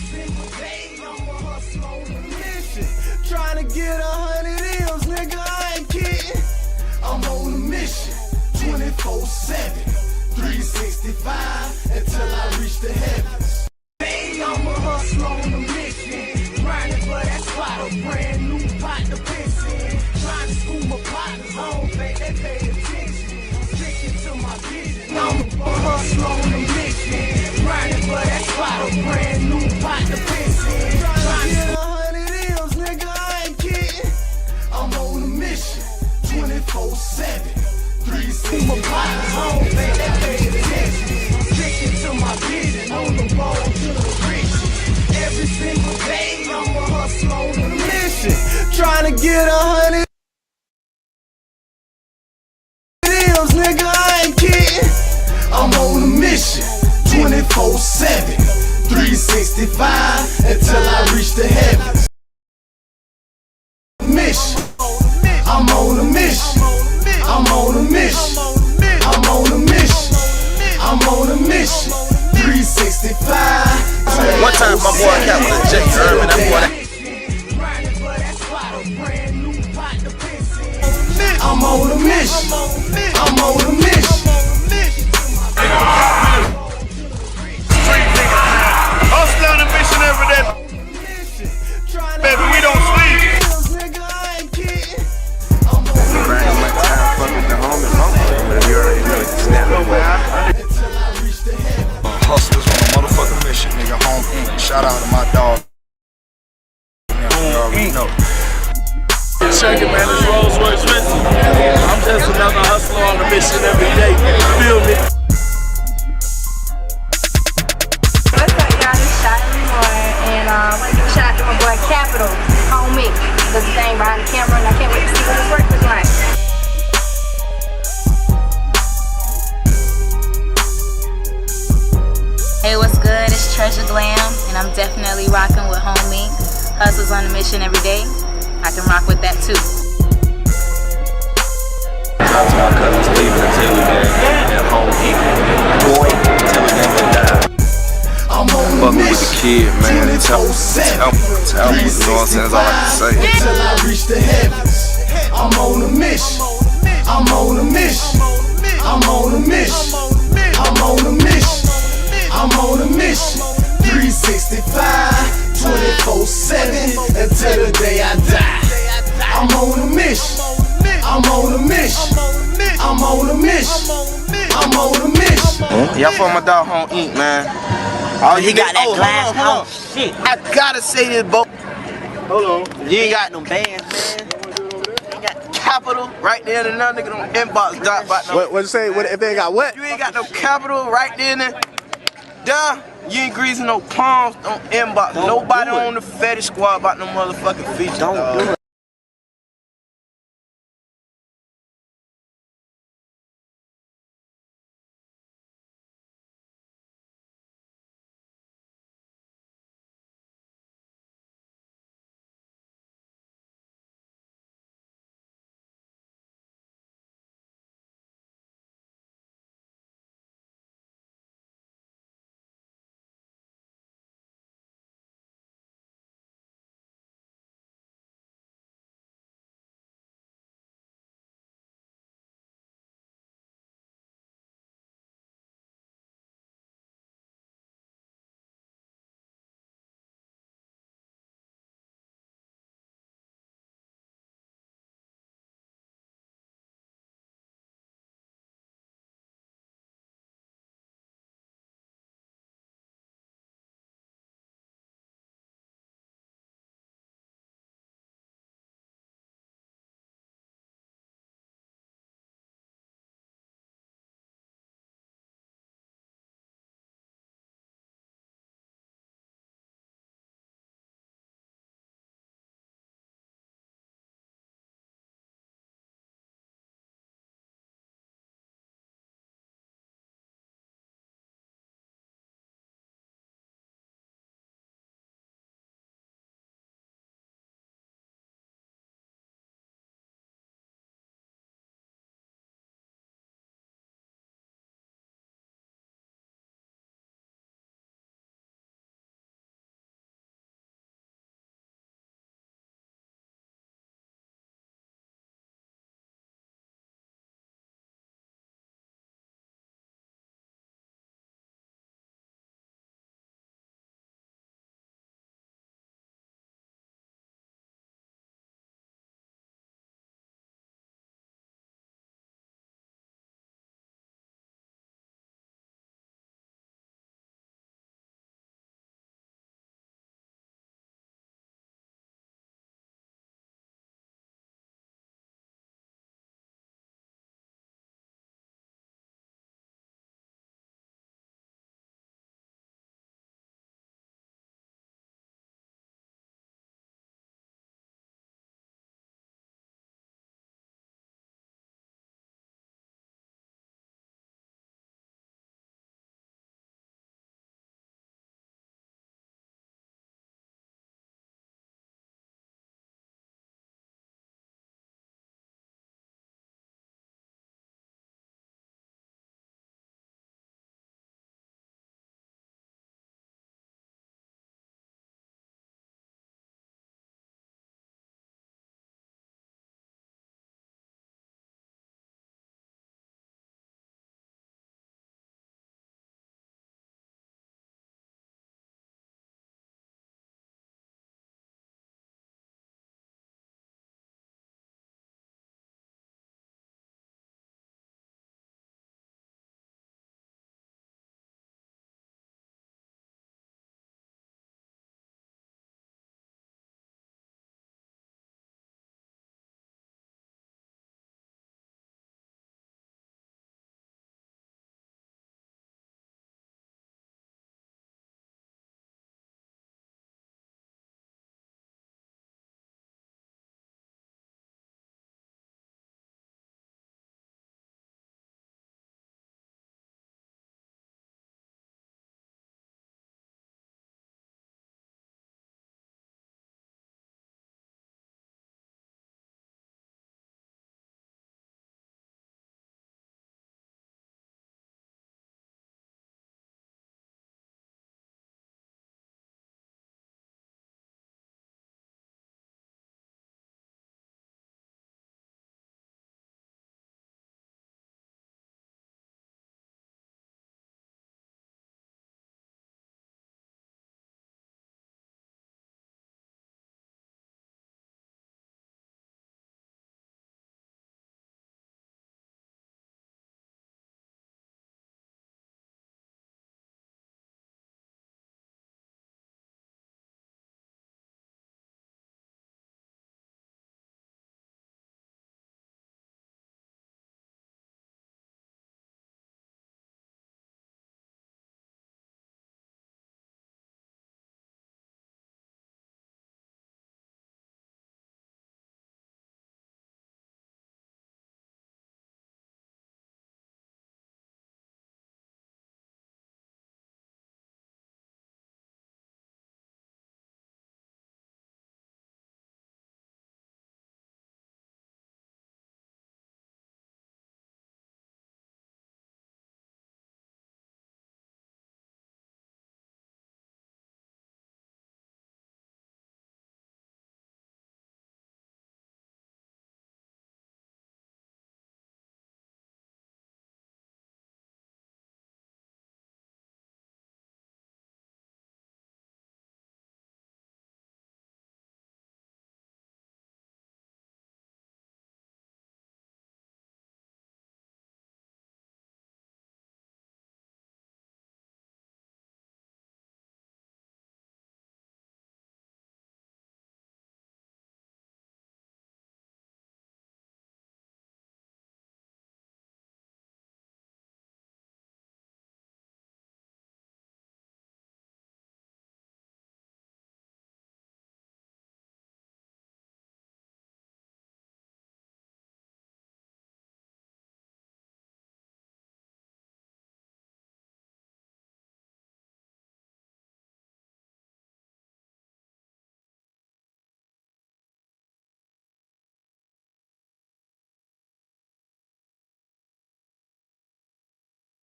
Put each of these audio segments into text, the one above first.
single day, I'ma hustle on the mission. Trying to get 100 M's, nigga, I ain't kidding. I'm on a mission, 24/7, 365, until I reach the heavens. Hey, I'ma hustle on the mission, grinding for that spot, a brand new pot to piss in. Trying to school my partners, I don't think they pay attention. Sticking to my vision, I'ma hustle on the mission, grinding for that spot, a brand new pot to piss in. Trying to get 100 M's, nigga, I ain't kidding. I'm on a mission, 24/7, 365. My partners, I don't think they pay attention. Sticking to my vision, on the road to the riches. Every single day, I'ma hustle on the mission, trying to get 100 M's, nigga, I ain't kidding. I'm on a mission, 24/7, 365, until I reach the heavens. Mission, I'm on a mission, I'm on a mission, I'm on a mission, I'm on a mission, 365. One time my boy Captain J, you heard me, that boy that. I'm on a mission, I'm on a mission. Hustle on a mission every day. Baby, we don't sleep. Hustlers on a motherfucking mission, nigga. H.O.M.E. Shout out to my dog. You already know. Check it, man. It's Rolls Royce Richie. I'm just another hustler on a mission every day. Feel me? What's up, y'all? It's R.N.R. and shout out to my boy Capital, H.O.M.E. Does the thing behind the camera, and I can't wait to see what his work is like. Hey, what's good? It's Treasure Glam, and I'm definitely rocking with H.O.M.E. Hustles on a mission every day. I can rock with that too. Shout out to my cousins leaving until we get H.O.M.E. Boy, until we die. Fucking with the kid, man. Tell me, you know what I'm saying? That's all I can say. Until I reach the heavens, I'm on a mission, I'm on a mission, I'm on a mission, I'm on a mission, I'm on a mission, 365, 24/7, until the day I die. I'm on a mission, I'm on a mission, I'm on a mission, I'm on a mission. Y'all for my dog H.O.M.E, man. Oh, You got that glass hold on. shit. I gotta say this, Bo. Hold on. You ain't got no bands, man. You ain't got Capital right there, and another nigga don't inbox dot about no. What you say? What if they ain't got what? You ain't got no capital right there, and duh. You ain't greasing no palms, don't inbox nobody on the fetish squad about no motherfucking feature. Don't do it.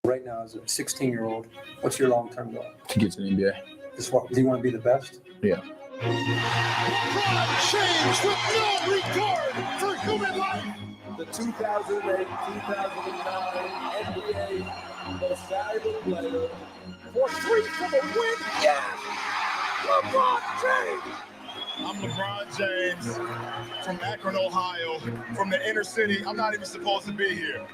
Right now, as a 16-year-old, what's your long-term goal? To get to the NBA. Do you want to be the best? Yeah. Change with no regard for human life. The 2008-2009 NBA Most Valuable Player. For three for the win. Yes! LeBron James! I'm LeBron James from Akron, Ohio, from the inner city. I'm not even supposed to be here.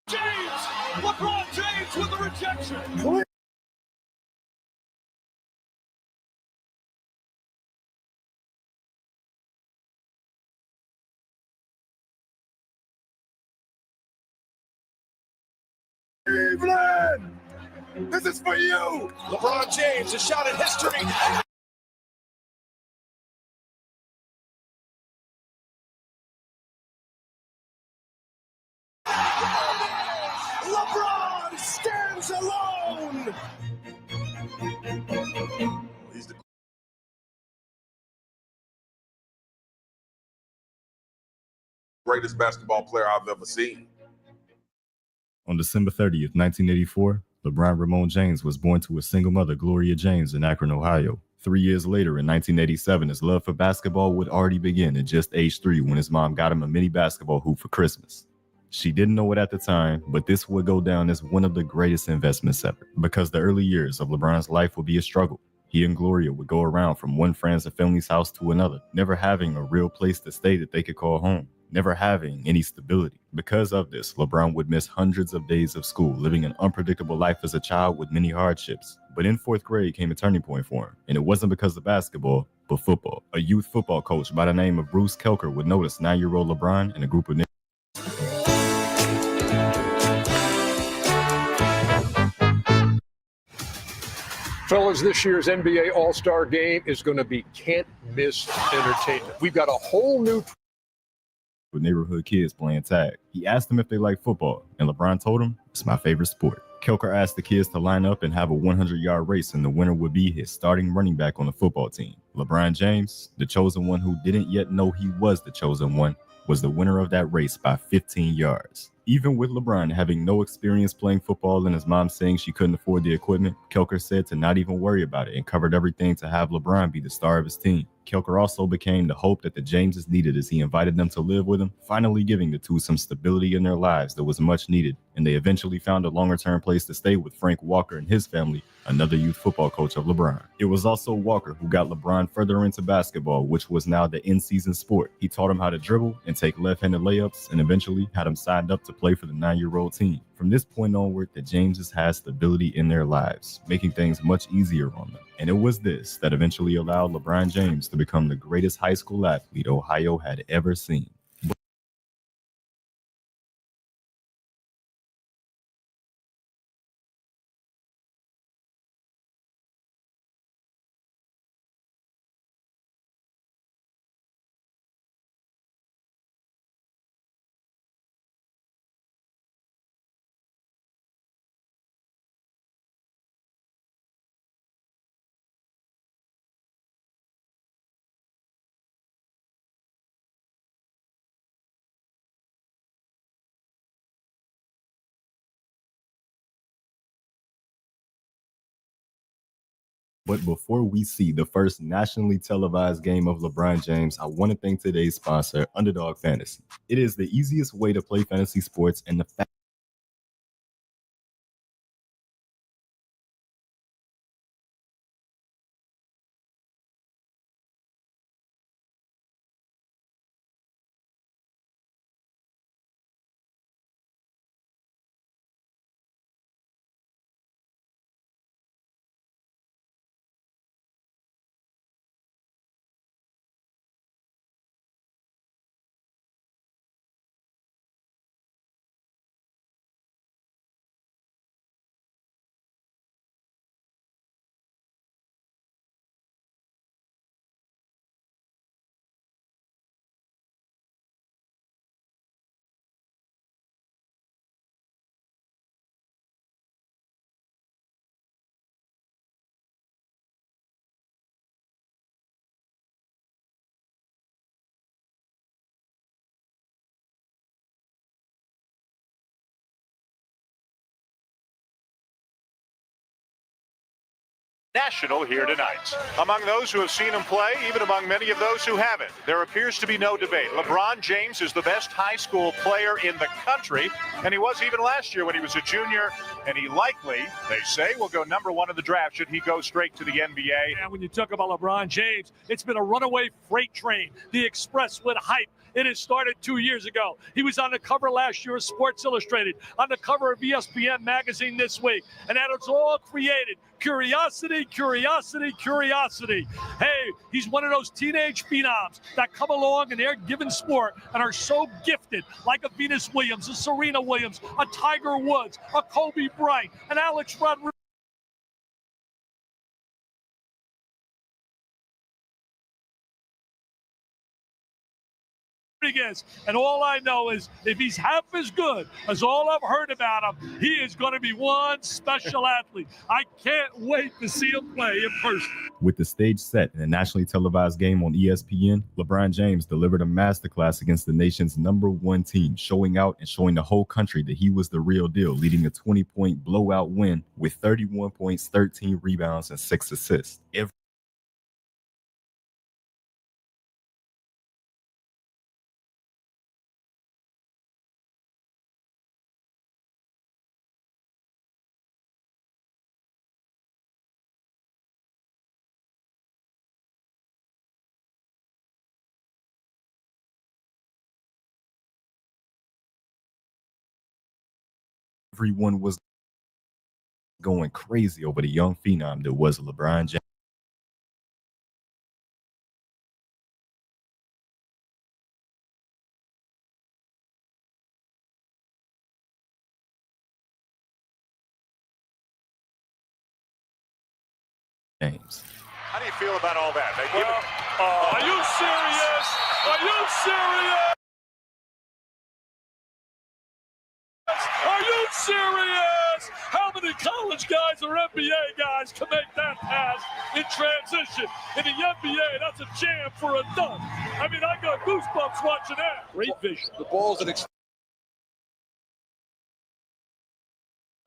James! LeBron James with the rejection! Cleveland! This is for you! LeBron James, a shot at history. LeBron stands alone. He's the greatest basketball player I've ever seen. On December 30th, 1984, LeBron Ramon James was born to a single mother, Gloria James, in Akron, Ohio. 3 years later, in 1987, his love for basketball would already begin at just age 3 when his mom got him a mini basketball hoop for Christmas. She didn't know it at the time, but this would go down as one of the greatest investments ever, because the early years of LeBron's life would be a struggle. He and Gloria would go around from one friend's and family's house to another, never having a real place to stay that they could call home, never having any stability. Because of this, LeBron would miss hundreds of days of school, living an unpredictable life as a child with many hardships. But in 4th grade came a turning point for him, and it wasn't because of basketball, but football. A youth football coach by the name of Bruce Kelker would notice 9-year-old LeBron and a group of Fellas, this year's NBA All-Star Game is going to be can't-miss entertainment. We've got a whole new with neighborhood kids playing tag. He asked them if they like football, and LeBron told him, "It's my favorite sport." Kelker asked the kids to line up and have a 100-yard race, and the winner would be his starting running back on the football team. LeBron James, the chosen one who didn't yet know he was the chosen one, was the winner of that race by 15 yards. Even with LeBron having no experience playing football and his mom saying she couldn't afford the equipment, Kelker said to not even worry about it and covered everything to have LeBron be the star of his team. Kelker also became the hope that the Jameses needed as he invited them to live with him, finally giving the two some stability in their lives that was much needed, and they eventually found a longer-term place to stay with Frank Walker and his family, another youth football coach of LeBron. It was also Walker who got LeBron further into basketball, which was now the in-season sport. He taught him how to dribble and take left-handed layups, and eventually had him signed up to play for the 9-year-old team. From this point onward, the Jameses had stability in their lives, making things much easier on them. And it was this that eventually allowed LeBron James to become the greatest high school athlete Ohio had ever seen. But before we see the first nationally televised game of LeBron James, I want to thank today's sponsor, Underdog Fantasy. It is the easiest way to play fantasy sports and the National here tonight. Among those who have seen him play, even among many of those who haven't, there appears to be no debate. LeBron James is the best high school player in the country, and he was even last year when he was a junior, and he likely, they say, will go #1 in the draft should he go straight to the NBA. And when you talk about LeBron James, it's been a runaway freight train. The Express with hype. It has started 2 years ago. He was on the cover last year of Sports Illustrated, on the cover of ESPN magazine this week. And that is all created. Curiosity, curiosity, curiosity. Hey, he's one of those teenage phenoms that come along in their given sport and are so gifted, like a Venus Williams, a Serena Williams, a Tiger Woods, a Kobe Bryant, an Alex Rodriguez. And all I know is if he's half as good as all I've heard about him, he is going to be one special athlete. I can't wait to see him play in person. With the stage set in a nationally televised game on ESPN, LeBron James delivered a masterclass against the nation's #1 team, showing out and showing the whole country that he was the real deal, leading a 20-point blowout win with 31 points, 13 rebounds, and 6 assists. Everyone was going crazy over the young phenom that was LeBron James. How do you feel about all that? Are you serious? Are you serious? Are you serious? How many college guys or NBA guys can make that pass in transition? In the NBA, that's a jam for a dunk. I mean, I got goosebumps watching that. Great vision. The ball's an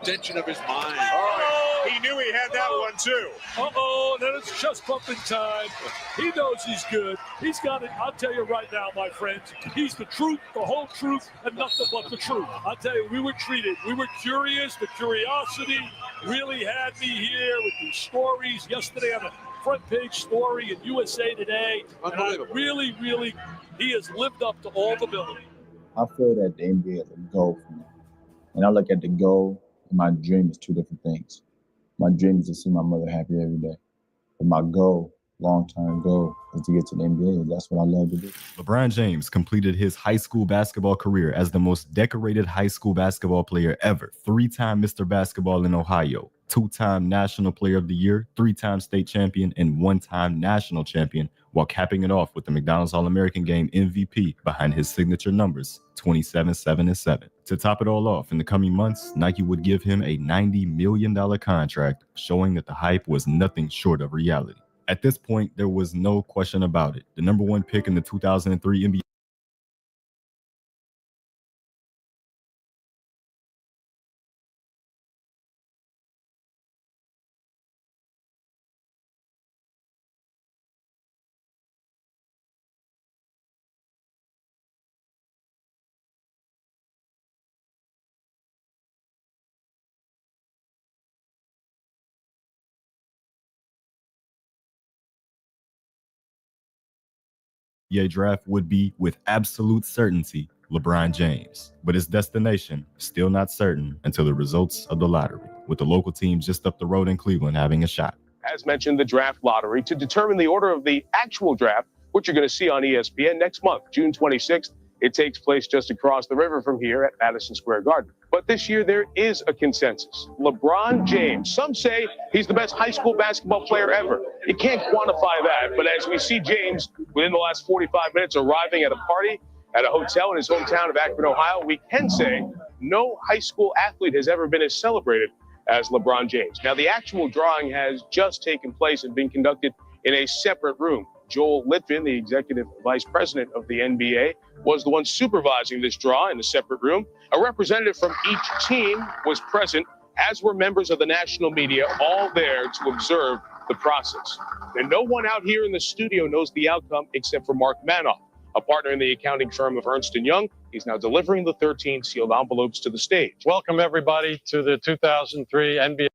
extension of his mind. He knew he had that one too. Then it's chest pumping time. He knows he's good. He's got it. I'll tell you right now, my friends, he's the truth, the whole truth, and nothing but the truth. I'll tell you, we were curious. The curiosity really had me here with these stories yesterday on the front page story in USA Today. And I really, he has lived up to all the billing. I feel that the NBA is a goal for me. And I look at the goal and my dream is two different things. My dream is to see my mother happy every day. But my goal, long-term goal, is to get to the NBA. That's what I love to do. LeBron James completed his high school basketball career as the most decorated high school basketball player ever. 3-time Mr. Basketball in Ohio, 2-time National Player of the Year, 3-time state champion, and 1-time national champion, while capping it off with the McDonald's All-American Game MVP behind his signature numbers, 27, 7, and 7. To top it all off, in the coming months, Nike would give him a $90 million contract, showing that the hype was nothing short of reality. At this point, there was no question about it. The #1 pick in the 2003 NBA draft would be, with absolute certainty, LeBron James. But his destination, still not certain until the results of the lottery, with the local team just up the road in Cleveland having a shot. As mentioned, the draft lottery to determine the order of the actual draft, which you're going to see on ESPN next month, June 26th. It takes place just across the river from here at Madison Square Garden. But this year, there is a consensus. LeBron James, some say he's the best high school basketball player ever. You can't quantify that, but as we see James within the last 45 minutes arriving at a party at a hotel in his hometown of Akron, Ohio, we can say no high school athlete has ever been as celebrated as LeBron James. Now, the actual drawing has just taken place and been conducted in a separate room. Joel Litvin, the executive vice president of the NBA, was the one supervising this draw in a separate room. A representative from each team was present, as were members of the national media, all there to observe the process. And no one out here in the studio knows the outcome except for Mark Manoff, a partner in the accounting firm of Ernst & Young. He's now delivering the 13 sealed envelopes to the stage. Welcome, everybody, to the 2003 NBA.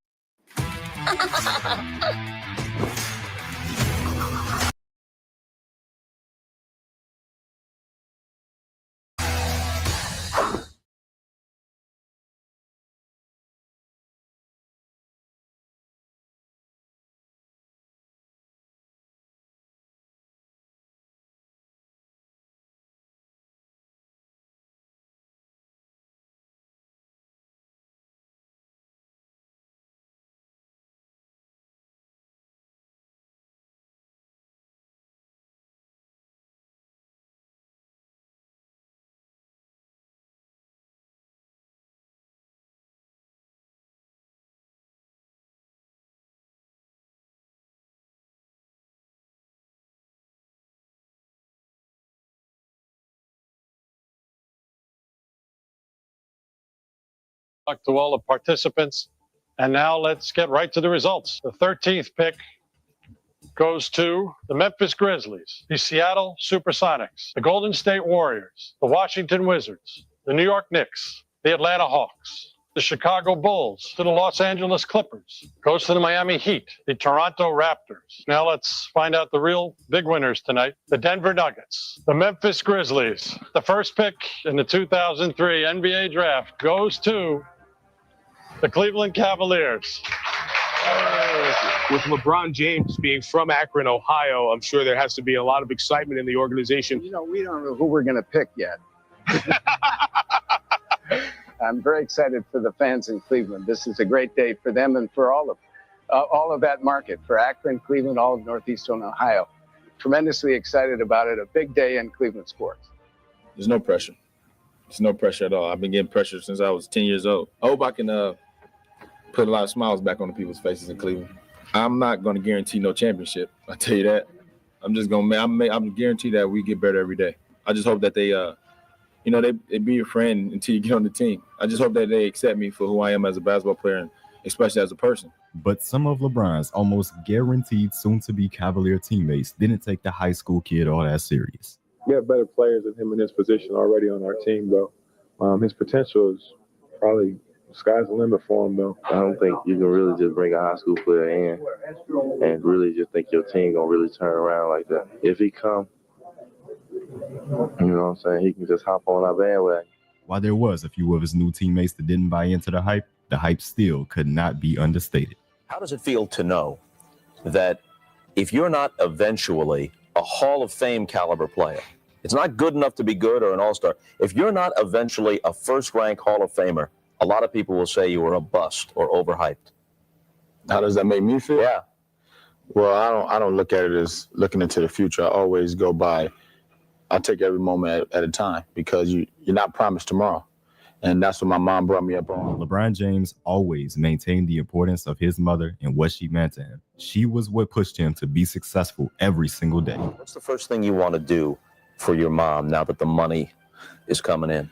To all the participants. And now let's get right to the results. The 13th pick goes to the Memphis Grizzlies, the Seattle Supersonics, the Golden State Warriors, the Washington Wizards, the New York Knicks, the Atlanta Hawks, the Chicago Bulls, to the Los Angeles Clippers, goes to the Miami Heat, the Toronto Raptors. Now let's find out the real big winners tonight. The Denver Nuggets, the Memphis Grizzlies. The first pick in the 2003 NBA draft goes to the Cleveland Cavaliers. With LeBron James being from Akron, Ohio, I'm sure there has to be a lot of excitement in the organization. You know, we don't know who we're going to pick yet. I'm very excited for the fans in Cleveland. This is a great day for them and for all of that market, for Akron, Cleveland, all of Northeastern Ohio. Tremendously excited about it. A big day in Cleveland sports. There's no pressure. There's no pressure at all. I've been getting pressure since I was 10 years old. I hope I can put a lot of smiles back on the people's faces in Cleveland. I'm not going to guarantee no championship. I tell you that. I'm just going to I'm guarantee that we get better every day. I just hope that they, they be your friend until you get on the team. I just hope that they accept me for who I am as a basketball player and especially as a person. But some of LeBron's almost guaranteed soon-to-be Cavalier teammates didn't take the high school kid all that serious. We have better players than him in his position already on our team, though. His potential is probably sky's the limit for him, though. I don't think you can really just bring a high school player in and really just think your team gonna really turn around like that. If he come, you know what I'm saying, he can just hop on our bandwagon. While there was a few of his new teammates that didn't buy into the hype still could not be understated. How does it feel to know that if you're not eventually a Hall of Fame caliber player, it's not good enough to be good or an all-star. If you're not eventually a first-rank Hall of Famer, a lot of people will say you were a bust or overhyped. How does that make me feel? Yeah. Well, I don't look at it as looking into the future. I always go by, I take every moment at a time because you're not promised tomorrow. And that's what my mom brought me up on. LeBron James always maintained the importance of his mother and what she meant to him. She was what pushed him to be successful every single day. What's the first thing you want to do for your mom now that the money is coming in?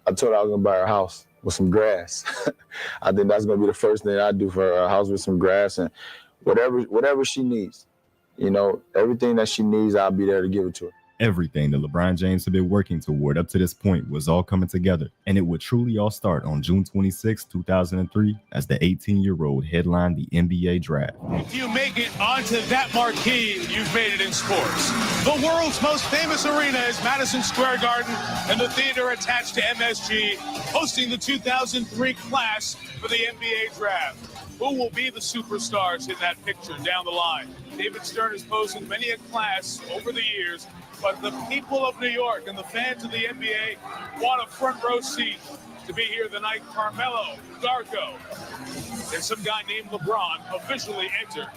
I told her I was going to buy her a house with some grass. I think that's going to be the first thing I do for her, a house with some grass and whatever she needs. You know, everything that she needs, I'll be there to give it to her. Everything that LeBron James had been working toward up to this point was all coming together, and it would truly all start on June 26, 2003, as the 18-year-old headlined the NBA draft. If you make it onto that marquee, you've made it in sports. The world's most famous arena is Madison Square Garden, and the theater attached to MSG, hosting the 2003 class for the NBA draft. Who will be the superstars in that picture down the line? David Stern has posed in many a class over the years, but the people of New York and the fans of the NBA want a front row seat to be here the night Carmelo, Darko, and some guy named LeBron officially enter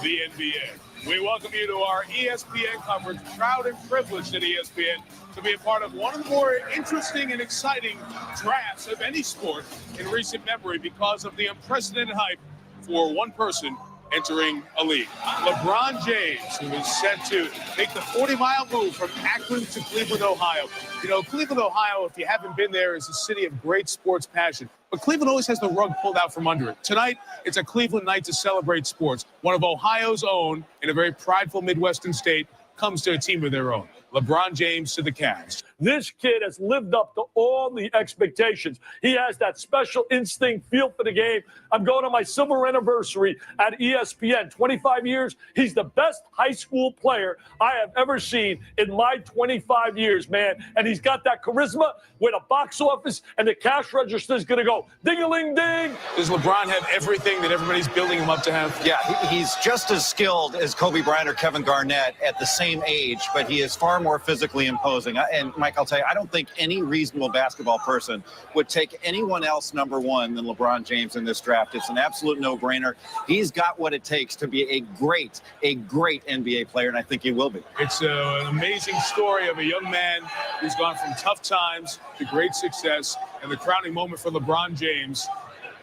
the NBA. We welcome you to our ESPN coverage. Proud and privileged at ESPN to be a part of one of the more interesting and exciting drafts of any sport in recent memory because of the unprecedented hype for one person entering a league. LeBron James, who is set to make the 40-mile move from Akron to Cleveland, Ohio. You know, Cleveland, Ohio, if you haven't been there, is a city of great sports passion. But Cleveland always has the rug pulled out from under it. Tonight, it's a Cleveland night to celebrate sports. One of Ohio's own, in a very prideful Midwestern state, comes to a team of their own. LeBron James to the Cavs. This kid has lived up to all the expectations. He has that special instinct, feel for the game. I'm going on my silver anniversary at ESPN. 25 years. He's the best high school player I have ever seen in my 25 years, man. And he's got that charisma where the box office and the cash register is going to go ding-a-ling-ding. Does LeBron have everything that everybody's building him up to have? Yeah, he's just as skilled as Kobe Bryant or Kevin Garnett at the same age, but he is far more physically imposing. And Mike, I'll tell you, I don't think any reasonable basketball person would take anyone else number one than LeBron James in this draft. It's an absolute no-brainer. He's got what it takes to be a great NBA player, and I think he will be. It's an amazing story of a young man who's gone from tough times to great success, and the crowning moment for LeBron James,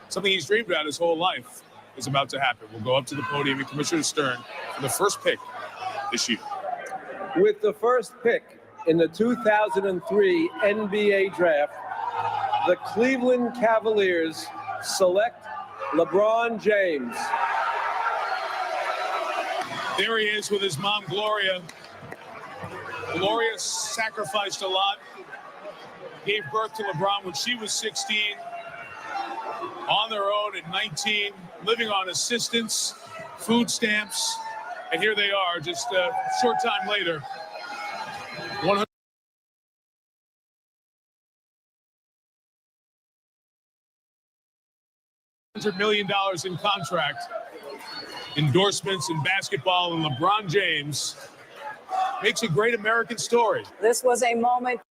something he's dreamed about his whole life, is about to happen. We'll go up to the podium and Commissioner Stern for the first pick this year. With the first pick in the 2003 NBA Draft, the Cleveland Cavaliers select LeBron James. There he is with his mom, Gloria. Gloria sacrificed a lot, gave birth to LeBron when she was 16, on their own at 19, living on assistance, food stamps, and here they are just a short time later. $100 million in contract, endorsements in basketball, and LeBron James makes a great American story. This was a moment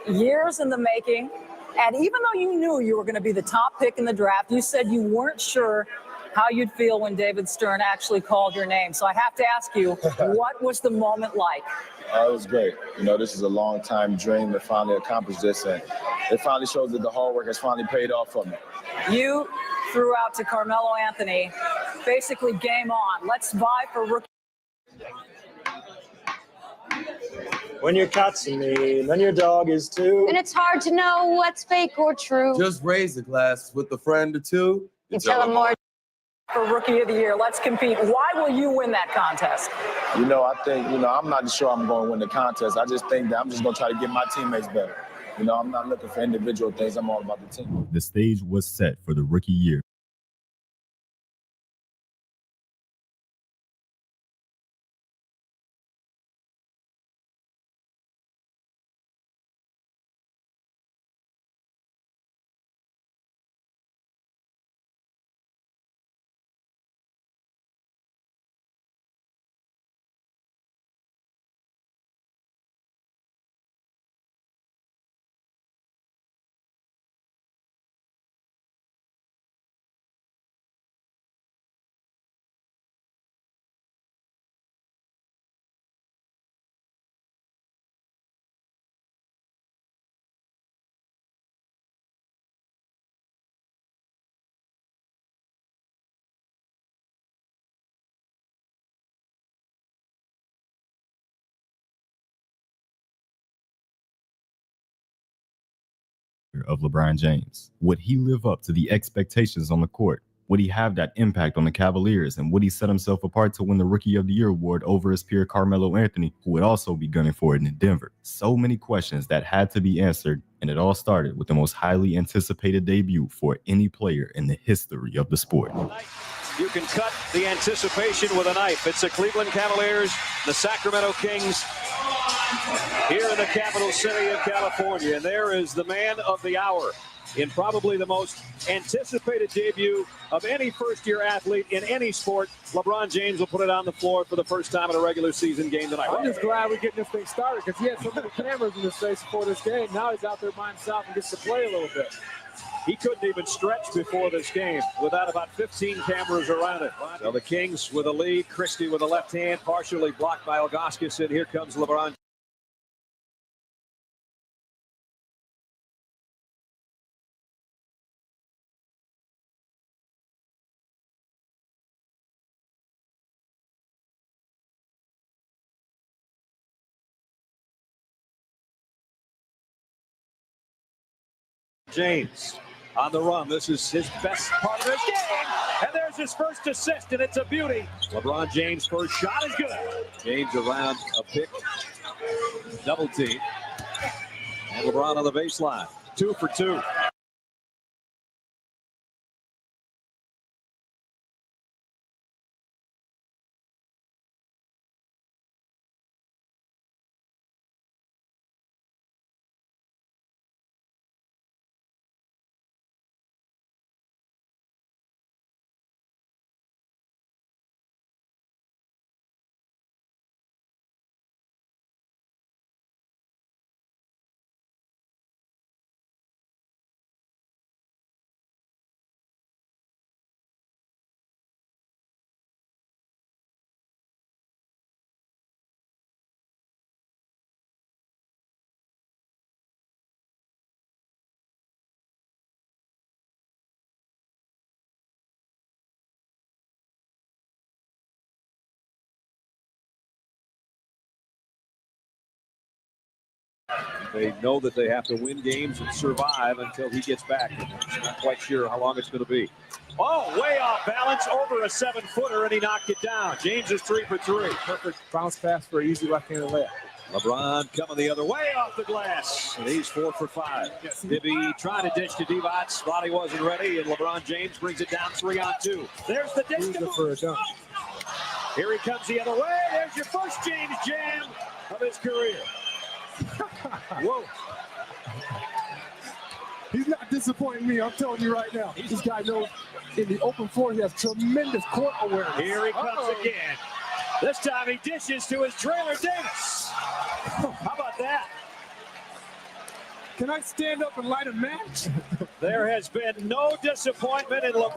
years in the making. And even though you knew you were going to be the top pick in the draft, you said you weren't sure how you'd feel when David Stern actually called your name. So I have to ask you, what was the moment like? It was great. You know, this is a long time dream to finally accomplish this, and it finally shows that the hard work has finally paid off for me. You threw out to Carmelo Anthony, basically game on. Let's vie for rookie. When you're catching me, then your dog is too. And it's hard to know what's fake or true. Just raise a glass with a friend or two. You tell them more. For Rookie of the Year, let's compete. Why will you win that contest? You know, I think, I'm not sure I'm going to win the contest. I just think that I'm just going to try to get my teammates better. You know, I'm not looking for individual things. I'm all about the team. The stage was set for the rookie year. Of LeBron James. Would he live up to the expectations on the court? Would he have that impact on the Cavaliers? And would he set himself apart to win the Rookie of the Year award over his peer Carmelo Anthony, who would also be gunning for it in Denver? So many questions that had to be answered, and it all started with the most highly anticipated debut for any player in the history of the sport. You can cut the anticipation with a knife. It's the Cleveland Cavaliers, the Sacramento Kings, here in the capital city of California. And there is the man of the hour in probably the most anticipated debut of any first-year athlete in any sport. LeBron James will put it on the floor for the first time in a regular season game tonight. I'm just glad we're getting this thing started because he had so many cameras in his face before this game. Now he's out there by himself and gets to play a little bit. He couldn't even stretch before this game without about 15 cameras around it. So the Kings with a lead. Christie with a left hand, partially blocked by Ilgauskas, and here comes LeBron. James on the run. This is his best part of his game. And there's his first assist, and it's a beauty. LeBron James' first shot is good. James around a pick. Double team. And LeBron on the baseline. 2 for 2. They know that they have to win games and survive until he gets back. I'm not quite sure how long it's going to be. Oh, way off balance over a 7-footer, and he knocked it down. James is 3 for 3. Perfect bounce pass for an easy left-handed layup. LeBron coming the other way off the glass, and he's 4 for 5. Bibby trying to dish to Divac. Body wasn't ready, and LeBron James brings it down 3-on-2. There's the dish to Boots. Here he comes the other way. There's your first James jam of his career. Whoa. He's not disappointing me, I'm telling you right now. This guy knows in the open floor he has tremendous court awareness. Here he comes again. This time he dishes to his trailer Davis. How about that? Can I stand up and light a match? There has been no disappointment in LeBron.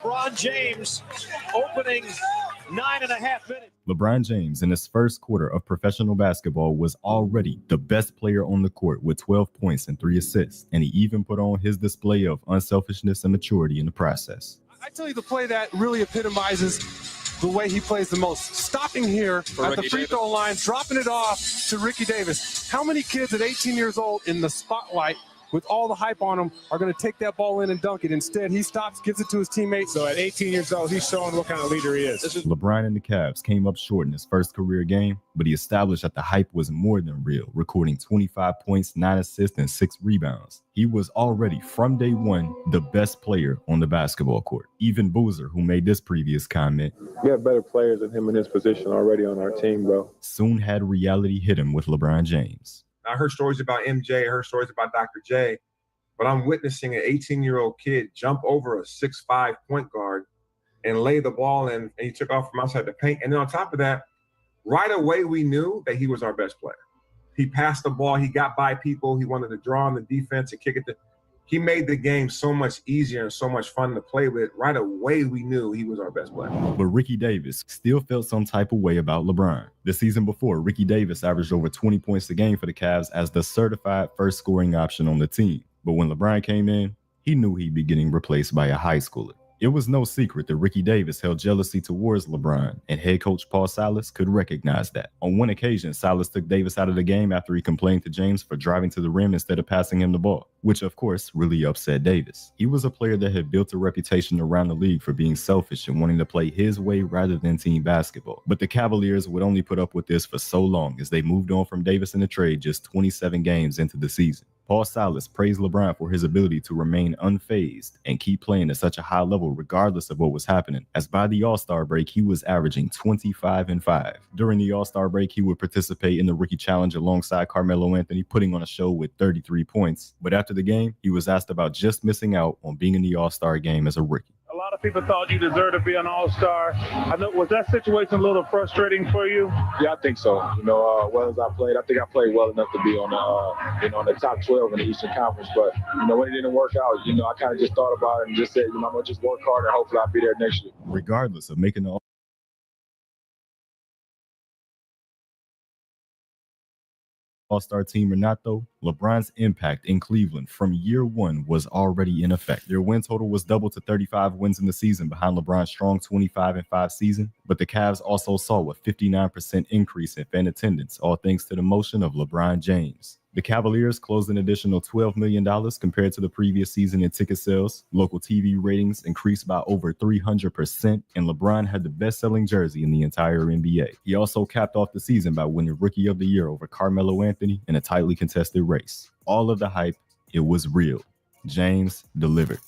LeBron James opening 9.5 minutes. LeBron James, in his first quarter of professional basketball, was already the best player on the court with 12 points and 3 assists, and he even put on his display of unselfishness and maturity in the process. I tell you the play that really epitomizes the way he plays the most. Stopping here at the free throw line, dropping it off to Ricky Davis. How many kids at 18 years old in the spotlight with all the hype on him are going to take that ball in and dunk it? Instead, he stops, gives it to his teammates. So at 18 years old, he's showing what kind of leader he is. LeBron and the Cavs came up short in his first career game, but he established that the hype was more than real, recording 25 points, 9 assists, and 6 rebounds. He was already, from day one, the best player on the basketball court. Even Boozer, who made this previous comment, We have better players than him in his position already on our team, bro. soon had reality hit him with LeBron James. I heard stories about MJ, I heard stories about Dr. J, but I'm witnessing an 18-year-old kid jump over a 6'5" point guard and lay the ball in, and he took off from outside the paint. And then on top of that, right away we knew that he was our best player. He passed the ball, he got by people, he wanted to draw on the defense and kick it. He made the game so much easier and so much fun to play with. Right away we knew he was our best player. But Ricky Davis still felt some type of way about LeBron. The season before, Ricky Davis averaged over 20 points a game for the Cavs as the certified first scoring option on the team. But when LeBron came in, he knew he'd be getting replaced by a high schooler. It was no secret that Ricky Davis held jealousy towards LeBron, and head coach Paul Silas could recognize that. On one occasion, Silas took Davis out of the game after he complained to James for driving to the rim instead of passing him the ball, which of course really upset Davis. He was a player that had built a reputation around the league for being selfish and wanting to play his way rather than team basketball. But the Cavaliers would only put up with this for so long as they moved on from Davis in the trade just 27 games into the season. Paul Silas praised LeBron for his ability to remain unfazed and keep playing at such a high level regardless of what was happening, as by the All-Star break, he was averaging 25-5. During the All-Star break, he would participate in the Rookie Challenge alongside Carmelo Anthony, putting on a show with 33 points. But after the game, he was asked about just missing out on being in the All-Star game as a rookie. A lot of people thought you deserved to be an All-Star. I know, was that situation a little frustrating for you? Yeah, I think so. Well as I played, I think I played well enough to be on the top 12 in the Eastern Conference. But when it didn't work out, I kind of just thought about it and just said, I'm gonna just work hard and hopefully I'll be there next year. Regardless of making the All-Star team or not, though, LeBron's impact in Cleveland from year one was already in effect. Their win total was doubled to 35 wins in the season behind LeBron's strong 25-5 season, but the Cavs also saw a 59% increase in fan attendance, all thanks to the motion of LeBron James. The Cavaliers closed an additional $12 million compared to the previous season in ticket sales. Local TV ratings increased by over 300%, and LeBron had the best-selling jersey in the entire NBA. He also capped off the season by winning Rookie of the Year over Carmelo Anthony in a tightly contested race. All of the hype, it was real. James delivered.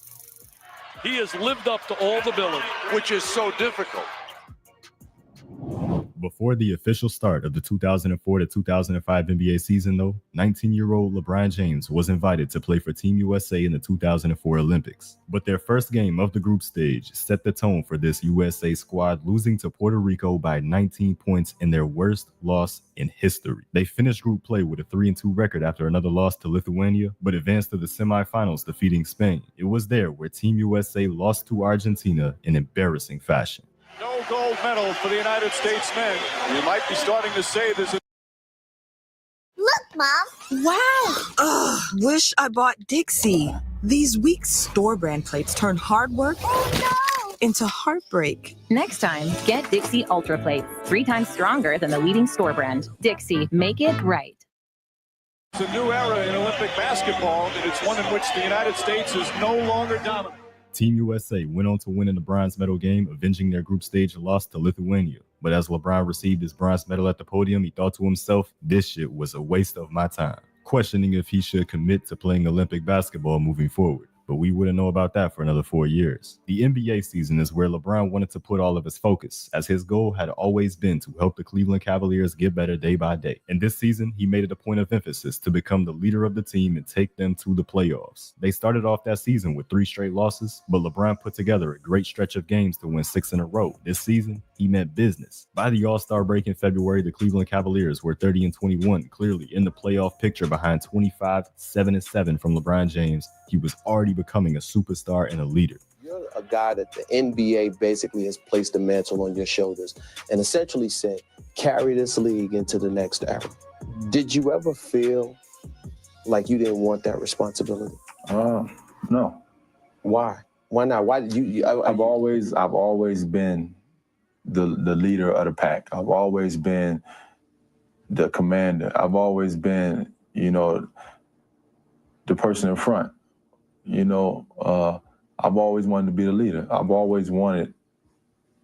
He has lived up to all the billing, which is so difficult. Before the official start of the 2004 to 2005 NBA season, though, 19-year-old LeBron James was invited to play for Team USA in the 2004 Olympics. But their first game of the group stage set the tone for this USA squad, losing to Puerto Rico by 19 points in their worst loss in history. They finished group play with a 3-2 record after another loss to Lithuania, but advanced to the semifinals, defeating Spain. It was there where Team USA lost to Argentina in embarrassing fashion. No gold medal for the United States men. You might be starting to say there's a... Look, Mom. Wow. Ugh, wish I bought Dixie. These weak store brand plates turn hard work into heartbreak. Next time, get Dixie Ultra Plates. 3 times stronger than the leading store brand. Dixie, make it right. It's a new era in Olympic basketball, and it's one in which the United States is no longer dominant. Team USA went on to win in the bronze medal game, avenging their group stage loss to Lithuania. But as LeBron received his bronze medal at the podium, he thought to himself, this shit was a waste of my time, questioning if he should commit to playing Olympic basketball moving forward. but we wouldn't know about that for another 4 years. The NBA season is where LeBron wanted to put all of his focus, as his goal had always been to help the Cleveland Cavaliers get better day by day. And this season, he made it a point of emphasis to become the leader of the team and take them to the playoffs. They started off that season with 3 straight losses, but LeBron put together a great stretch of games to win 6 in a row. This season, he meant business. By the All-Star break in February, the Cleveland Cavaliers were 30-21, clearly in the playoff picture behind 25-7-7 from LeBron James. He was already becoming a superstar and a leader. You're a guy that the NBA basically has placed the mantle on your shoulders and essentially said, carry this league into the next era. Did you ever feel like you didn't want that responsibility? No. Why? Why not? Why did you? I've always been the leader of the pack. I've always been the commander. I've always been, the person in front. I've always wanted to be the leader. I've always wanted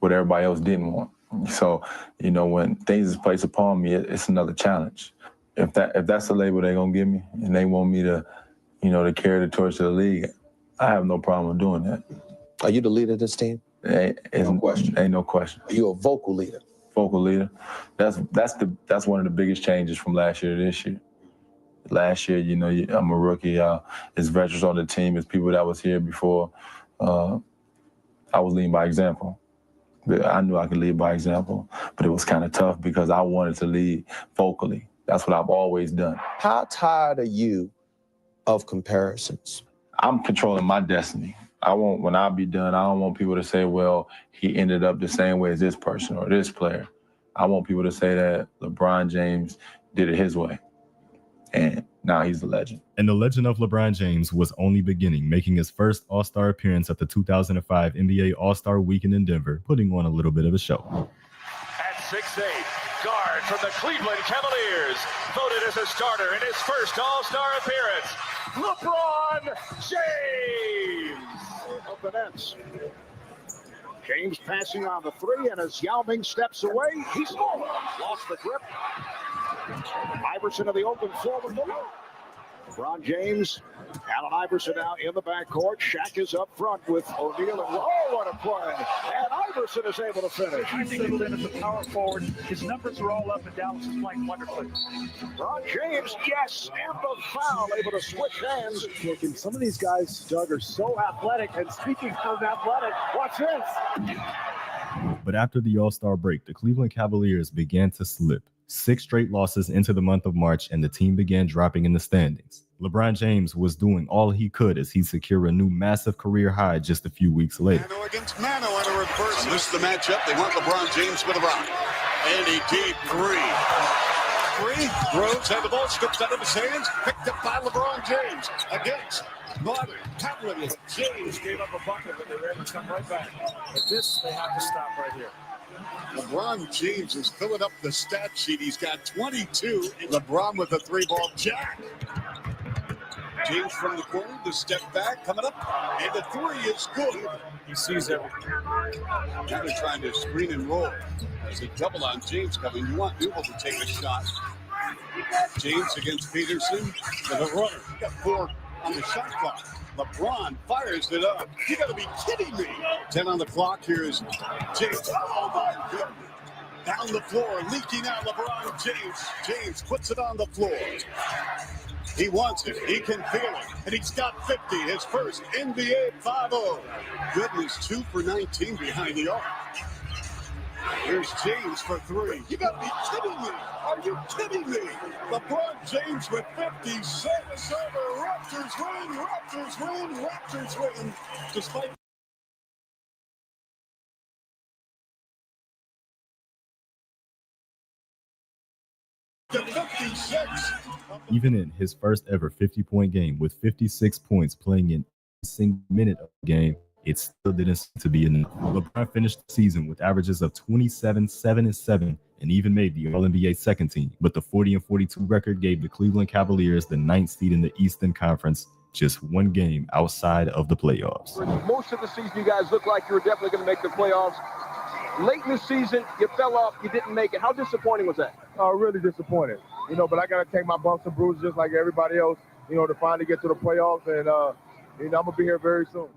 what everybody else didn't want. So, when things is placed upon me, it's another challenge. If that's the label they're gonna give me, and they want me to, to carry the torch of the league, I have no problem doing that. Are you the leader of this team? No question. Ain't no question. Are you a vocal leader? Vocal leader. That's one of the biggest changes from last year to this year. Last year, I'm a rookie. There's veterans on the team. There's people that was here before. I was leading by example. I knew I could lead by example, but it was kind of tough because I wanted to lead vocally. That's what I've always done. How tired are you of comparisons? I'm controlling my destiny. When I be done, I don't want people to say, well, he ended up the same way as this person or this player. I want people to say that LeBron James did it his way. And now he's a legend. And the legend of LeBron James was only beginning, making his first All-Star appearance at the 2005 NBA All-Star Weekend in Denver, putting on a little bit of a show. At 6'8", guard from the Cleveland Cavaliers, voted as a starter in his first All-Star appearance, LeBron James. Of the Nets. James passing on the 3, and as Yao Ming steps away, he scored. Lost the grip. Iverson of the open floor with the low. LeBron James, Allen Iverson now in the backcourt. Shaq is up front with O'Neal and what a play! And Iverson is able to finish. I think he's in as a power forward. His numbers are all up, and Dallas is playing wonderfully. LeBron James, yes, and the foul, able to switch hands. And some of these guys, Doug, are so athletic. And speaking of athletic, watch this. But after the All-Star break, the Cleveland Cavaliers began to slip. 6 straight losses into the month of March, and the team began dropping in the standings. LeBron James was doing all he could as he secured a new massive career high just a few weeks later. Mano against Mano and a reverse. This is the matchup. They want LeBron James with a rock. And a deep 3. Rhodes had the ball, stripped out of his hands, picked up by LeBron James. Against Bobby Kaplan. James gave up a bucket, but they were able to come right back. But this, they have to stop right here. LeBron James is filling up the stat sheet. He's got 22. LeBron with a 3-ball jack. James from the corner, the step back, coming up, and the 3 is good. He sees everything. Now they're trying to screen and roll. There's a double on James coming. You want Newell to take a shot. James against Peterson with a runner. Got 4 on the shot clock. LeBron fires it up. You got to be kidding me. 10 on the clock. Here's James. Oh, my goodness. Down the floor, leaking out LeBron James. James puts it on the floor. He wants it. He can feel it. And he's got 50, his first NBA 5-0. Goodness, 2 for 19 behind the arc. Here's James for 3. You got to be kidding me. Are you kidding me? LeBron James with 50. Service over. Raptors win. Raptors win. Raptors win. Despite the 56. Even in his first ever 50-point game with 56 points playing in every single minute of the game, it still didn't seem to be enough. LeBron finished the season with averages of 27, 7, and 7, and even made the All-NBA second team. But the 40-42 record gave the Cleveland Cavaliers the 9th seed in the Eastern Conference, just 1 game outside of the playoffs. Most of the season, you guys looked like you were definitely going to make the playoffs. Late in the season, you fell off, you didn't make it. How disappointing was that? Really disappointed. But I got to take my bumps and bruises just like everybody else, to finally get to the playoffs. And, I'm going to be here very soon.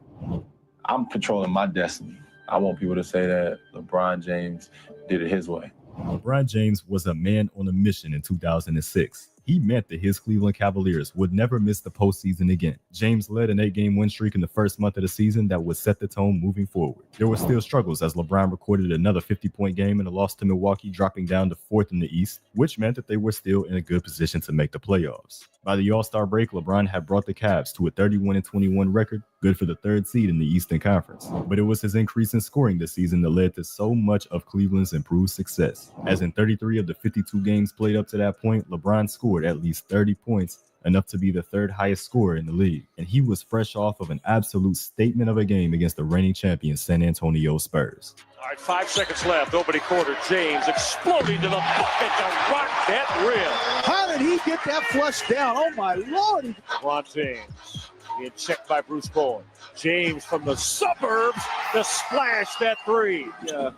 I'm controlling my destiny. I want people to say that LeBron James did it his way. LeBron James was a man on a mission in 2006. He meant that his Cleveland Cavaliers would never miss the postseason again. James led an 8-game win streak in the first month of the season that would set the tone moving forward. There were still struggles as LeBron recorded another 50-point game in a loss to Milwaukee, dropping down to 4th in the East, which meant that they were still in a good position to make the playoffs. By the All-Star break, LeBron had brought the Cavs to a 31-21 record, good for the 3rd seed in the Eastern Conference. But it was his increase in scoring this season that led to so much of Cleveland's improved success. As in 33 of the 52 games played up to that point, LeBron scored at least 30 points, enough to be the 3rd highest scorer in the league. And he was fresh off of an absolute statement of a game against the reigning champion San Antonio Spurs. All right, 5 seconds left. Opening quarter. James exploding to the bucket to rock that rim. How did he get that flush down? Oh, my Lord. LeBron James being checked by Bruce Bowen. James from the suburbs to splash that 3. Yeah.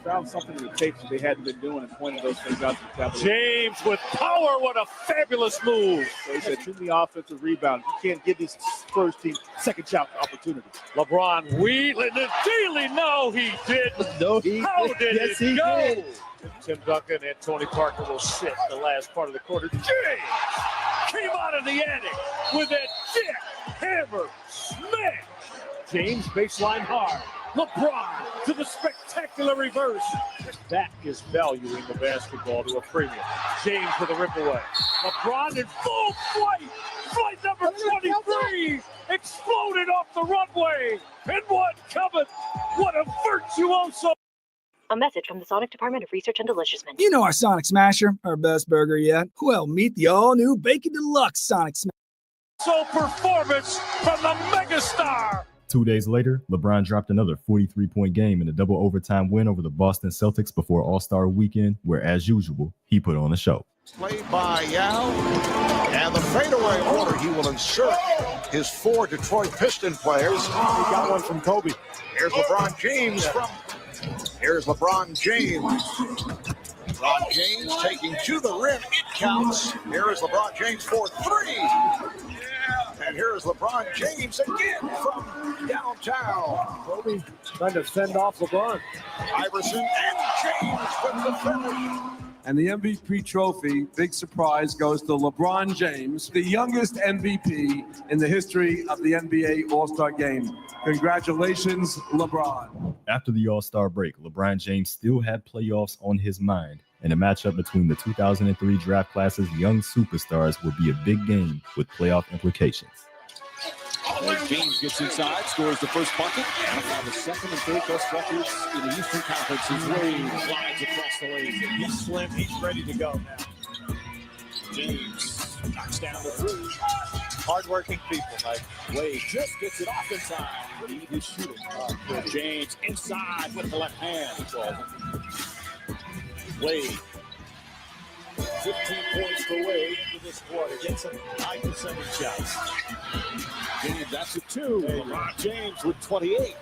Found something in the tapes that they hadn't been doing and pointed those things out to the Cavaliers. James with power. What a fabulous move. So he said too many offensive rebounds. You can't give this Spurs team second shot opportunities. LeBron wheeling it daily. No, he didn't. No, How did yes, it he go? did. Tim Duncan and Tony Parker will sit the last part of the quarter. James came out of the attic with that jackhammer smash. James baseline hard. LeBron to the spectacular reverse. That is valuing the basketball to a premium. James with a rip away. LeBron in full flight. Flight number 23 exploded off the runway. And what cometh? What a virtuoso. A message from the Sonic Department of Research and Deliciousness. You know our Sonic Smasher, our best burger yet. Well, meet the all-new Bacon Deluxe Sonic Smasher. So performance from the megastar. 2 days later, LeBron dropped another 43-point game in a double overtime win over the Boston Celtics before All-Star Weekend, where, as usual, he put on a show. Played by Yao, and the fadeaway order, he will insert his 4 Detroit Piston players. He got one from Kobe. Here's LeBron James Here's LeBron James. LeBron James taking to the rim. It counts. Here is LeBron James for 3. And here is LeBron James again from downtown. Kobe trying to fend off LeBron. Iverson and James with the finish. And the MVP trophy, big surprise, goes to LeBron James, the youngest MVP in the history of the NBA All-Star Game. Congratulations, LeBron. After the All-Star break, LeBron James still had playoffs on his mind, and a matchup between the 2003 draft class's young superstars would be a big game with playoff implications. As James gets inside, scores the first bucket. Now the second and third best records in the Eastern Conference. His Wade slides across the lane. He's slim. He's ready to go now. James knocks down the 3. Hardworking people, like Wade just gets it off inside. He's shooting. James inside with the left hand. Wade. 15 points for Wade into this quarter. Gets some high percentage shots. James, that's a 2. LeBron James with 28.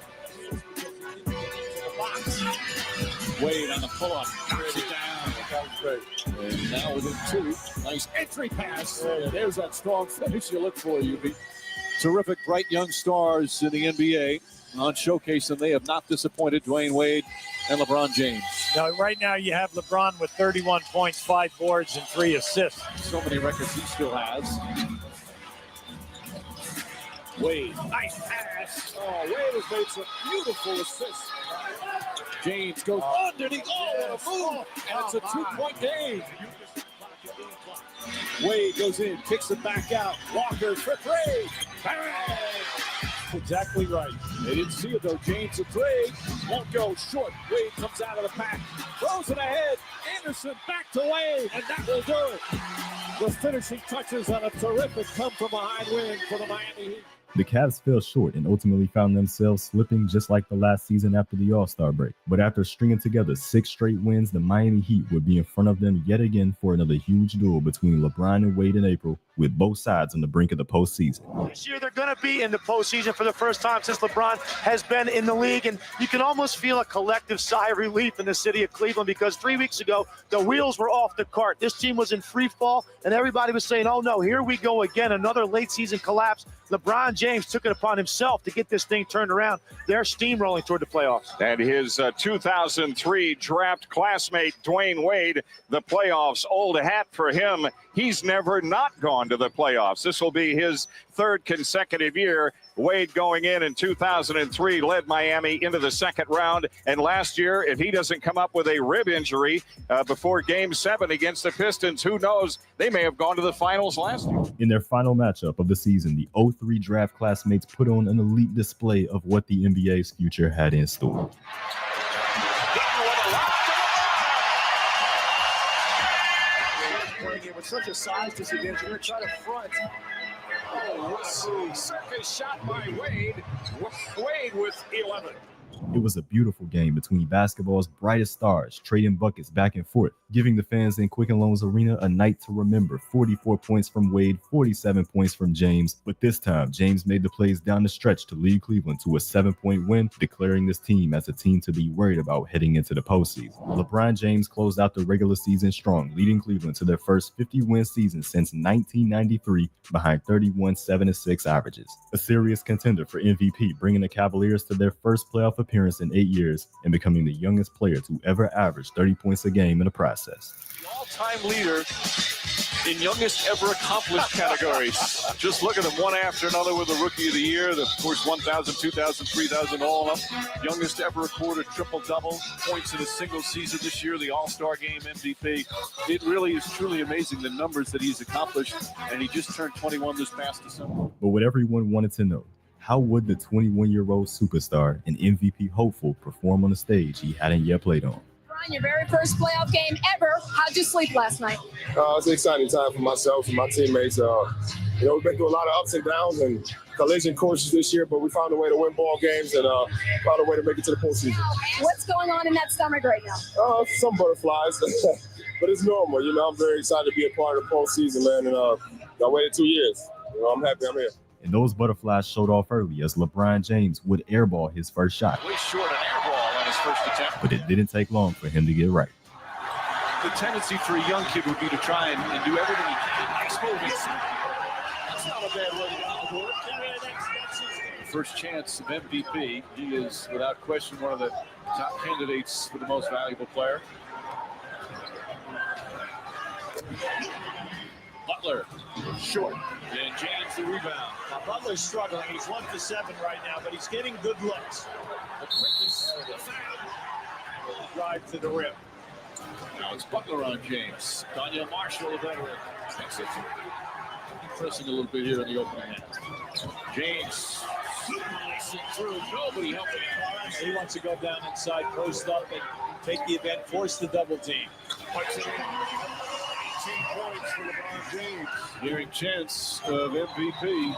Wade on the pull-up. Knocks it down. That was great. And now within 2. Nice entry pass. There's that strong finish you look for, UB. Terrific, bright young stars in the NBA. On Showcase, and they have not disappointed. Dwayne Wade and LeBron James. Now, right now, you have LeBron with 31 points, 5 boards, and 3 assists. So many records he still has. Wade, nice pass. Oh, Wade has made some beautiful assists. James goes underneath. Oh, what a move. And it's a 2-point game. Wade goes in, kicks it back out. Walker for 3. Bang! Exactly right. They didn't see it though. James a 3. Won't go short. Wade comes out of the pack. Throws it ahead. Anderson back to Wade. And that will do it. The finishing touches on a terrific come from behind win for the Miami Heat. The Cavs fell short and ultimately found themselves slipping just like the last season after the All-Star break. But after stringing together 6 straight wins, the Miami Heat would be in front of them yet again for another huge duel between LeBron and Wade in April, with both sides on the brink of the postseason. This year they're going to be in the postseason for the first time since LeBron has been in the league, and you can almost feel a collective sigh of relief in the city of Cleveland because 3 weeks ago the wheels were off the cart. This team was in free fall, and everybody was saying, oh no, here we go again, another late season collapse. LeBron James took it upon himself to get this thing turned around. They're steamrolling toward the playoffs. And his 2003 draft classmate, Dwayne Wade, the playoffs, old hat for him. He's never not gone to the playoffs. This will be his third consecutive year. Wade going in 2003 led Miami into the second round. And last year, if he doesn't come up with a rib injury before Game 7 against the Pistons, who knows? They may have gone to the finals last year. In their final matchup of the season, the 03 draft classmates put on an elite display of what the NBA's future had in store. With such a size disadvantage, you're going to try to front. Oh, circus shot by Wade. Wade with 11. It was a beautiful game between basketball's brightest stars, trading buckets back and forth, giving the fans in Quicken Loans Arena a night to remember. 44 points from Wade, 47 points from James. But this time, James made the plays down the stretch to lead Cleveland to a 7-point win, declaring this team as a team to be worried about heading into the postseason. LeBron James closed out the regular season strong, leading Cleveland to their first 50-win season since 1993 behind 31-7-6 averages. A serious contender for MVP, bringing the Cavaliers to their first playoff appearance in 8 years and becoming the youngest player to ever average 30 points a game in the process. The all-time leader in youngest ever accomplished categories. Just look at them one after another with the Rookie of the Year, of course 1,000, 2,000, 3,000 all up. Youngest ever recorded triple-double, points in a single season this year, the All-Star Game MVP. It really is truly amazing the numbers that he's accomplished, and he just turned 21 this past December. But what everyone wanted to know, how would the 21-year-old superstar and MVP hopeful perform on a stage he hadn't yet played on? Brian, your very first playoff game ever. How'd you sleep last night? It's an exciting time for myself and my teammates. We've been through a lot of ups and downs and collision courses this year, but we found a way to win ball games and found a way to make it to the postseason. What's going on in that stomach right now? Some butterflies, but it's normal. I'm very excited to be a part of the postseason, man, and I waited 2 years. I'm happy I'm here. And those butterflies showed off early as LeBron James would airball his first shot. Way short an airball on his first attempt. But it didn't take long for him to get right. The tendency for a young kid would be to try and do everything he can. Nice move. That's not a bad way to work. That's his first chance of MVP. He is, without question, one of the top candidates for the most valuable player. Butler, short. And James the rebound. Now, Butler's struggling. He's 1 for 7 right now, but he's getting good looks. The quickness of the foul. Drive to the rim. Now it's Butler on James. Daniel Marshall, the veteran, takes it. Pressing a little bit here in the opening half. James slicing through. Nobody helping him. He wants to go down inside, post up, and take the event, force the double team. Puts it in. 18 points for LeBron James. Nearing chance of MVP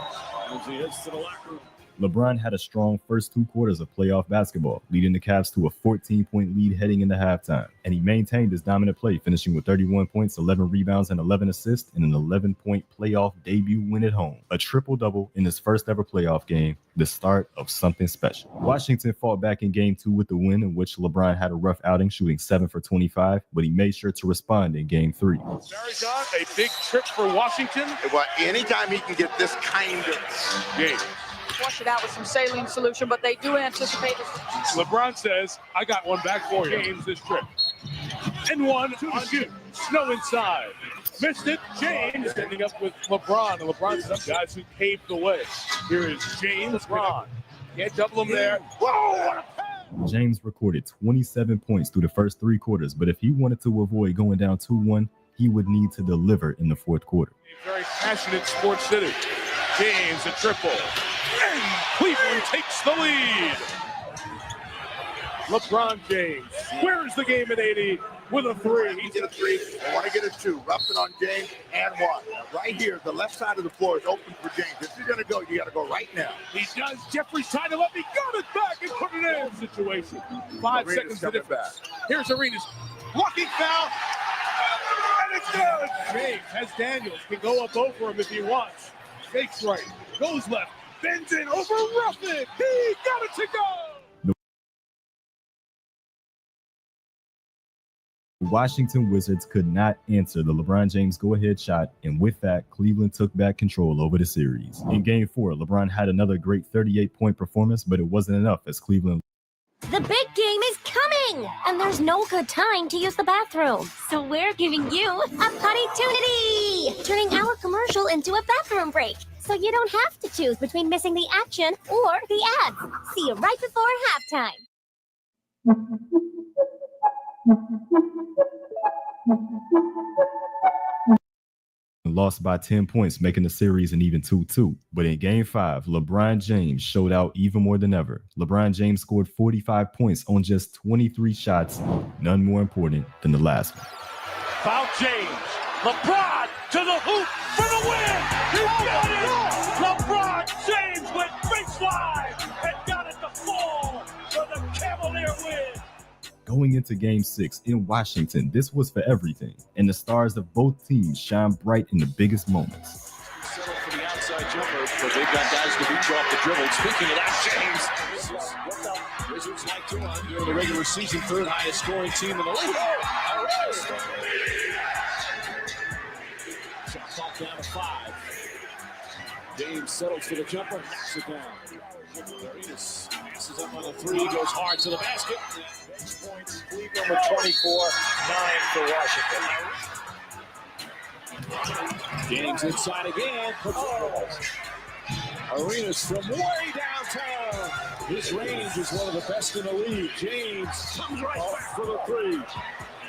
as he heads to the locker room. LeBron had a strong first 2 quarters of playoff basketball, leading the Cavs to a 14-point lead heading into halftime. And he maintained his dominant play, finishing with 31 points, 11 rebounds, and 11 assists in an 11-point playoff debut win at home. A triple-double in his first ever playoff game, the start of something special. Washington fought back in Game 2 with the win, in which LeBron had a rough outing, shooting 7 for 25, but he made sure to respond in Game 3. Barry's on a big trip for Washington. Well, anytime he can get this kind of game. Wash it out with some saline solution, but they do anticipate it. LeBron says, I got one back for you. James this trip. And one on shoot. Snow inside. Missed it. James ending up with LeBron. And LeBron's some guys who paved the way. Here is James. LeBron. Can't double him there. Whoa, what a pass. James recorded 27 points through the first 3 quarters, but if he wanted to avoid going down 2-1, he would need to deliver in the fourth quarter. A very passionate sports city. James a triple. And Cleveland takes the lead. LeBron James squares the game at 80 with a 3. He did a 3. I want to get a 2. Roughing on James and 1. Now, right here, the left side of the floor is open for James. If you're going to go, you got to go right now. He does. Jeffrey's trying to let me got it back and put it in. Situation. 5 seconds to difference. Here's Arenas. Blocking foul. And it's Good. James has Daniels. Can go up over him if he wants. Fakes right. Goes left. Bends in over Ruffin. He got it to go. The Washington Wizards could not answer the LeBron James go-ahead shot, and with that, Cleveland took back control over the series. In Game 4, LeBron had another great 38-point performance, but it wasn't enough as Cleveland. The big game is coming, and there's no good time to use the bathroom. So we're giving you a putty-tunity, turning our commercial into a bathroom break. So you don't have to choose between missing the action or the ads. See you right before halftime. Lost by 10 points, making the series an even 2-2. But in Game 5, LeBron James showed out even more than ever. LeBron James scored 45 points on just 23 shots, none more important than the last one. Foul James. LeBron to the hoop for the win. He got it. LeBron James went baseline and got it to fall for the Cavalier win. Going into Game 6 in Washington, this was for everything, and the stars of both teams shine bright in the biggest moments. Settle for the outside jumper, but they've got guys to reach off the dribble. Speaking of that, James, this is what the Wizards like to run during the regular season, third highest scoring team in the league. Shot clock down to 5. James settles for the jumper, knocks it down. Arenas passes up on the 3, goes hard to the basket. Next points, Cleveland with 24, 9 for Washington. James inside again. Arenas from way downtown. His range is one of the best in the league. James comes right back for the 3.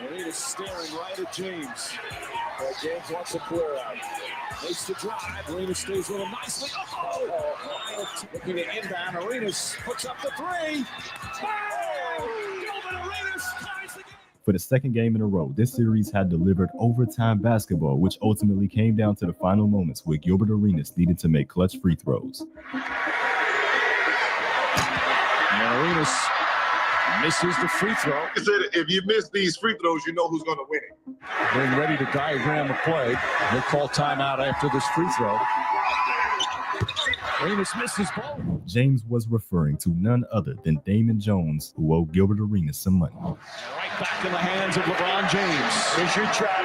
Arenas staring right at James. Well, James wants to clear out. Makes the drive. Arenas stays with him nicely. Oh, looking at inbound. Arenas puts up the 3. For the second game in a row, this series had delivered overtime basketball, which ultimately came down to the final moments where Gilbert Arenas needed to make clutch free throws. And Arenas misses the free throw. He said if you miss these free throws, you know who's going to win it. Getting ready to diagram the play. He'll call timeout after this free throw. Arenas misses both. James was referring to none other than Damon Jones, who owed Gilbert Arenas some money. Right back in the hands of LeBron James. Here's your trap.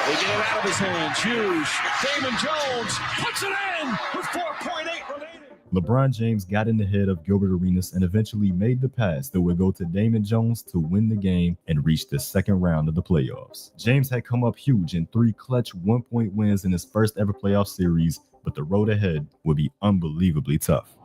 They get it out of his hands. Huge. Damon Jones puts it in with 4.8 remaining. LeBron James got in the head of Gilbert Arenas and eventually made the pass that would go to Damon Jones to win the game and reach the second round of the playoffs. James had come up huge in 3 clutch 1-point wins in his first ever playoff series, but the road ahead would be unbelievably tough.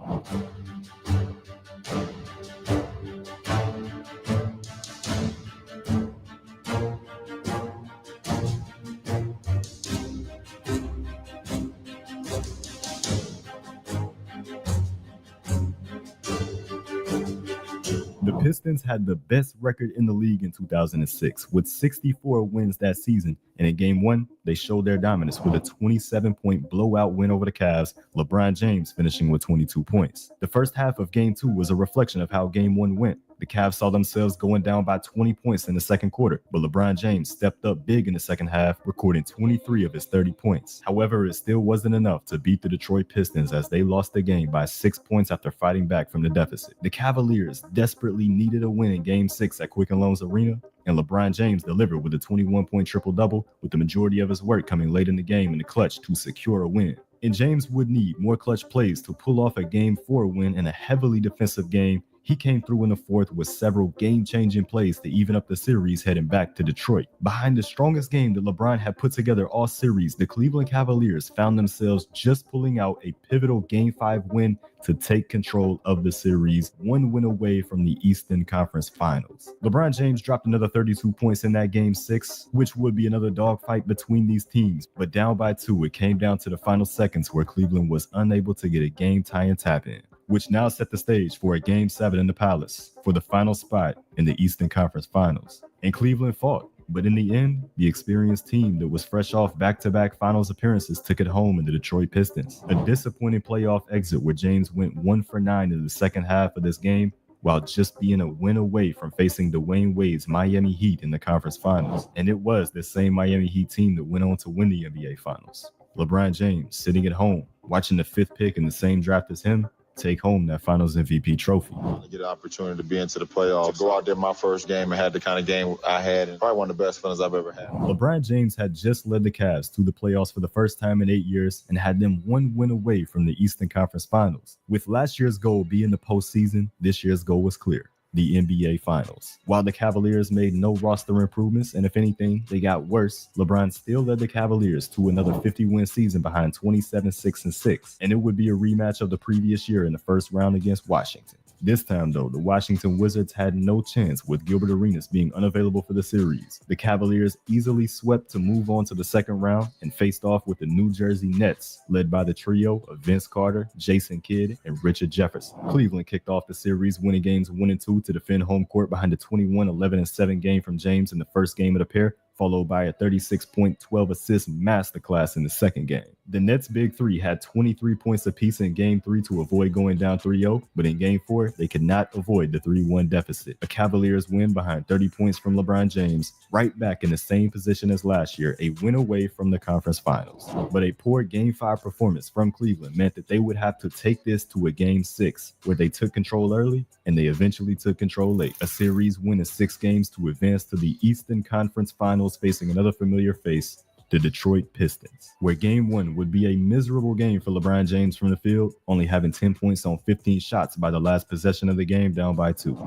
The Pistons had the best record in the league in 2006 with 64 wins that season, and in Game 1, they showed their dominance with a 27-point blowout win over the Cavs, LeBron James finishing with 22 points. The first half of Game 2 was a reflection of how Game 1 went. The Cavs saw themselves going down by 20 points in the second quarter, but LeBron James stepped up big in the second half, recording 23 of his 30 points. However, it still wasn't enough to beat the Detroit Pistons as they lost the game by 6 points after fighting back from the deficit. The Cavaliers desperately needed a win in Game 6 at Quicken Loans Arena, and LeBron James delivered with a 21-point triple-double, with the majority of his work coming late in the game in the clutch to secure a win. And James would need more clutch plays to pull off a Game 4 win in a heavily defensive game. He came through in the fourth with several game-changing plays to even up the series heading back to Detroit. Behind the strongest game that LeBron had put together all series, the Cleveland Cavaliers found themselves just pulling out a pivotal Game 5 win to take control of the series, 1 win away from the Eastern Conference Finals. LeBron James dropped another 32 points in that Game 6, which would be another dogfight between these teams, but down by 2, it came down to the final seconds where Cleveland was unable to get a game-tying tap-in, which now set the stage for a Game 7 in the Palace for the final spot in the Eastern Conference Finals. And Cleveland fought, but in the end, the experienced team that was fresh off back-to-back finals appearances took it home in the Detroit Pistons. A disappointing playoff exit where James went 1 for 9 in the second half of this game while just being a win away from facing Dwayne Wade's Miami Heat in the conference finals. And it was this same Miami Heat team that went on to win the NBA Finals. LeBron James, sitting at home, watching the 5th pick in the same draft as him, take home that Finals MVP trophy. To get an opportunity to be into the playoffs, to go out there my first game and had the kind of game I had, and probably one of the best feelings I've ever had. LeBron James had just led the Cavs to the playoffs for the first time in 8 years and had them one win away from the Eastern Conference Finals. With last year's goal being the postseason, this year's goal was clear: the NBA Finals. While the Cavaliers made no roster improvements, and if anything, they got worse, LeBron still led the Cavaliers to another 50-win season behind 27-6-6, and it would be a rematch of the previous year in the first round against Washington. This time, though, the Washington Wizards had no chance with Gilbert Arenas being unavailable for the series. The Cavaliers easily swept to move on to the second round and faced off with the New Jersey Nets, led by the trio of Vince Carter, Jason Kidd, and Richard Jefferson. Cleveland kicked off the series, winning games 1 and 2 to defend home court behind a 21-11-7 game from James in the first game of the pair, followed by a 36-point, 12-assist masterclass in the second game. The Nets' big three had 23 points apiece in Game 3 to avoid going down 3-0, but in Game 4, they could not avoid the 3-1 deficit. A Cavaliers win behind 30 points from LeBron James, right back in the same position as last year, a win away from the conference finals. But a poor Game 5 performance from Cleveland meant that they would have to take this to a Game 6, where they took control early, and they eventually took control late. A series win in 6 games to advance to the Eastern Conference Finals, facing another familiar face, the Detroit Pistons, where Game 1 would be a miserable game for LeBron James from the field, only having 10 points on 15 shots by the last possession of the game, down by 2. James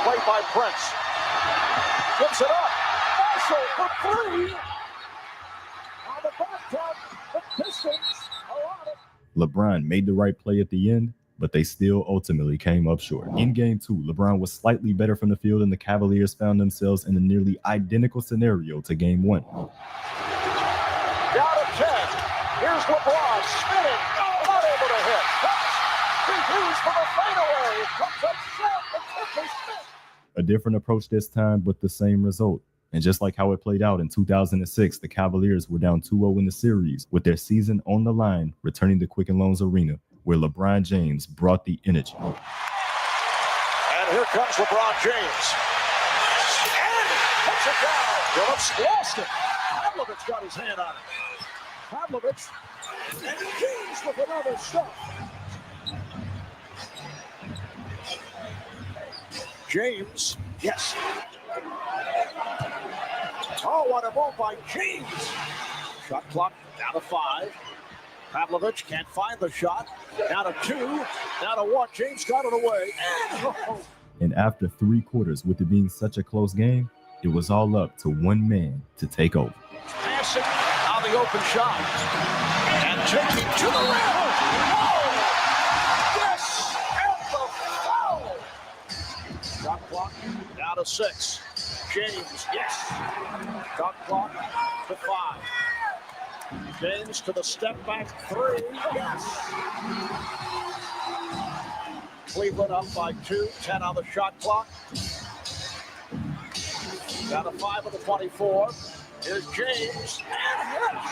played by Prince. Gives it up. Marshall for 3. On the back top, the Pistons are on it. LeBron made the right play at the end, but they still ultimately came up short. In Game 2, LeBron was slightly better from the field, and the Cavaliers found themselves in a nearly identical scenario to Game 1. Down to 10. Here's LeBron spinning. Not able to hit. Continues for the fadeaway. Comes up short. The kick is missed. A different approach this time, but the same result. And just like how it played out in 2006, the Cavaliers were down 2-0 in the series, with their season on the line, returning to Quicken Loans Arena, where LeBron James brought the energy. And here comes LeBron James. And puts it down. Phillips lost it. Pavlovich got his hand on it. Pavlovich and James with another shot. James, yes. Oh, what a move by James. Shot clock down to 5. Pavlovich can't find the shot. Down to 2. Down to 1. James got it away. And after 3 quarters, with it being such a close game, it was all up to one man to take over. Passing on the open shot. And taking to the rim. Oh! Yes! And the foul! Shot clock down to 6. James, yes. Shot clock to 5. James to the step back 3. Yes. Cleveland up by 2. 10 on the shot clock. Down to 5 of the 24. Here's James. And yes.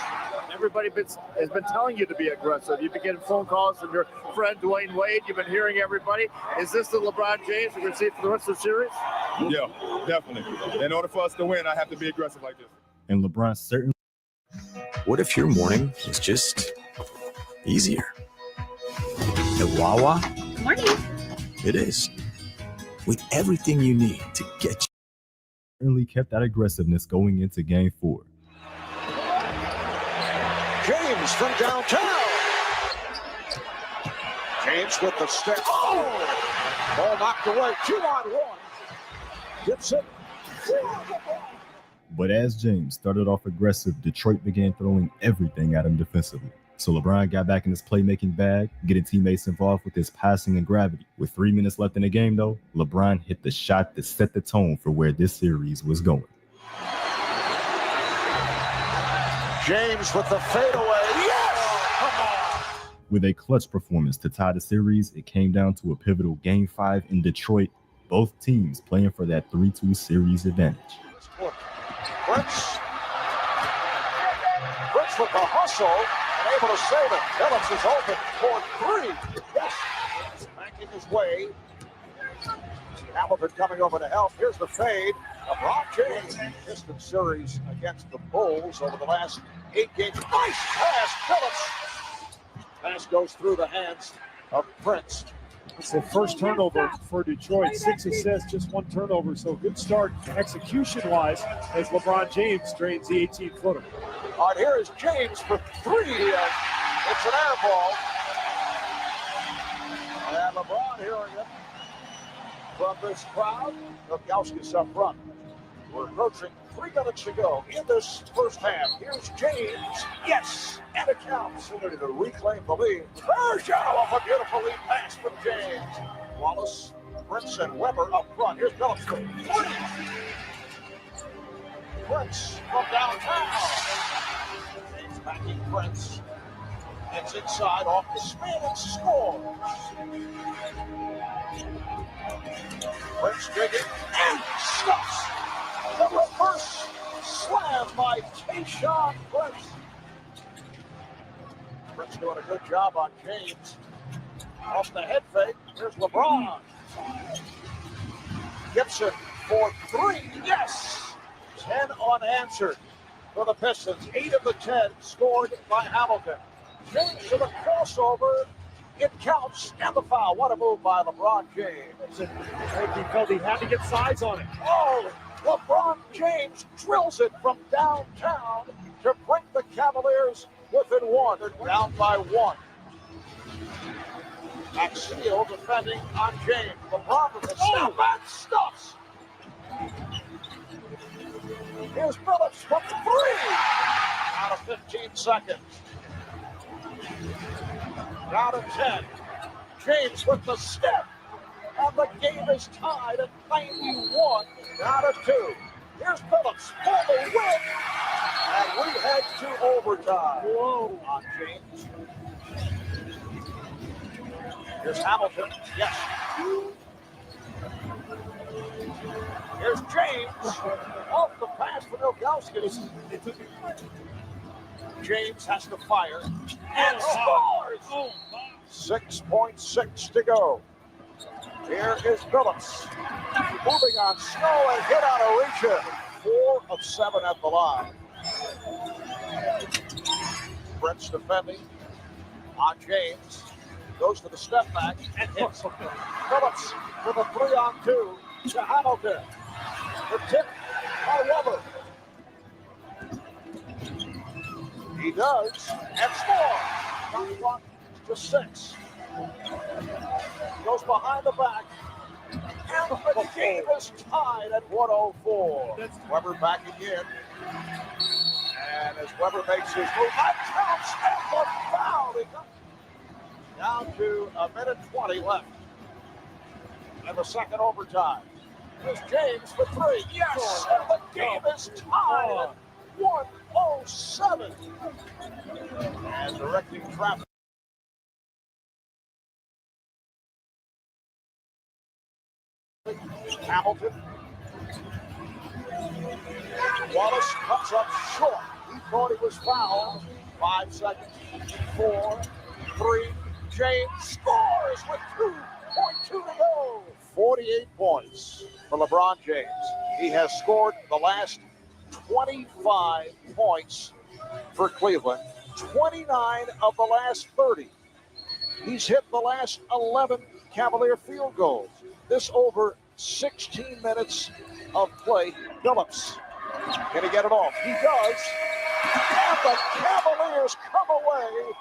Everybody has been telling you to be aggressive. You've been getting phone calls from your friend Dwayne Wade. You've been hearing everybody. Is this the LeBron James we're going to see for the rest of the series? Yeah, definitely. In order for us to win, I have to be aggressive like this. And LeBron certainly. What if your morning was just easier? At Wawa, Morning. it is. With everything you need to get you. Certainly kept that aggressiveness going into Game 4. James from downtown. James with the stick. Oh! Ball knocked away. 2-on-1. Gets it. But as James started off aggressive, Detroit began throwing everything at him defensively. So LeBron got back in his playmaking bag, getting teammates involved with his passing and gravity. With 3 minutes left in the game, though, LeBron hit the shot that set the tone for where this series was going. James with the fadeaway. Yes! Come on! With a clutch performance to tie the series, it came down to a pivotal Game 5 in Detroit, both teams playing for that 3-2 series advantage. Prince with the hustle and able to save it. Phillips is open for 3. Yes. is Wade. Hamilton coming over to help. Here's the fade. LeBron James. Distant series against the Bulls over the last 8 games. Nice pass, Phillips. Pass goes through the hands of Prince. It's the first turnover for Detroit. 6 assists, just 1 turnover. So good start execution-wise as LeBron James drains the 18-footer. All right, here is James for 3. It's an air ball. And LeBron hearing it from this crowd. Ilgauskas up front. We're approaching 3 minutes to go in this first half. Here's James. Yes, and it counts. Ready to reclaim the lead. Off a beautiful lead pass from James. Wallace, Prince, and Weber up front. Here's Phillips for 3. Prince from downtown. James backing Prince. Gets inside off the spin and scores. Prince digging and stops. The reverse slam by Tayshaun Prince. Prince doing a good job on James. Off the head fake, here's LeBron. Gibson for 3, yes! 10 unanswered for the Pistons. 8 of the 10 scored by Hamilton. James to the crossover. It counts, and the foul. What a move by LeBron James. He felt he had to get size on it. Oh, LeBron James drills it from downtown to bring the Cavaliers within 1. They're down by 1. Axel defending on James. LeBron with the step and stuffs. Here's Phillips from 3. Out of 15 seconds. Down to 10. James with the step. And the game is tied at 91. Down to 2. Here's Phillips for the win. And we head to overtime. Whoa. On James. Here's Hamilton. Yes. Here's James. Off the pass for Ilgauskas. James has to fire. And scores! 6.6 to go. Here is Phillips. Moving on Snow and hit on Aricha. 4 of 7 at the line. Prince defending on James. Goes to the step back and hits. Phillips with a 3-on-2 to Hamilton. The tip by Weber. He does and scores. From 1 to 6. Goes behind the back. And the game is tied at 104. Weber backing in. And as Weber makes his move, that counts and the foul. Down to 1:20 left in the second overtime. Here's James for 3. Yes! And the game is tied at 107. And directing traffic. Hamilton. Wallace comes up short. He thought he was fouled. 5 seconds. 4, 3. James scores with 2.2 to go. 48 points for LeBron James. He has scored the last 25 points for Cleveland. 29 of the last 30. He's hit the last 11 Cavalier field goals. This over 16 minutes of play. Phillips, can he get it off? He does. And the Cavaliers come away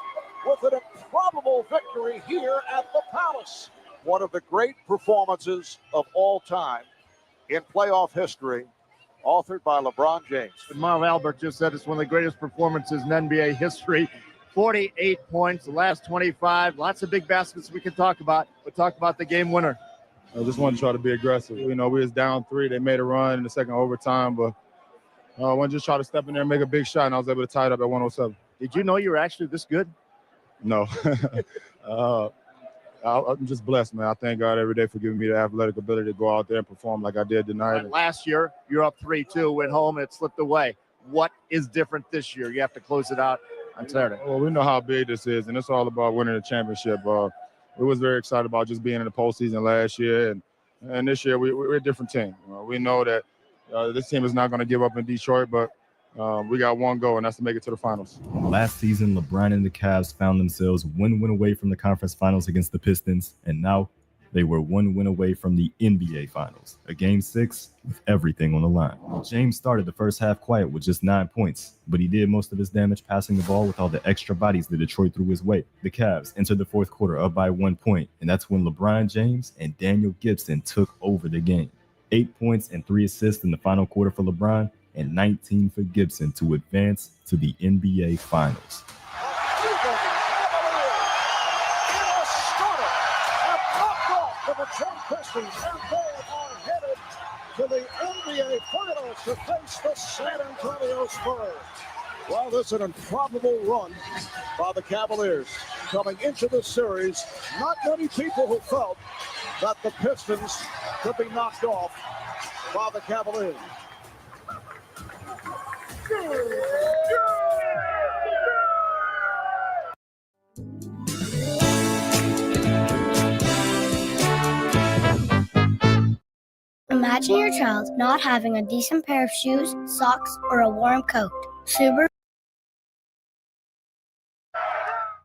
with an improbable victory here at the Palace. One of the great performances of all time in playoff history, authored by LeBron James. Marv Albert just said it's one of the greatest performances in NBA history. 48 points, the last 25. Lots of big baskets we can talk about. We'll talk about the game winner. I just wanted to try to be aggressive. You know, we was down 3. They made a run in the second overtime, but I wanted to just try to step in there and make a big shot, and I was able to tie it up at 107. Did you know you were actually this good? No. I'm just blessed, man. I thank God every day for giving me the athletic ability to go out there and perform like I did tonight. Last year, you're up 3-2, went home, and it slipped away. What is different this year? You have to close it out on Saturday. Well, we know how big this is, and it's all about winning the championship. we was very excited about just being in the postseason last year, and this year we're a different team. We know that this team is not going to give up in Detroit, but we got one goal, and that's to make it to the finals. Last season, LeBron and the Cavs found themselves one win away from the conference finals against the Pistons, and now they were one win away from the NBA Finals, a Game 6 with everything on the line. James started the first half quiet with just 9 points, but he did most of his damage passing the ball with all the extra bodies that Detroit threw his way. The Cavs entered the fourth quarter up by 1 point, and that's when LeBron James and Daniel Gibson took over the game. 8 points and 3 assists in the final quarter for LeBron, and 19 for Gibson to advance to the NBA Finals. Pistons and they are headed to the NBA Finals to face the San Antonio Spurs. Well, this is an improbable run by the Cavaliers. Coming into the series, not many people who felt that the Pistons could be knocked off by the Cavaliers. Imagine your child not having a decent pair of shoes, socks, or a warm coat. Subaru.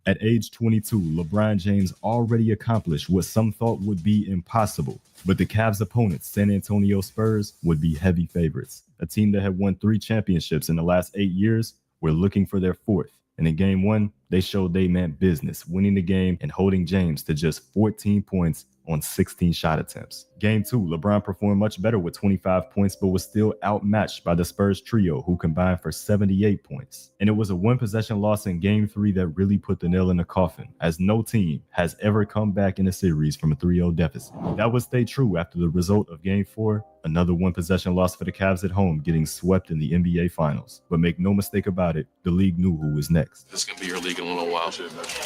At age 22, LeBron James already accomplished what some thought would be impossible. But the Cavs' opponents, San Antonio Spurs, would be heavy favorites. A team that had won 3 championships in the last 8 years were looking for their 4th. And in Game 1, they showed they meant business, winning the game and holding James to just 14 points on 16 shot attempts. Game 2, LeBron performed much better with 25 points, but was still outmatched by the Spurs trio, who combined for 78 points. And it was a one-possession loss in Game 3 that really put the nail in the coffin, as no team has ever come back in a series from a 3-0 deficit. That would stay true after the result of Game 4, another one-possession loss for the Cavs at home, getting swept in the NBA Finals. But make no mistake about it, the league knew who was next. This is going to be your league in a little while,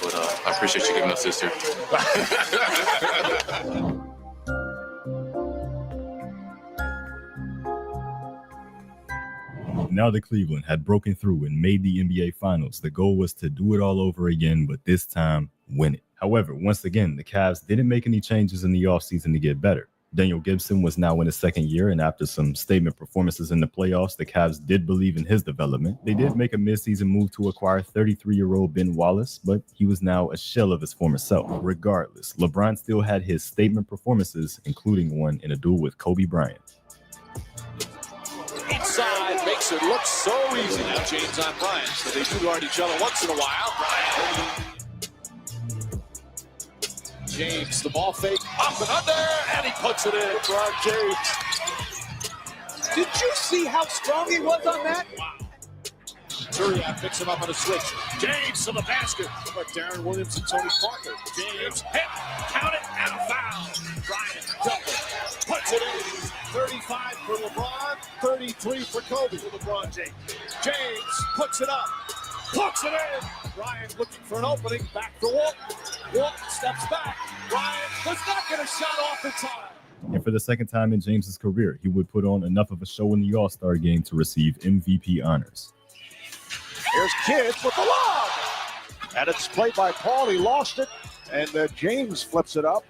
but I appreciate you giving us this here. Now that Cleveland had broken through and made the NBA Finals, the goal was to do it all over again, but this time, win it. However, once again, the Cavs didn't make any changes in the offseason to get better. Daniel Gibson was now in his second year, and after some statement performances in the playoffs, the Cavs did believe in his development. They did make a midseason move to acquire 33-year-old Ben Wallace, but he was now a shell of his former self. Regardless, LeBron still had his statement performances, including one in a duel with Kobe Bryant. Inside makes it look so easy. Now James on Bryant, so they do guard each other once in a while. Bryant. James, the ball fake, up and under, and he puts it in. LeBron James. Did you see how strong he was on that? Wow. Reacton picks him up on a switch. James to the basket. But Darren Williams and Tony Parker. James hit, count it, and a foul. Bryant double, puts it in. 35 for LeBron, 33 for Kobe. For LeBron James. James puts it up, puts it in. Bryant looking for an opening, back to Walton. Walton steps back. Bryant does not get a shot off in time. And for the second time in James's career, he would put on enough of a show in the All-Star game to receive MVP honors. Here's Kidd with the lob. And it's played by Paul. He lost it. And James flips it up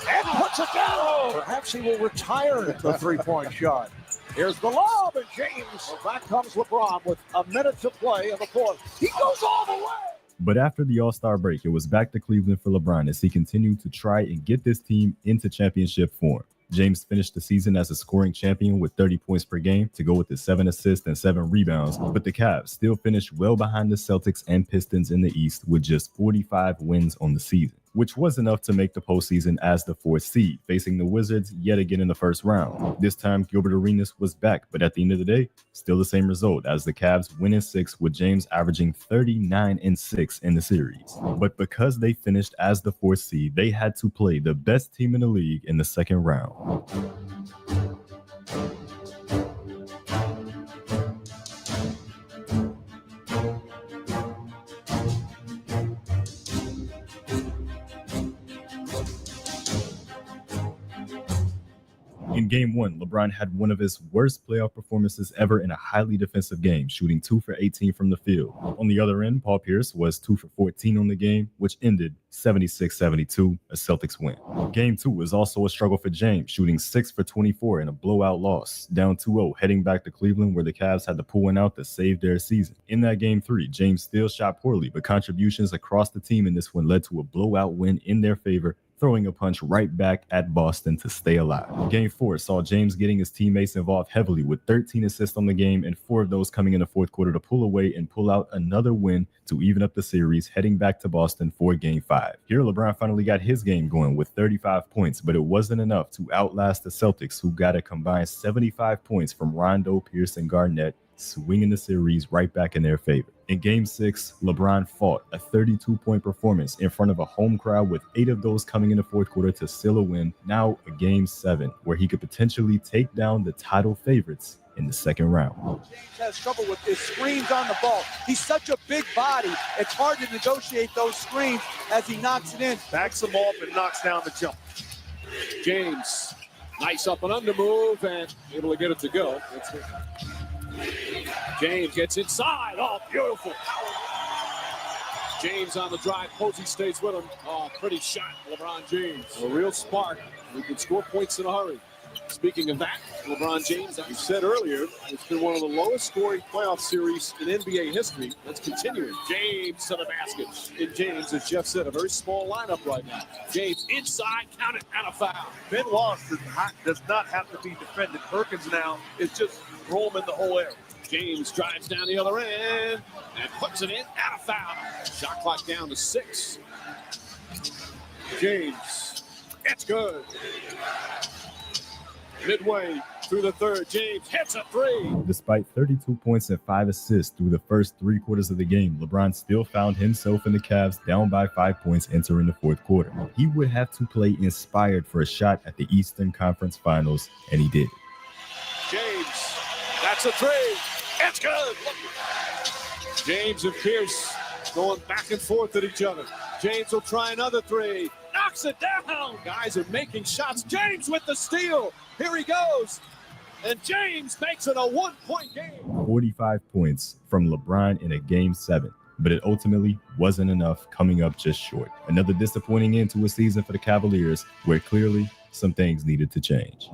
and puts it down. Perhaps he will retire the three-point shot. Here's the lob, and James. Well, back comes LeBron with a minute to play in the fourth. He goes all the way. But after the All-Star break, it was back to Cleveland for LeBron as he continued to try and get this team into championship form. James finished the season as a scoring champion with 30 points per game to go with his 7 assists and 7 rebounds, but the Cavs still finished well behind the Celtics and Pistons in the East with just 45 wins on the season, which was enough to make the postseason as the 4th seed, facing the Wizards yet again in the first round. This time, Gilbert Arenas was back, but at the end of the day, still the same result as the Cavs win in 6 with James averaging 39-6 in the series. But because they finished as the 4th seed, they had to play the best team in the league in the second round. In Game 1, LeBron had one of his worst playoff performances ever in a highly defensive game, shooting 2 for 18 from the field. On the other end, Paul Pierce was 2 for 14 on the game, which ended 76-72, a Celtics win. Game 2 was also a struggle for James, shooting 6 for 24 in a blowout loss, down 2-0, heading back to Cleveland where the Cavs had to pull one out to save their season. In that Game 3, James still shot poorly, but contributions across the team in this one led to a blowout win in their favor, throwing a punch right back at Boston to stay alive. Game 4 saw James getting his teammates involved heavily with 13 assists on the game and 4 of those coming in the fourth quarter to pull away and pull out another win to even up the series, heading back to Boston for Game 5. Here, LeBron finally got his game going with 35 points, but it wasn't enough to outlast the Celtics, who got a combined 75 points from Rondo, Pierce, and Garnett, swinging the series right back in their favor. In Game 6, LeBron fought a 32-point performance in front of a home crowd, with 8 of those coming in the fourth quarter to seal a win. Now a Game 7, where he could potentially take down the title favorites in the second round. James has trouble with his screens on the ball. He's such a big body, it's hard to negotiate those screens as he knocks it in. Backs them off and knocks down the jump. James, nice up and under move and able to get it to go. James gets inside. Oh, beautiful. James on the drive. Posey stays with him. Oh, pretty shot, LeBron James. A real spark. He can score points in a hurry. Speaking of that, LeBron James, as you said earlier, it's been one of the lowest scoring playoff series in NBA history. That's continuing. James to the basket. And James, as Jeff said, a very small lineup right now. James inside, count it, and a foul. Ben Wallace does not have to be defended. Perkins now is just roll him in the whole area. James drives down the other end and puts it in, and a foul. Shot clock down to 6. James, it's good. Midway through the third, James hits a 3. Despite 32 points and 5 assists through the first 3 quarters of the game, LeBron still found himself and the Cavs down by 5 points entering the fourth quarter. He would have to play inspired for a shot at the Eastern Conference Finals, and he did. James, that's a 3. It's good. James and Pierce going back and forth at each other. James will try another 3. Knocks it down. Guys are making shots. James with the steal. Here he goes. And James makes it a 1-point game. 45 points from LeBron in a Game 7. But it ultimately wasn't enough, coming up just short. Another disappointing end to a season for the Cavaliers, where clearly some things needed to change.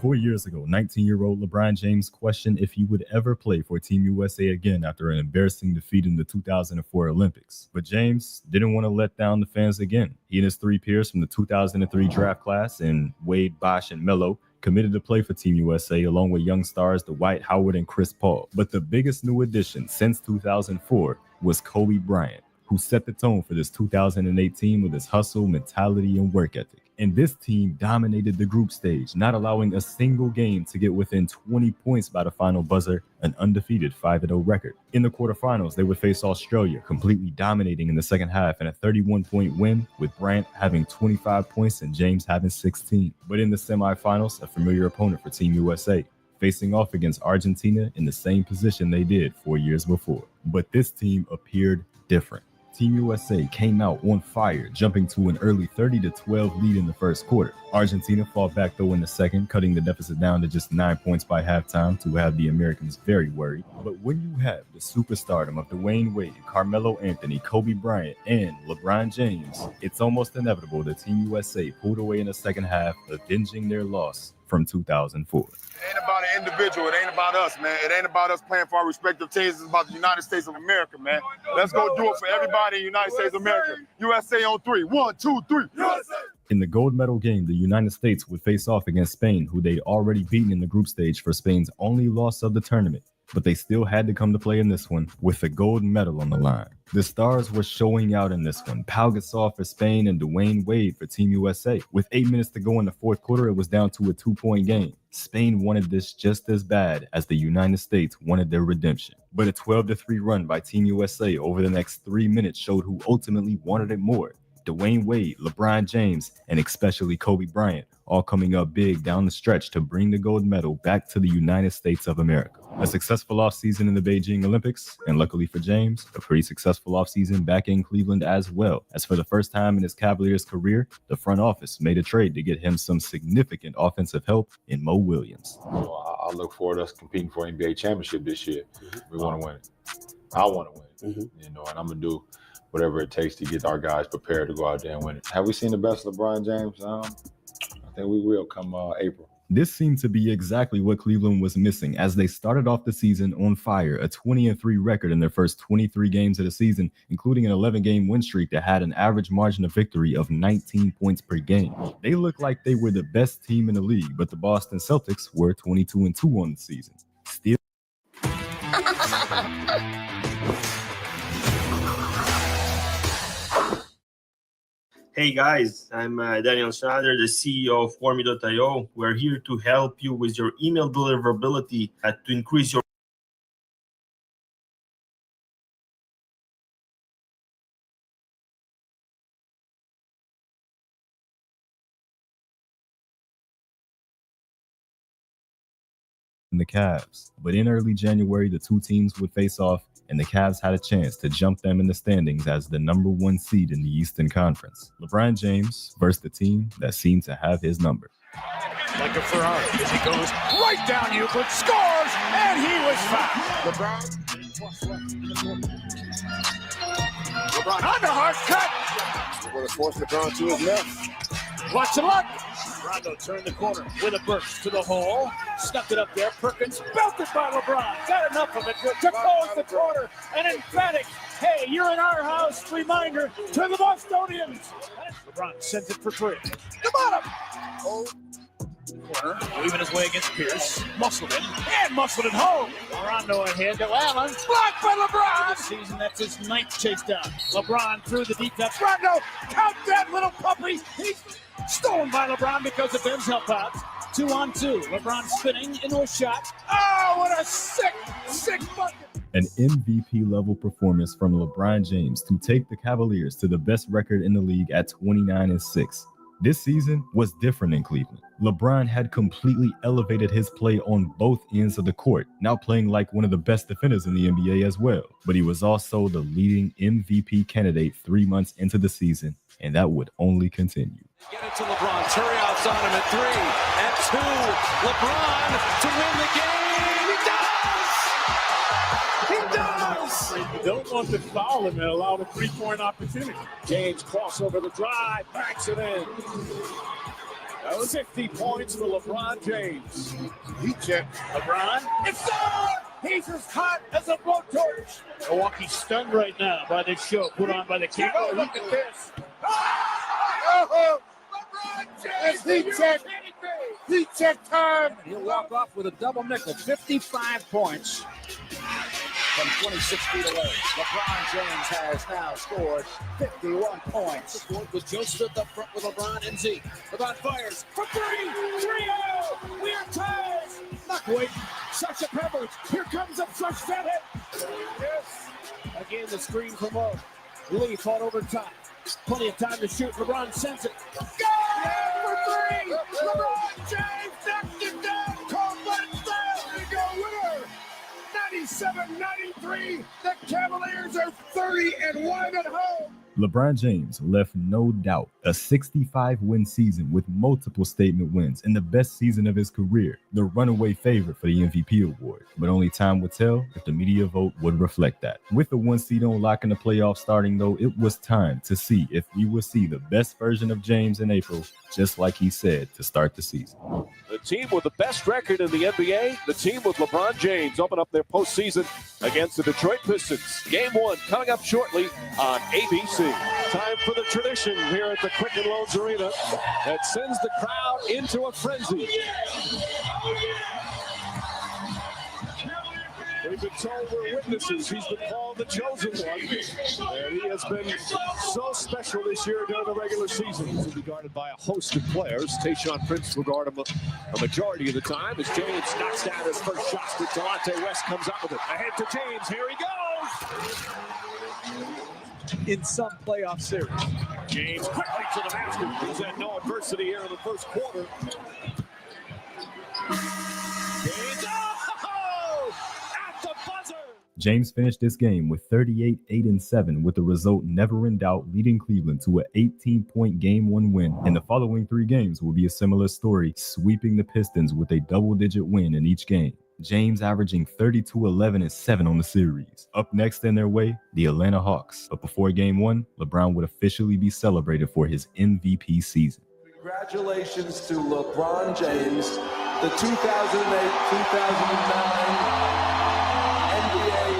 4 years ago, 19-year-old LeBron James questioned if he would ever play for Team USA again after an embarrassing defeat in the 2004 Olympics. But James didn't want to let down the fans again. He and his 3 peers from the 2003 draft class, and Wade, Bosh, and Melo, committed to play for Team USA along with young stars Dwight Howard and Chris Paul. But the biggest new addition since 2004 was Kobe Bryant, who set the tone for this 2008 team with his hustle, mentality, and work ethic. And this team dominated the group stage, not allowing a single game to get within 20 points by the final buzzer, an undefeated 5-0 record. In the quarterfinals, they would face Australia, completely dominating in the second half in a 31-point win, with Bryant having 25 points and James having 16. But in the semifinals, a familiar opponent for Team USA, facing off against Argentina in the same position they did 4 years before. But this team appeared different. Team USA came out on fire, jumping to an early 30-12 lead in the first quarter. Argentina fought back though in the second, cutting the deficit down to just 9 points by halftime to have the Americans very worried. But when you have the superstardom of Dwayne Wade, Carmelo Anthony, Kobe Bryant, and LeBron James, it's almost inevitable that Team USA pulled away in the second half, avenging their loss from 2004. It ain't about an individual. It ain't about us, man. It ain't about us playing for our respective teams. It's about the United States of America, man. Let's go do it for everybody in the United States of America. USA on 3. 1, 2, 3. USA! In the gold medal game, the United States would face off against Spain, who they'd already beaten in the group stage for Spain's only loss of the tournament. But they still had to come to play in this one with the gold medal on the line. The stars were showing out in this one. Pau Gasol for Spain and Dwayne Wade for Team USA. With 8 minutes to go in the fourth quarter, it was down to a 2-point game. Spain wanted this just as bad as the United States wanted their redemption. But a 12-3 run by Team USA over the next 3 minutes showed who ultimately wanted it more. Dwayne Wade, LeBron James, and especially Kobe Bryant, all coming up big down the stretch to bring the gold medal back to the United States of America. A successful offseason in the Beijing Olympics, and luckily for James, a pretty successful offseason back in Cleveland as well, as for the first time in his Cavaliers career, the front office made a trade to get him some significant offensive help in Mo Williams. I look forward to us competing for an NBA championship this year. We want to win it. I want to win it, and I'm going to do whatever it takes to get our guys prepared to go out there and win it. Have we seen the best of LeBron James? I think we will come April. This seemed to be exactly what Cleveland was missing as they started off the season on fire, a 20-3 record in their first 23 games of the season, including an 11-game win streak that had an average margin of victory of 19 points per game. They looked like they were the best team in the league, but the Boston Celtics were 22-2 on the season. Still. Hey guys, I'm Daniel Schneider, the CEO of R.N.R. We're here to help you with your email deliverability to increase your the Cavs. But in early January, the two teams would face off, and the Cavs had a chance to jump them in the standings as the #1 seed in the Eastern Conference. LeBron James versus the team that seemed to have his number. Like a Ferrari, as he goes right down Euclid, scores, and he was fouled. LeBron underhand cut. We're going to force LeBron to his left. Watch the luck. Rondo turned the corner with a burst to the hole. Stuck it up there. Perkins belted by LeBron. Got enough of it to close the corner. An emphatic, hey, you're in our house reminder to the Bostonians. LeBron sends it for three. The bottom. Oh. Corner, weaving his way against Pierce. Musselman home. Rondo ahead to Allen. Blocked by LeBron. This season, that's his 9th chase down. LeBron through the defense. Rondo, count that little puppy. He's stolen by LeBron because of Ben's help out. 2-on-2. LeBron spinning, no shot. Oh, what a sick bucket. An MVP level performance from LeBron James to take the Cavaliers to the best record in the league at 29-6. This season was different in Cleveland. LeBron had completely elevated his play on both ends of the court, now playing like one of the best defenders in the NBA as well. But he was also the leading MVP candidate 3 months into the season, and that would only continue. Get it to LeBron. Turriot's on him at 3 and 2. LeBron to win the game. He does! You don't want to foul him and allow the 3-point opportunity. James crossover the drive, backs it in. That was 50 points for LeBron James. He checked. LeBron, it's on! He's as hot as a blowtorch. Milwaukee stunned right now by this show put on by the King. Oh, look at this. Oh! LeBron James, heat check time. He'll walk off with a double nickel, 55 points. From 26 feet away, LeBron James has now scored 51 points. With Joe stood up front with LeBron and Zeke. LeBron fires for 3. 3-0. We are tied. Not wait. Sasha Pebbles. Here comes a touchdown hit. Yes. Again, the screen from Mo. Lee fought over top. Plenty of time to shoot. LeBron sends it. Go! For 3. LeBron James knocked it down. Called by foul. There you go, winner. 97-93. The Cavaliers are 30-1 at home. LeBron James left no doubt a 65-win season with multiple statement wins and the best season of his career, the runaway favorite for the MVP award. But only time would tell if the media vote would reflect that. With the 1 seed on lock in the playoffs starting, though, it was time to see if we would see the best version of James in April, just like he said to start the season. The team with the best record in the NBA, the team with LeBron James, open up their postseason against the Detroit Pistons. Game 1 coming up shortly on ABC. Time for the tradition here at the Quicken Loans Arena that sends the crowd into a frenzy. We've been told we're witnesses. He's been called the chosen one. And he has been so special this year during the regular season. He's regarded by a host of players. Tayshaun Prince will guard him a majority of the time as James knocks down his first shot. Delonte West comes up with it. Ahead to James. Here he goes. in some playoff series. James quickly to the basket. He's had no adversity here in the first quarter. James, at the buzzer! James finished this game with 38, 8, and 7, with the result never in doubt, leading Cleveland to an 18-point Game 1 win. And the following 3 games will be a similar story, sweeping the Pistons with a double-digit win in each game. James averaging 32, 11, and 7 on the series. Up next in their way, the Atlanta Hawks. But before Game 1, LeBron would officially be celebrated for his MVP season. Congratulations to LeBron James, the 2008-2009 NBA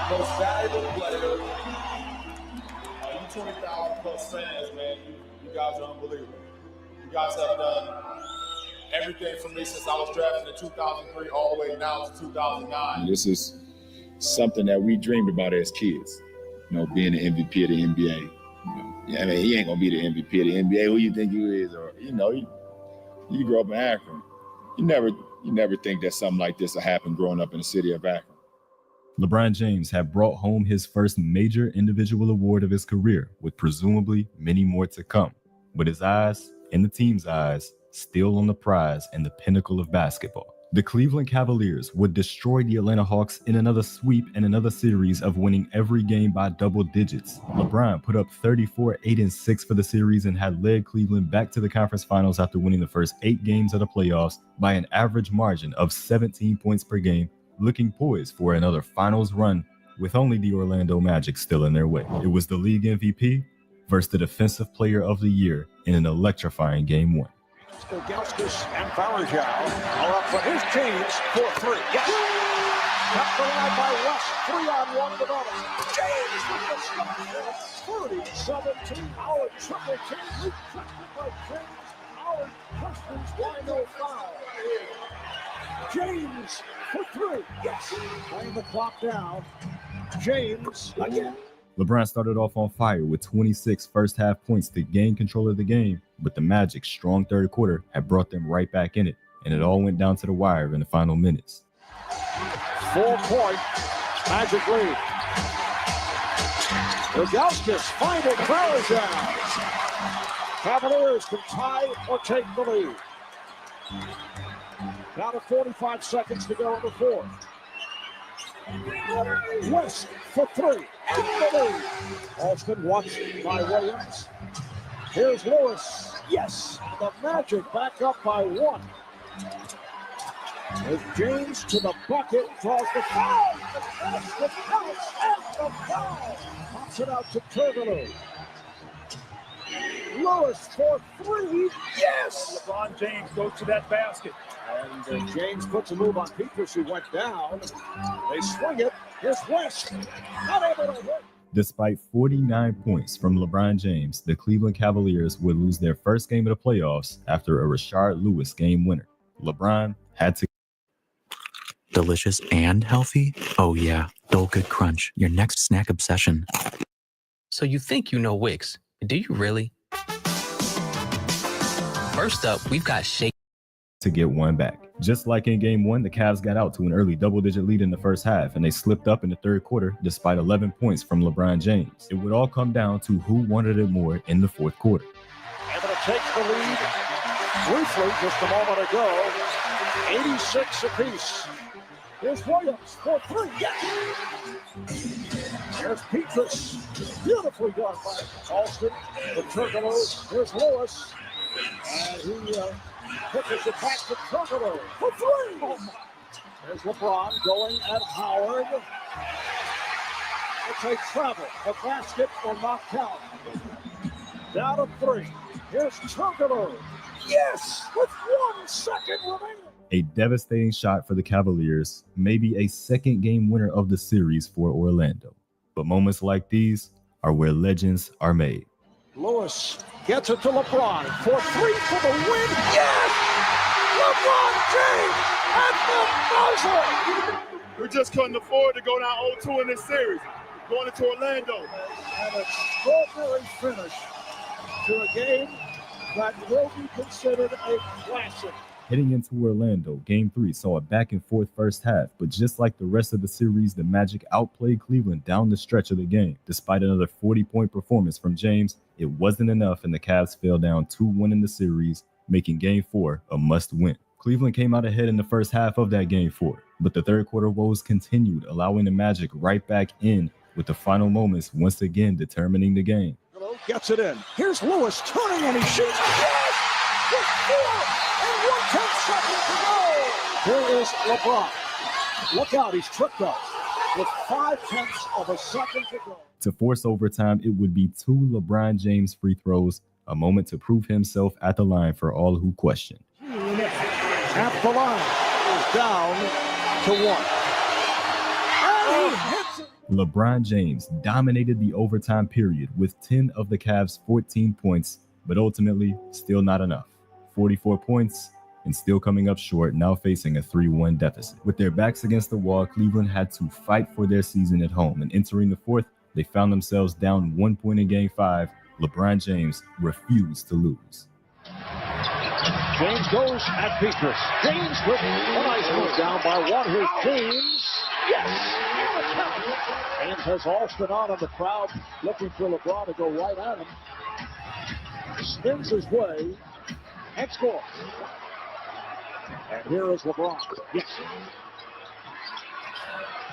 Most Valuable Player. You 20,000 plus fans, man. You guys are unbelievable. You guys have done everything for me since I was drafted in 2003 all the way now to 2009. This is something that we dreamed about as kids, being the MVP of the NBA. I mean, he ain't gonna be the MVP of the NBA. Who you think you is? Or you grow up in Akron. You never think that something like this will happen growing up in the city of Akron. LeBron James had brought home his first major individual award of his career, with presumably many more to come. But his eyes, and the team's eyes, still on the prize and the pinnacle of basketball. The Cleveland Cavaliers would destroy the Atlanta Hawks in another sweep and another series of winning every game by double digits. LeBron put up 34, 8, and 6 for the series and had led Cleveland back to the conference finals after winning the first 8 games of the playoffs by an average margin of 17 points per game, looking poised for another finals run with only the Orlando Magic still in their way. It was the league MVP versus the Defensive Player of the Year in an electrifying Game 1. Gauskas and Varejao are up for his James for 3. Yes. Kept the line by West. 3-on-1 development. James with the shot. 30-17. Howard triple team. Rejected by James. Howard questions why no foul. James for 3. Yes. Playing the clock down. James again. LeBron started off on fire with 26 first-half points to gain control of the game, but the Magic's strong third quarter had brought them right back in it, and it all went down to the wire in the final minutes. 4-point Magic lead. Gauskas finding Varejao. Cavaliers can tie or take the lead. Now to 45 seconds to go in the fourth. West for 3. And the lead. Alston watched by Williams. Here's Lewis. Yes, the Magic back up by 1. As James to the bucket, draws the foul. The basket counts and the foul. Pops it out to Turgelow. Lewis for 3. Yes! LeBron James goes to that basket. And James puts a move on Peters, who went down. They swing it. Here's West. Not able to hit. Despite 49 points from LeBron James, the Cleveland Cavaliers would lose their first game of the playoffs after a Rashard Lewis game winner. LeBron had to. Delicious and healthy? Oh yeah, Dole Good Crunch, your next snack obsession. So you think you know Wix, but do you really? First up, we've got Shake to get one back. Just like in Game 1, the Cavs got out to an early double-digit lead in the first half, and they slipped up in the third quarter despite 11 points from LeBron James. It would all come down to who wanted it more in the fourth quarter. Able to take the lead briefly just a moment ago. 86 apiece. Here's Williams for 3. Yes! Here's Peters. Beautifully done by Alston. The Turgelow. Here's Lewis. And he pushes it back to Turgelow for 3. Oh, there's LeBron going at Howard. It's a travel. The basket will not count. Down to 3. Here's Turgelow. Yes! With 1 second remaining. A devastating shot for the Cavaliers, maybe a second game winner of the series for Orlando. But moments like these are where legends are made. Lewis gets it to LeBron for 3 for the win. Yes! LeBron James at the buzzer! We just couldn't afford to go down 0-2 in this series. Going into Orlando. An extraordinary finish to a game that will be considered a classic. Heading into Orlando, Game 3 saw a back-and-forth first half, but just like the rest of the series, the Magic outplayed Cleveland down the stretch of the game. Despite another 40-point performance from James, it wasn't enough, and the Cavs fell down 2-1 in the series, making Game 4 a must-win. Cleveland came out ahead in the first half of that Game 4, but the third quarter woes continued, allowing the Magic right back in with the final moments once again determining the game. Gets it in. Here's Lewis turning and he shoots. Yes! With 4 and 1/10 seconds to go. Here is LeBron. Look out, he's tripped up with 0.5 of a second to go. To force overtime, it would be 2 LeBron James free throws, a moment to prove himself at the line for all who question. At the line, down to 1. And he hits it. LeBron James dominated the overtime period with 10 of the Cavs' 14 points, but ultimately still not enough. 44 points and still coming up short, now facing a 3-1 deficit. With their backs against the wall, Cleveland had to fight for their season at home, and entering the fourth, they found themselves down 1 point in Game 5. LeBron James refused to lose. James goes at Petrus. James with a nice move down by 1. Here's James. Yes! James has Alston on in the crowd, looking for LeBron to go right at him. Spins his way and scores. And here is LeBron. Yes.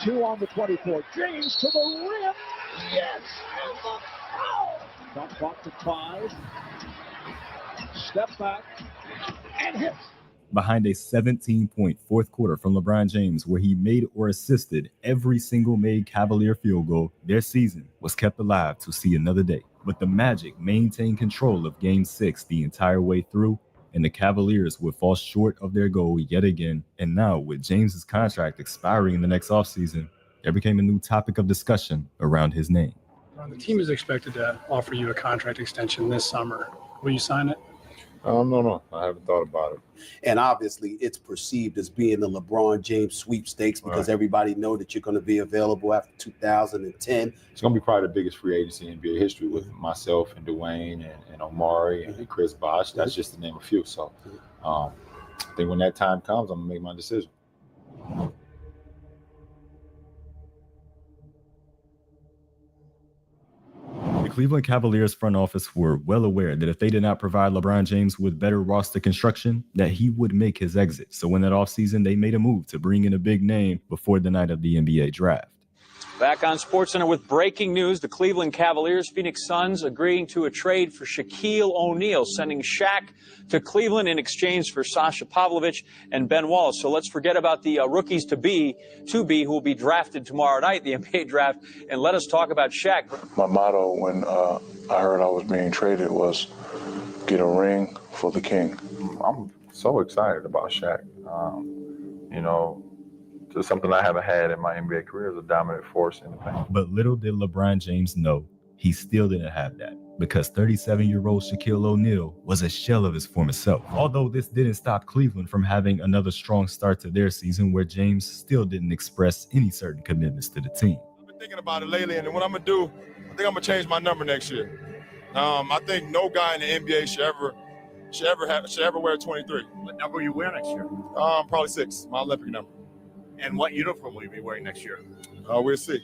2 on the 24. James to the rim. Yes! And the foul! Shot clock to 5. Step back and hits. Behind a 17-point fourth quarter from LeBron James, where he made or assisted every single made Cavalier field goal, their season was kept alive to see another day. But the Magic maintained control of Game 6 the entire way through, and the Cavaliers would fall short of their goal yet again. And now, with James's contract expiring in the next offseason, there became a new topic of discussion around his name. The team is expected to offer you a contract extension this summer. Will you sign it? No, I haven't thought about it. And obviously, it's perceived as being the LeBron James sweepstakes because everybody know that you're going to be available after 2010. It's going to be probably the biggest free agency in NBA history with myself and Dwayne and Omari and Chris Bosh. That's just to name a few. So I think when that time comes, I'm going to make my decision. The Cleveland Cavaliers front office were well aware that if they did not provide LeBron James with better roster construction, that he would make his exit. So in that offseason, they made a move to bring in a big name before the night of the NBA draft. Back on SportsCenter with breaking news, the Cleveland Cavaliers, Phoenix Suns agreeing to a trade for Shaquille O'Neal, sending Shaq to Cleveland in exchange for Sasha Pavlovich and Ben Wallace. So let's forget about the rookies to be, who will be drafted tomorrow night, the NBA draft, and let us talk about Shaq. My motto when I heard I was being traded was get a ring for the king. I'm so excited about Shaq. Just something I haven't had in my NBA career is a dominant force in the paint. But little did LeBron James know, he still didn't have that, because 37-year-old Shaquille O'Neal was a shell of his former self. Although this didn't stop Cleveland from having another strong start to their season, where James still didn't express any certain commitments to the team. I've been thinking about it lately, and what I'm going to do, I think I'm going to change my number next year. I think no guy in the NBA should ever wear 23. What number will you wear next year? Probably 6, my Olympic number. And what uniform will you be wearing next year? We'll see.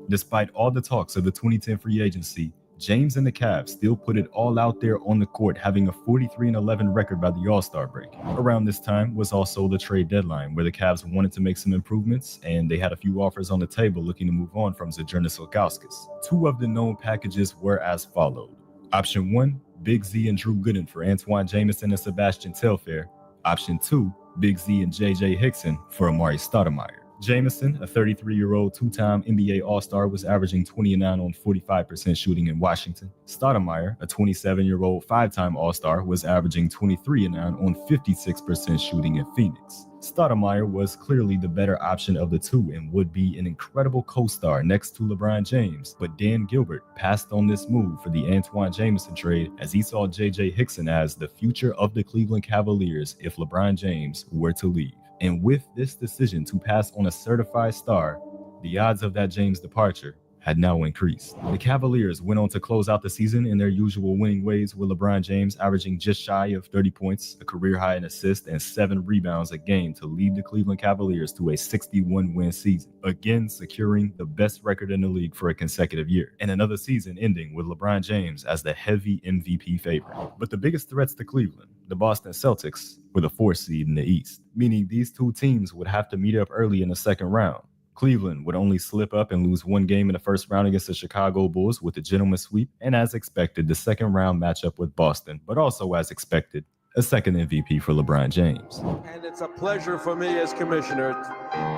Despite all the talks of the 2010 free agency, James and the Cavs still put it all out there on the court, having a 43-11 record by the All-Star break. Around this time was also the trade deadline, where the Cavs wanted to make some improvements, and they had a few offers on the table looking to move on from Zydrunas Ilgauskas. 2 of the known packages were as followed. Option 1, Big Z and Drew Gooden for Antoine Jamison and Sebastian Telfair. Option 2, Big Z and J.J. Hickson for Amari Stoudemire. Jamison, a 33-year-old two-time NBA All-Star, was averaging 20-9 on 45% shooting in Washington. Stoudemire, a 27-year-old five-time All-Star, was averaging 23-9 on 56% shooting in Phoenix. Stoudemire was clearly the better option of the two and would be an incredible co-star next to LeBron James, but Dan Gilbert passed on this move for the Antoine Jamison trade, as he saw J.J. Hickson as the future of the Cleveland Cavaliers if LeBron James were to leave. And with this decision to pass on a certified star, the odds of that James departure had now increased. The Cavaliers went on to close out the season in their usual winning ways, with LeBron James averaging just shy of 30 points, a career high in assists, and 7 rebounds a game to lead the Cleveland Cavaliers to a 61-win season, again securing the best record in the league for a consecutive year, and another season ending with LeBron James as the heavy MVP favorite. But the biggest threats to Cleveland, the Boston Celtics, were the 4th seed in the East, meaning these two teams would have to meet up early in the second round. Cleveland would only slip up and lose one game in the first round against the Chicago Bulls with a gentleman's sweep, and as expected, the second round matchup with Boston, but also as expected, a second MVP for LeBron James. And it's a pleasure for me as commissioner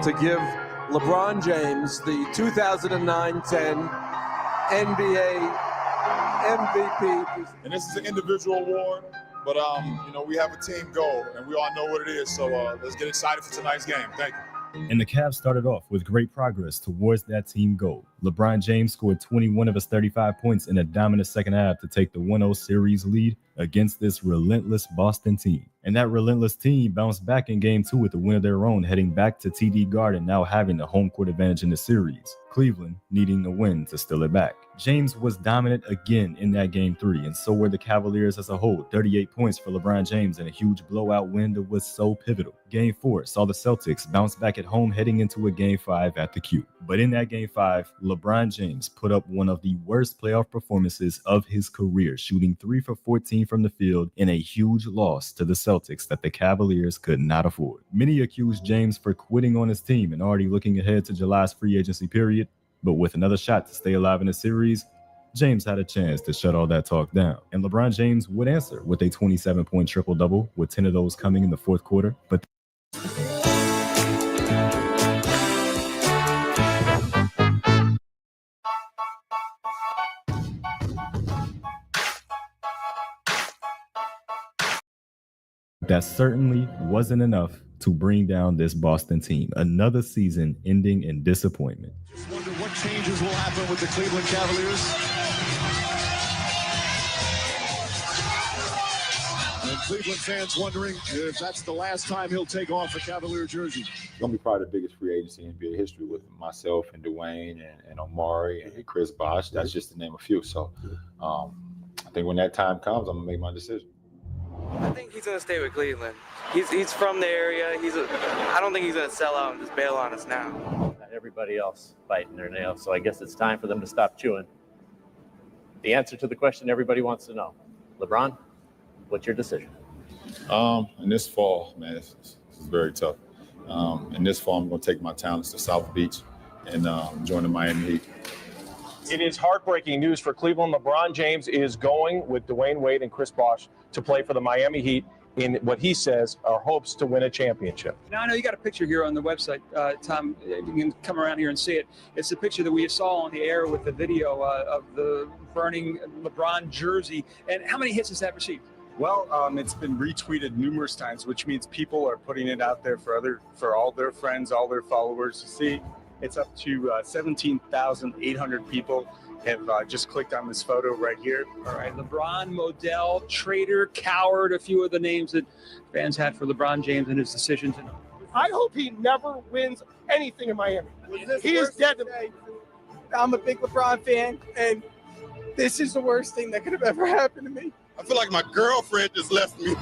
to give LeBron James the 2009-10 NBA MVP. And this is an individual award, but we have a team goal, and we all know what it is. So let's get excited for tonight's game. Thank you. And the Cavs started off with great progress towards that team goal. LeBron James scored 21 of his 35 points in a dominant second half to take the 1-0 series lead against this relentless Boston team. And that relentless team bounced back in Game 2 with a win of their own, heading back to TD Garden, now having the home court advantage in the series. Cleveland needing a win to steal it back. James was dominant again in that Game 3, and so were the Cavaliers as a whole. 38 points for LeBron James in a huge blowout win that was so pivotal. Game 4 saw the Celtics bounce back at home, heading into a Game 5 at the Q. But in that Game 5, LeBron James put up one of the worst playoff performances of his career, shooting 3 for 14 from the field in a huge loss to the Celtics that the Cavaliers could not afford. Many accused James for quitting on his team and already looking ahead to July's free agency period, but with another shot to stay alive in the series, James had a chance to shut all that talk down. And LeBron James would answer with a 27-point triple-double, with 10 of those coming in the fourth quarter. But that certainly wasn't enough to bring down this Boston team. Another season ending in disappointment. Just wonder what changes will happen with the Cleveland Cavaliers. And Cleveland fans wondering if that's the last time he'll take off a Cavalier jersey. It's going to be probably the biggest free agency in NBA history, with myself and Dwayne and Omari and Chris Bosh. That's just to name a few. So I think when that time comes, I'm going to make my decision. I think he's going to stay with Cleveland. He's from the area. I don't think he's going to sell out and just bail on us now. Not everybody else biting their nails, so I guess it's time for them to stop chewing. The answer to the question everybody wants to know. LeBron, what's your decision? In this fall, man, this is very tough. In this fall, I'm going to take my talents to South Beach and join the Miami Heat. It is heartbreaking news for Cleveland. LeBron James is going with Dwayne Wade and Chris Bosh to play for the Miami Heat in what he says are hopes to win a championship. Now, I know you got a picture here on the website, Tom. You can come around here and see it. It's the picture that we saw on the air with the video of the burning LeBron jersey. And how many hits has that received? Well, it's been retweeted numerous times, which means people are putting it out there for all their friends, all their followers to see. It's up to 17,800 people have just clicked on this photo right here. All right, LeBron, Modell, traitor, coward, a few of the names that fans had for LeBron James and his decision tonight. I hope he never wins anything in Miami. He is dead to me. I'm a big LeBron fan, and this is the worst thing that could have ever happened to me. I feel like my girlfriend just left me.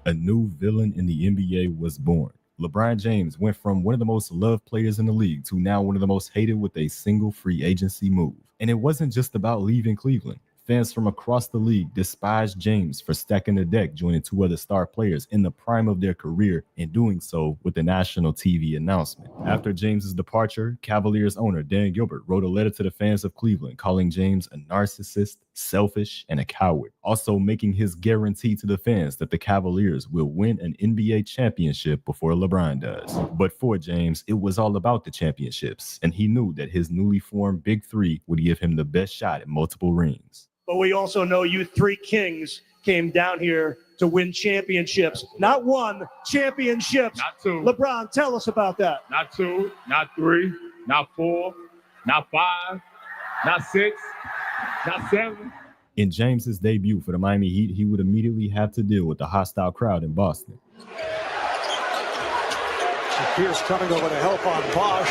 A new villain in the NBA was born. LeBron James went from one of the most loved players in the league to now one of the most hated with a single free agency move. And it wasn't just about leaving Cleveland. Fans from across the league despised James for stacking the deck, joining 2 other star players in the prime of their career, and doing so with a national TV announcement. After James's departure, Cavaliers owner Dan Gilbert wrote a letter to the fans of Cleveland calling James a narcissist, selfish, and a coward, also making his guarantee to the fans that the Cavaliers will win an NBA championship before LeBron does. But for James, it was all about the championships, and he knew that his newly formed Big Three would give him the best shot at multiple rings. But we also know you 3 kings came down here to win championships. Not 1, championships. Not 2. LeBron, tell us about that. Not 2, not 3, not 4, not 5, not 6, not 7. In James's debut for the Miami Heat, he would immediately have to deal with the hostile crowd in Boston. Pierce coming over to help on Bosh.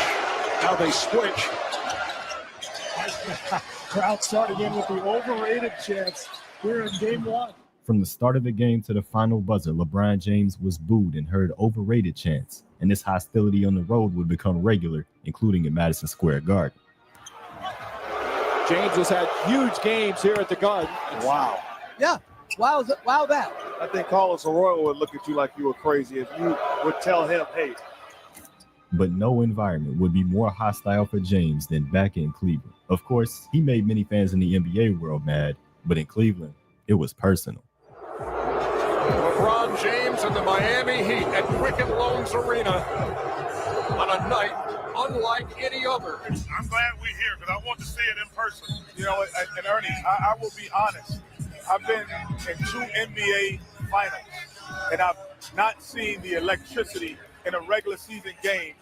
Now they switch. Crowd starting in with the overrated chants here in game one. From the start of the game to the final buzzer, LeBron James was booed and heard overrated chants, and this hostility on the road would become regular, including at Madison Square Garden. James has had huge games here at the Garden. Wow. Yeah. Wow that. I think Carlos Arroyo would look at you like you were crazy if you would tell him, hey. But no environment would be more hostile for James than back in Cleveland. Of course, he made many fans in the NBA world mad, but in Cleveland, it was personal. LeBron James and the Miami Heat at Quicken Loans Arena on a night unlike any other. I'm glad we're here because I want to see it in person. You know, and Ernie, I will be honest. I've been in 2 NBA finals, and I've not seen the electricity in a regular season game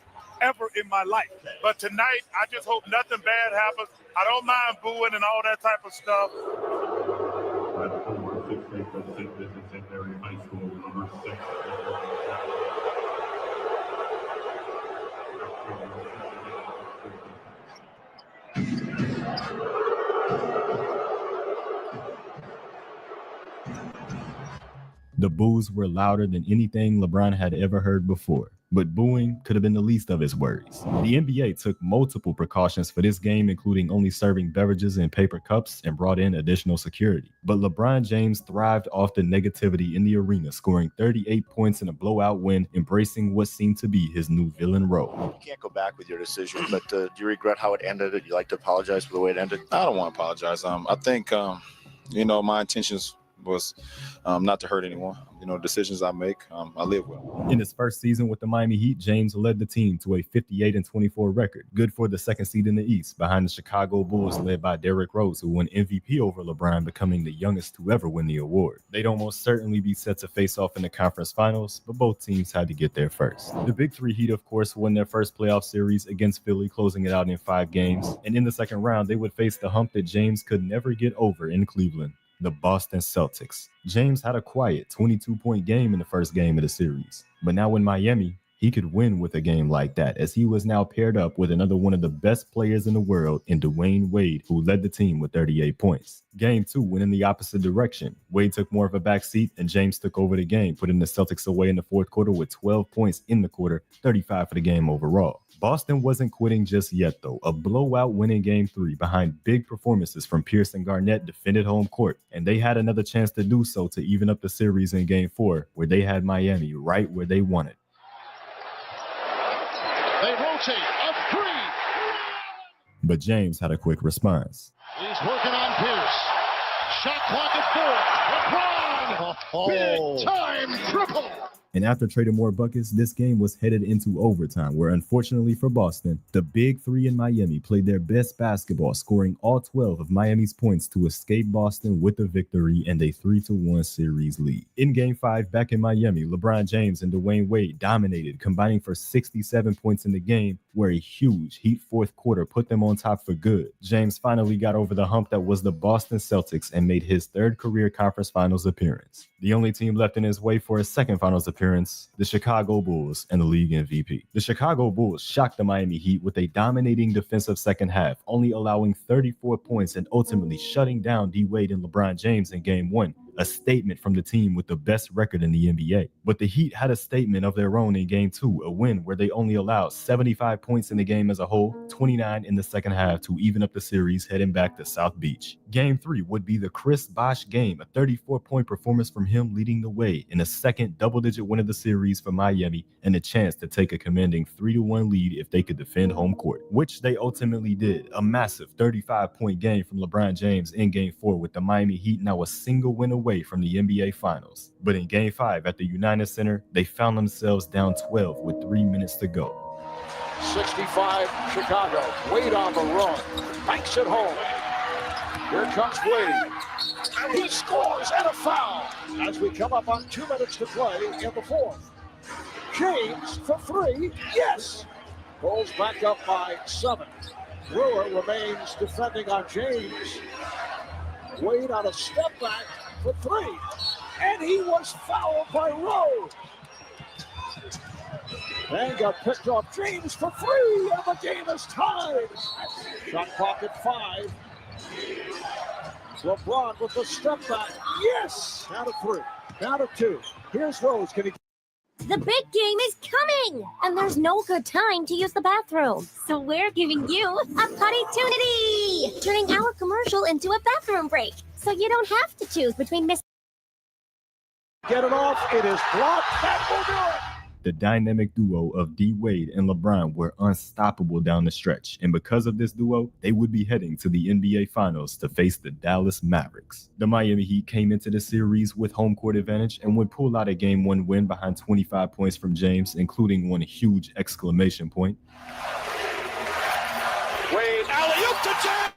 ever in my life. But tonight, I just hope nothing bad happens. I don't mind booing and all that type of stuff. The boos were louder than anything LeBron had ever heard before, but booing could have been the least of his worries. The NBA took multiple precautions for this game, including only serving beverages in paper cups and brought in additional security. But LeBron James thrived off the negativity in the arena, scoring 38 points in a blowout win, embracing what seemed to be his new villain role. You can't go back with your decision, but do you regret how it ended? Would you like to apologize for the way it ended? I don't want to apologize. I think, my intentions was not to hurt anyone. Decisions I make, I live with. In his first season with the Miami Heat, James led the team to a 58-24 record, good for the second seed in the East, behind the Chicago Bulls led by Derrick Rose, who won MVP over LeBron, becoming the youngest to ever win the award. They'd almost certainly be set to face off in the conference finals, but both teams had to get there first. The Big Three Heat, of course, won their first playoff series against Philly, closing it out in 5 games, and in the second round, they would face the hump that James could never get over in Cleveland, the Boston Celtics. James had a quiet 22-point game in the first game of the series, but now in Miami, he could win with a game like that, as he was now paired up with another one of the best players in the world in Dwayne Wade, who led the team with 38 points. Game 2 went in the opposite direction. Wade took more of a backseat, and James took over the game, putting the Celtics away in the fourth quarter with 12 points in the quarter, 35 for the game overall. Boston wasn't quitting just yet, though. A blowout win in Game 3 behind big performances from Pierce and Garnett defended home court, and they had another chance to do so to even up the series in Game 4, where they had Miami right where they wanted. They rotate a 3. But James had a quick response. He's working on Pierce. Shot clock at 4. LeBron. Big time triple. And after trading more buckets, this game was headed into overtime, where unfortunately for Boston, the Big Three in Miami played their best basketball, scoring all 12 of Miami's points to escape Boston with the victory and a 3-1 series lead. In Game 5 back in Miami, LeBron James and Dwayne Wade dominated, combining for 67 points in the game, where a huge Heat fourth quarter put them on top for good. James finally got over the hump that was the Boston Celtics and made his 3rd career conference finals appearance. The only team left in his way for his 2nd finals appearance, the Chicago Bulls, and the league MVP. The Chicago Bulls shocked the Miami Heat with a dominating defensive second half, only allowing 34 points and ultimately shutting down D. Wade and LeBron James in Game 1. A statement from the team with the best record in the NBA. But the Heat had a statement of their own in Game 2, a win where they only allowed 75 points in the game as a whole, 29 in the second half to even up the series heading back to South Beach. Game 3 would be the Chris Bosh game, a 34-point performance from him leading the way in a second double-digit win of the series for Miami and a chance to take a commanding 3-1 lead if they could defend home court, which they ultimately did. A massive 35-point game from LeBron James in Game 4 with the Miami Heat now a single win away from the NBA Finals. But in Game 5 at the United Center, they found themselves down 12 with 3 minutes to go. 65 Chicago. Wade on the run. Banks it home. Here comes Wade. He scores and a foul as we come up on 2 minutes to play in the fourth. James for 3. Yes. Bulls back up by 7. Brewer remains defending on James. Wade on a step back for 3, and he was fouled by Rose. And got picked off James for free, and the game is tied. Shot clock at 5. LeBron with the step back. Yes! Down to 3. Down to 2. Here's Rose. Can he? The big game is coming, and there's no good time to use the bathroom. So we're giving you a potty-tunity, turning our commercial into a bathroom break. So you don't have to choose between Get it off. It is blocked. That will do it. The dynamic duo of D Wade and LeBron were unstoppable down the stretch, and because of this duo, they would be heading to the NBA Finals to face the Dallas Mavericks. The Miami Heat came into the series with home court advantage and would pull out a Game 1 win behind 25 points from James, including one huge exclamation point. Wade, alley-oop to James!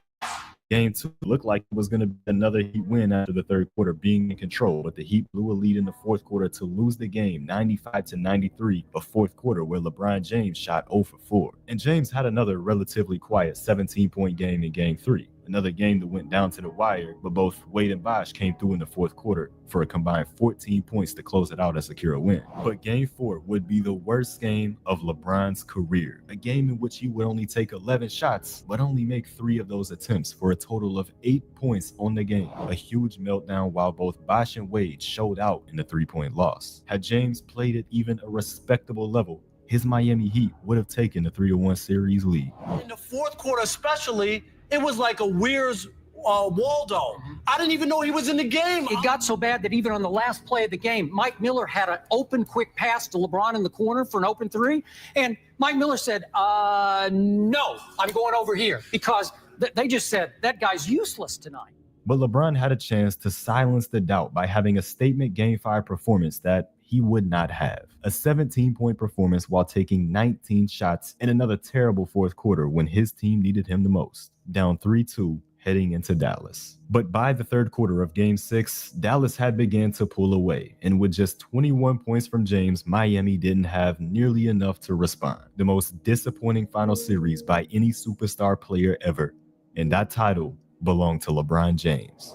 Game 2 looked like it was going to be another Heat win after the third quarter being in control, but the Heat blew a lead in the fourth quarter to lose the game 95-93, a fourth quarter where LeBron James shot 0 for 4. And James had another relatively quiet 17-point game in Game 3. Another game that went down to the wire, but both Wade and Bosh came through in the fourth quarter for a combined 14 points to close it out and secure a win. But Game 4 would be the worst game of LeBron's career. A game in which he would only take 11 shots, but only make 3 of those attempts for a total of 8 points on the game. A huge meltdown while both Bosh and Wade showed out in the 3-point loss. Had James played at even a respectable level, his Miami Heat would have taken the 3-1 series lead. In the fourth quarter especially, it was like a Where's Waldo. I didn't even know he was in the game. It got so bad that even on the last play of the game, Mike Miller had an open quick pass to LeBron in the corner for an open 3. And Mike Miller said, no, I'm going over here, because they just said that guy's useless tonight. But LeBron had a chance to silence the doubt by having a statement Game 5 performance that he would not have. A 17-point performance while taking 19 shots in another terrible fourth quarter when his team needed him the most. Down 3-2 heading into Dallas. But by the third quarter of Game 6, Dallas had begun to pull away, and with just 21 points from James, Miami didn't have nearly enough to respond. The most disappointing final series by any superstar player ever, and that title belonged to LeBron James.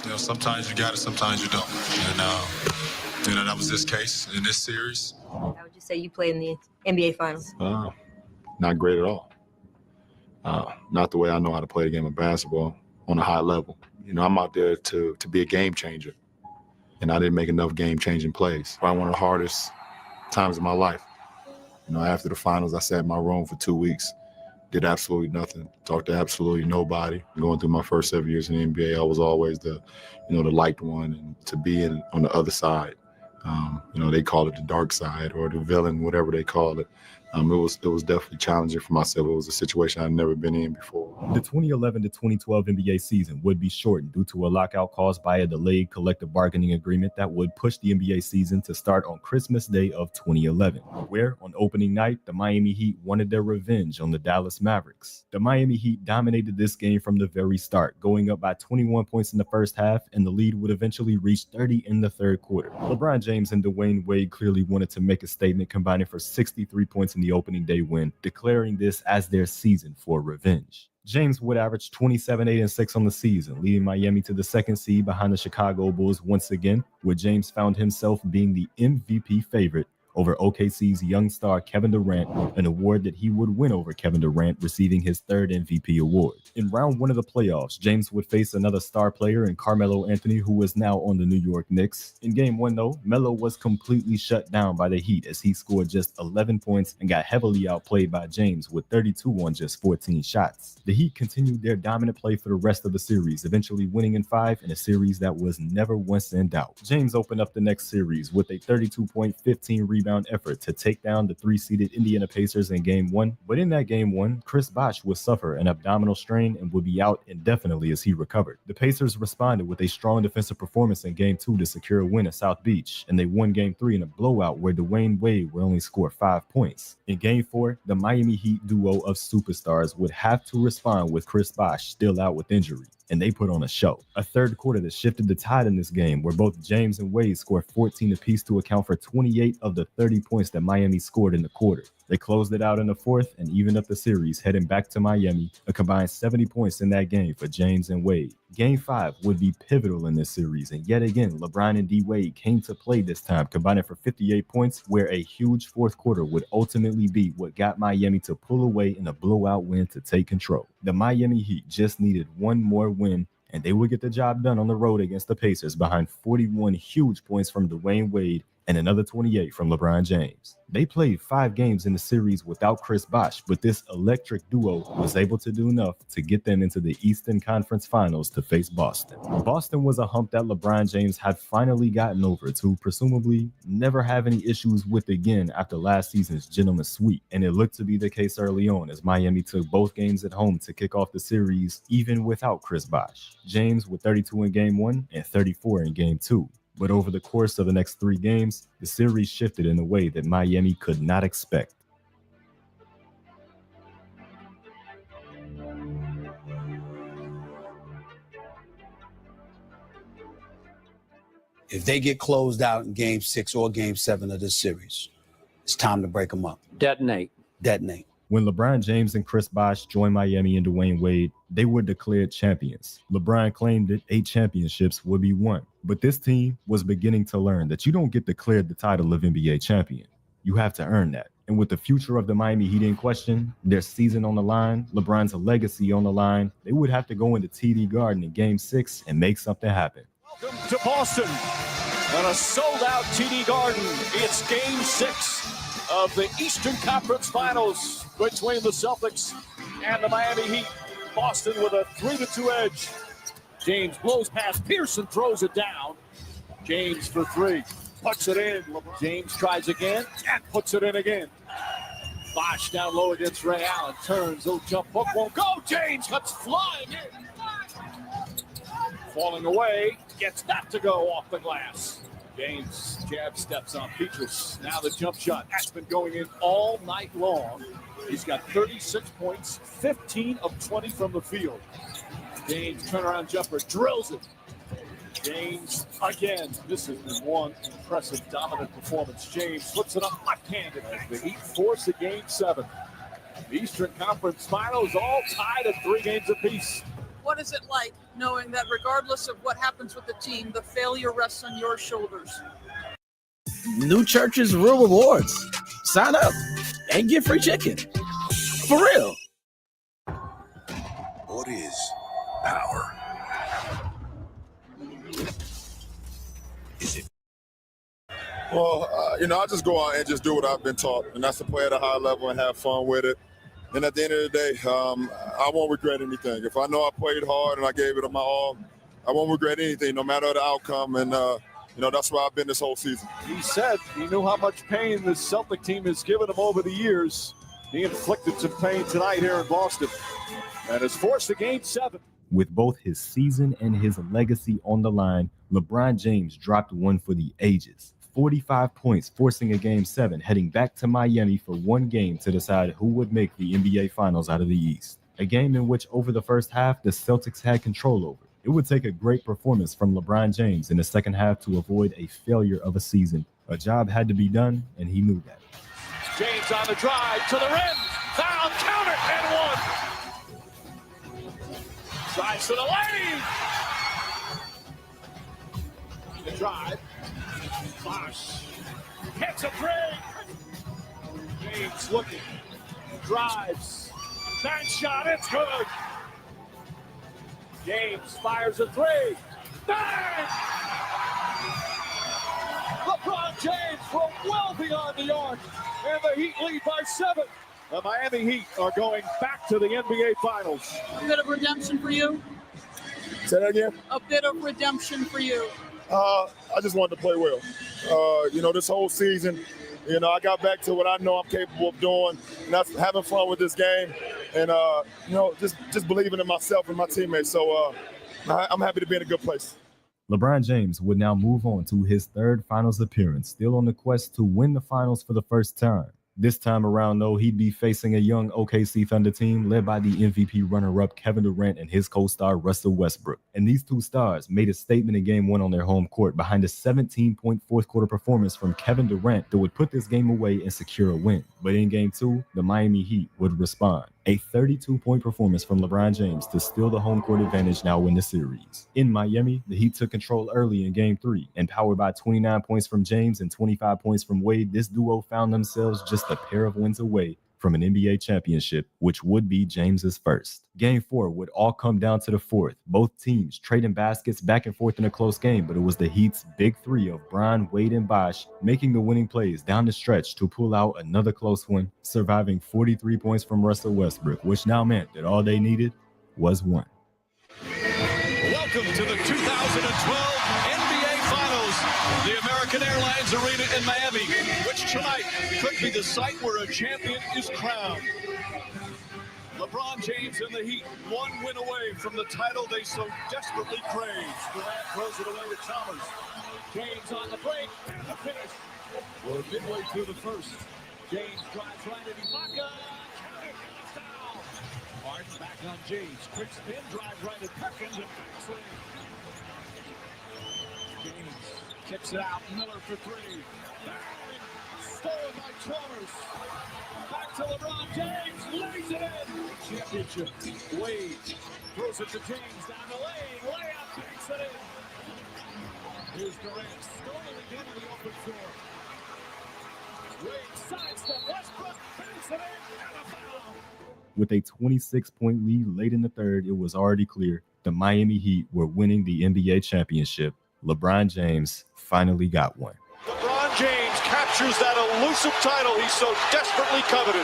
You know, sometimes you got it, sometimes you don't. And that was this case in this series. How would you say you played in the NBA Finals? Not great at all. Not the way I know how to play the game of basketball on a high level. You know, I'm out there to be a game changer, and I didn't make enough game-changing plays. Probably one of the hardest times of my life. You know, after the finals, I sat in my room for 2 weeks, did absolutely nothing, talked to absolutely nobody. Going through my first 7 years in the NBA, I was always the liked one, and to be on the other side. They call it the dark side or the villain, whatever they call it. It was definitely challenging for myself. It was a situation I'd never been in before. The 2011 to 2012 NBA season would be shortened due to a lockout caused by a delayed collective bargaining agreement that would push the NBA season to start on Christmas Day of 2011, where on opening night, the Miami Heat wanted their revenge on the Dallas Mavericks. The Miami Heat dominated this game from the very start, going up by 21 points in the first half, and the lead would eventually reach 30 in the third quarter. LeBron James and Dwayne Wade clearly wanted to make a statement, combining for 63 points in the opening day win, declaring this as their season for revenge. James would average 27, 8, and 6 on the season, leading Miami to the second seed behind the Chicago Bulls once again, where James found himself being the MVP favorite over OKC's young star Kevin Durant, an award that he would win over Kevin Durant, receiving his third MVP award. In round 1 of the playoffs, James would face another star player in Carmelo Anthony, who was now on the New York Knicks. In Game 1, though, Melo was completely shut down by the Heat as he scored just 11 points and got heavily outplayed by James with 32 on just 14 shots. The Heat continued their dominant play for the rest of the series, eventually winning in 5 in a series that was never once in doubt. James opened up the next series with a 32-point, 15-rebound effort to take down the 3-seeded Indiana Pacers in Game 1, but in that Game 1, Chris Bosh would suffer an abdominal strain and would be out indefinitely as he recovered. The Pacers responded with a strong defensive performance in Game 2 to secure a win at South Beach, and they won Game 3 in a blowout where Dwayne Wade would only score 5 points. In Game 4, the Miami Heat duo of superstars would have to respond with Chris Bosh still out with injury, and they put on a show. A third quarter that shifted the tide in this game, where both James and Wade scored 14 apiece to account for 28 of the 30 points that Miami scored in the quarter. They closed it out in the fourth and evened up the series, heading back to Miami, a combined 70 points in that game for James and Wade. Game 5 would be pivotal in this series, and yet again, LeBron and D. Wade came to play this time, combining for 58 points, where a huge fourth quarter would ultimately be what got Miami to pull away in a blowout win to take control. The Miami Heat just needed one more win, and they would get the job done on the road against the Pacers behind 41 huge points from Dwayne Wade and another 28 from LeBron James. They played 5 games in the series without Chris Bosh, but this electric duo was able to do enough to get them into the Eastern Conference Finals to face Boston. Boston was a hump that LeBron James had finally gotten over to presumably never have any issues with again after last season's gentleman's sweep, and it looked to be the case early on as Miami took both games at home to kick off the series even without Chris Bosh. James with 32 in Game 1 and 34 in Game 2. But over the course of the next 3 games, the series shifted in a way that Miami could not expect. If they get closed out in Game 6 or Game 7 of this series, it's time to break them up. Detonate. When LeBron James and Chris Bosh joined Miami and Dwayne Wade, they were declared champions. LeBron claimed that 8 championships would be won. But this team was beginning to learn that you don't get declared the title of NBA champion. You have to earn that. And with the future of the Miami Heat in question, their season on the line, LeBron's legacy on the line, they would have to go into TD Garden in Game 6 and make something happen. Welcome to Boston and a sold-out TD Garden. It's Game 6 of the Eastern Conference Finals between the Celtics and the Miami Heat. Boston with a 3-2 edge. James blows past Pearson, throws it down. James for 3, puts it in. James tries again and puts it in again. Bosh down low against Ray Allen, turns, jump hook won't go. James cuts flying in. Falling away, gets that to go off the glass. James jab steps on Petrus. Now the jump shot has been going in all night long. He's got 36 points, 15 of 20 from the field. James turnaround jumper, drills it. James again. This has been one impressive dominant performance. James flips it up left-handed as the Heat force a Game 7. The Eastern Conference Finals all tied at 3 games apiece. What is it like knowing that regardless of what happens with the team, the failure rests on your shoulders? New churches, real rewards. Sign up and get free chicken. For real. What is power? Is it? Well, I just go out and just do what I've been taught, and that's to play at a high level and have fun with it. And at the end of the day, I won't regret anything. If I know I played hard and I gave it my all, I won't regret anything, no matter the outcome. And, that's where I've been this whole season. He said he knew how much pain the Celtic team has given him over the years. He inflicted some pain tonight here in Boston and has forced a Game 7. With both his season and his legacy on the line, LeBron James dropped one for the ages. 45 points, forcing a Game 7, heading back to Miami for one game to decide who would make the NBA Finals out of the East. A game in which over the first half, the Celtics had control over. It would take a great performance from LeBron James in the second half to avoid a failure of a season. A job had to be done, and he knew that. James on the drive to the rim. Foul, count it, and 1. Drives to the lane. The drive. Bosh hits a 3. James looking. Drives. That shot, it's good. James fires a 3. Bang! LeBron James from well beyond the arc, and the Heat lead by 7. The Miami Heat are going back to the NBA Finals. A bit of redemption for you? Say that again? A bit of redemption for you. I just wanted to play well. This whole season, I got back to what I know I'm capable of doing, and that's having fun with this game and, just believing in myself and my teammates. So I'm happy to be in a good place. LeBron James would now move on to his 3rd finals appearance, still on the quest to win the finals for the first time. This time around, though, he'd be facing a young OKC Thunder team led by the MVP runner-up Kevin Durant and his co-star Russell Westbrook. And these two stars made a statement in Game 1 on their home court behind a 17-point fourth-quarter performance from Kevin Durant that would put this game away and secure a win. But in Game 2, the Miami Heat would respond. A 32-point performance from LeBron James to steal the home court advantage now win the series. In Miami, the Heat took control early in Game 3, and powered by 29 points from James and 25 points from Wade, this duo found themselves just a pair of wins away from an NBA championship, which would be James's first. Game 4 would all come down to the fourth. Both teams trading baskets back and forth in a close game, but it was the Heat's big three of Bron, Wade, and Bosh making the winning plays down the stretch to pull out another close one, surviving 43 points from Russell Westbrook, which now meant that all they needed was one. Welcome to the 2012 NBA Finals, the American Airlines Arena in Miami, which tonight could be the site where a champion is crowned. LeBron James and the Heat, one win away from the title they so desperately crave. Durant throws it away to Chalmers. James on the break and the finish. We're midway through the first. James drives right at Ibaka. Harden back on James. Quick spin drive right at Perkins and backs in. James kicks it out. Miller for three. Bang! Stolen by Chalmers. Back to LeBron James. Lays it in. Championship. Wade throws it to James down the lane. Layup. Banks it in. Here's Durant. Stolen again in the open floor. Wade sidestep. Westbrook. Banks it in. And a foul. With a 26-point lead late in the third, it was already clear the Miami Heat were winning the NBA championship. LeBron James finally got one. LeBron James captures that elusive title he so desperately coveted.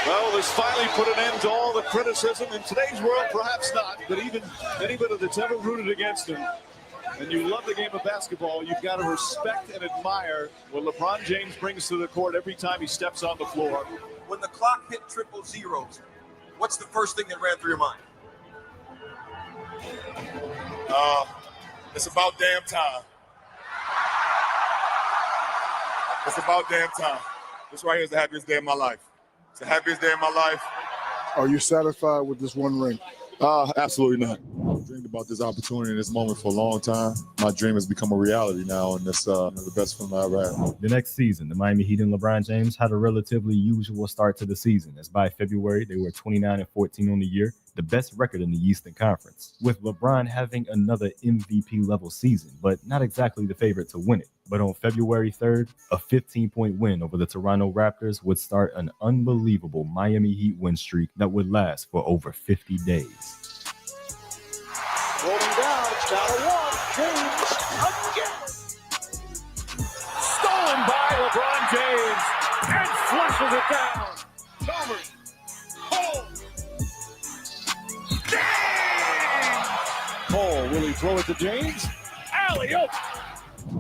Well, this finally put an end to all the criticism. In today's world, perhaps not, but even anybody that's ever rooted against him, and you love the game of basketball, you've got to respect and admire what LeBron James brings to the court every time he steps on the floor. When the clock hit triple zeros, what's the first thing that ran through your mind? It's about damn time. It's about damn time. This right here is the happiest day of my life. It's the happiest day of my life. Are you satisfied with this one ring? Absolutely not. I've dreamed about this opportunity and this moment for a long time. My dream has become a reality now, and it's the best feeling I ever had. The next season, the Miami Heat and LeBron James had a relatively usual start to the season, as by February, they were 29-14 on the year, the best record in the Eastern Conference, with LeBron having another MVP-level season, but not exactly the favorite to win it. But on February 3rd, a 15-point win over the Toronto Raptors would start an unbelievable Miami Heat win streak that would last for over 50 days. Rolling down, it's down to one. James again. Stolen by LeBron James and flushes it down. Chalmers. Cole. James! Cole, will he throw it to James? Alley-oop.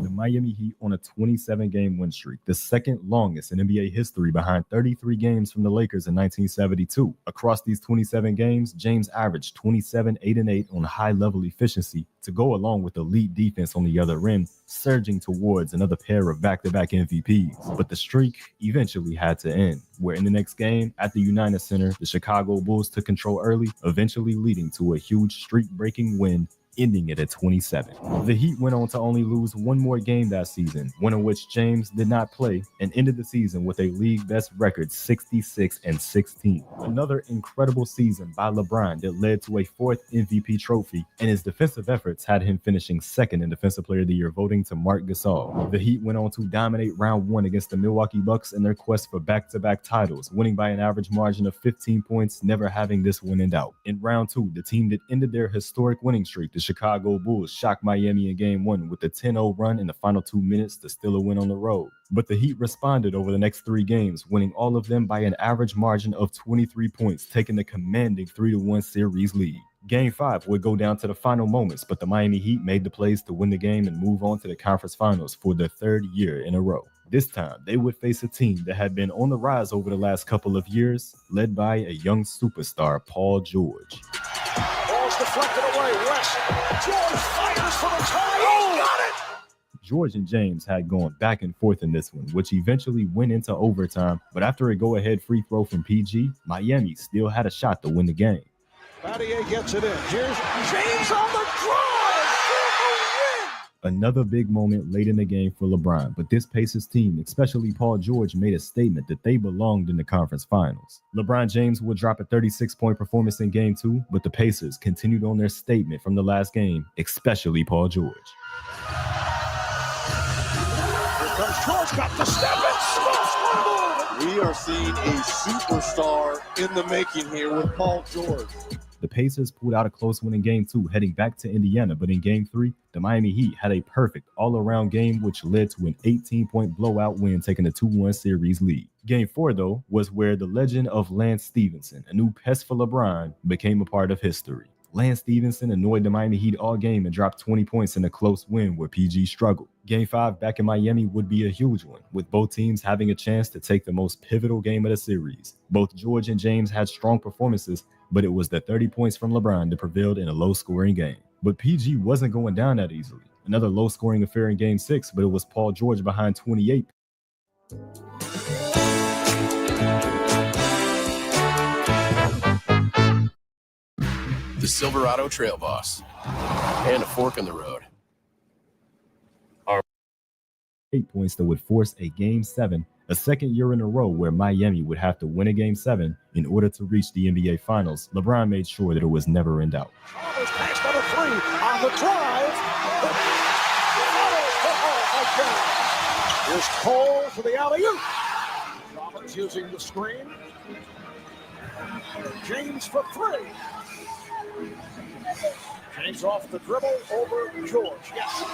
The Miami Heat on a 27-game win streak, the second longest in NBA history behind 33 games from the Lakers in 1972. Across these 27 games, James averaged 27, 8, and 8 on high-level efficiency to go along with elite defense on the other end, surging towards another pair of back-to-back MVPs. But the streak eventually had to end, where in the next game at the United Center, the Chicago Bulls took control early, eventually leading to a huge streak-breaking win, ending it at 27. The Heat went on to only lose one more game that season, one in which James did not play, and ended the season with a league best record 66-16. Another incredible season by LeBron that led to a fourth MVP trophy, and his defensive efforts had him finishing second in Defensive Player of the Year voting to Marc Gasol. The Heat went on to dominate round one against the Milwaukee Bucks in their quest for back-to-back titles, winning by an average margin of 15 points, never having this one in doubt. In round two, the team that ended their historic winning streak, the Chicago Bulls, shocked Miami in game one with a 10-0 run in the final 2 minutes to steal a win on the road. But the Heat responded over the next 3 games, winning all of them by an average margin of 23 points, taking the commanding 3-1 series lead. Game 5 would go down to the final moments, but the Miami Heat made the plays to win the game and move on to the conference finals for the 3rd year in a row. This time, they would face a team that had been on the rise over the last couple of years, led by a young superstar, Paul George. Ball's deflected away. West. George fires for the tie. Oh, got it! George and James had gone back and forth in this one, which eventually went into overtime, but after a go-ahead free throw from PG, Miami still had a shot to win the game. Battier gets it in. Here's James on the drive for the win. Another big moment late in the game for LeBron, but this Pacers team, especially Paul George, made a statement that they belonged in the conference finals. LeBron James would drop a 36-point performance in Game 2, but the Pacers continued on their statement from the last game, especially Paul George. Here comes George, got the step and scoreboard. We are seeing a superstar in the making here with Paul George. The Pacers pulled out a close win in Game 2, heading back to Indiana, but in Game 3, the Miami Heat had a perfect all-around game, which led to an 18-point blowout win, taking a 2-1 series lead. Game 4, though, was where the legend of Lance Stephenson, a new pest for LeBron, became a part of history. Lance Stephenson annoyed the Miami Heat all game and dropped 20 points in a close win where PG struggled. Game 5 back in Miami would be a huge one, with both teams having a chance to take the most pivotal game of the series. Both George and James had strong performances, but it was the 30 points from LeBron that prevailed in a low-scoring game. But PG wasn't going down that easily. Another low-scoring affair in Game 6, but it was Paul George behind 28. The Silverado Trail Boss, and a fork in the road. 8 points that would force a Game 7, a second year in a row where Miami would have to win a Game 7 in order to reach the NBA Finals. LeBron made sure that it was never in doubt. Chalmers pass number 3 on the drive. Here's Cole for the alley-oop. Chalmers using the screen. James for 3. James off the dribble over George. Yes.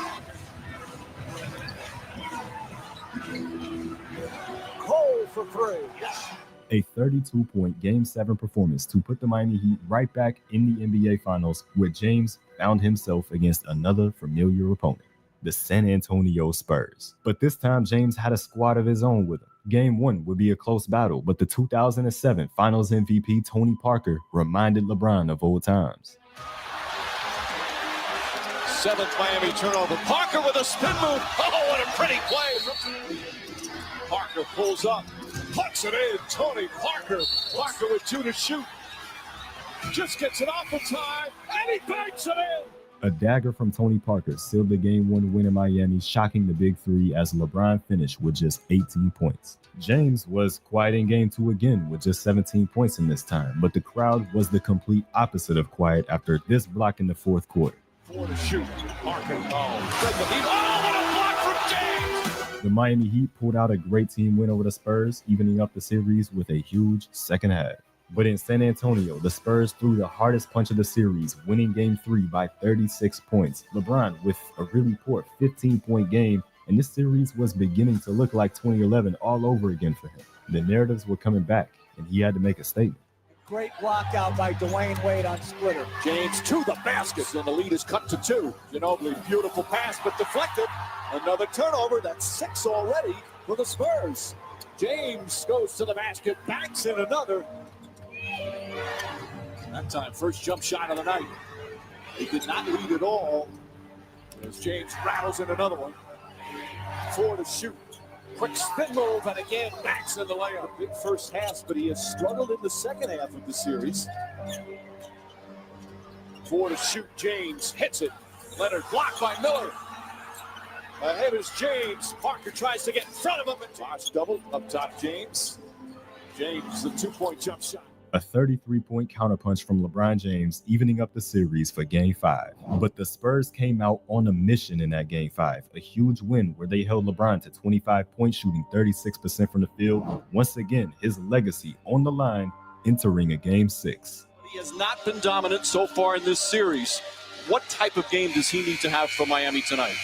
Cole for 3. Yes. A 32-point Game 7 performance to put the Miami Heat right back in the NBA Finals, where James found himself against another familiar opponent, the San Antonio Spurs. But this time, James had a squad of his own with him. Game 1 would be a close battle, but the 2007 Finals MVP Tony Parker reminded LeBron of old times. 7th Miami turnover. Parker with a spin move. Oh, what a pretty play. Parker pulls up, puts it in. Tony Parker. Parker with 2 to shoot. Just gets it off in time, and he banks it in. A dagger from Tony Parker sealed the Game 1 win in Miami, shocking the Big Three as LeBron finished with just 18 points. James was quiet in Game 2 again with just 17 points in this time, but the crowd was the complete opposite of quiet after this block in the fourth quarter. 4 to shoot. Parker. Oh, what a block from James! The Miami Heat pulled out a great team win over the Spurs, evening up the series with a huge second half. But in San Antonio, the Spurs threw the hardest punch of the series, winning Game 3 by 36 points. LeBron with a really poor 15-point game, and this series was beginning to look like 2011 all over again for him. The narratives were coming back, and he had to make a statement. Great block out by Dwayne Wade on Splitter. James to the basket, and the lead is cut to 2. Ginobili, beautiful pass, but deflected. Another turnover. That's 6 already for the Spurs. James goes to the basket, banks in another. That time, first jump shot of the night. He did not lead at all as James rattles in another one. 4 to shoot. Quick spin move, and again, backs in the layup. Big first half, but he has struggled in the second half of the series. 4 to shoot. James hits it. Leonard blocked by Miller. Ahead is James. Parker tries to get in front of him. Toss double up top, James. James, the 2-point jump shot. A 33-point counterpunch from LeBron James, evening up the series for Game 5. But the Spurs came out on a mission in that Game 5, a huge win where they held LeBron to 25 points, shooting 36% from the field. Once again, his legacy on the line, entering a Game 6. He has not been dominant so far in this series. What type of game does he need to have for Miami tonight?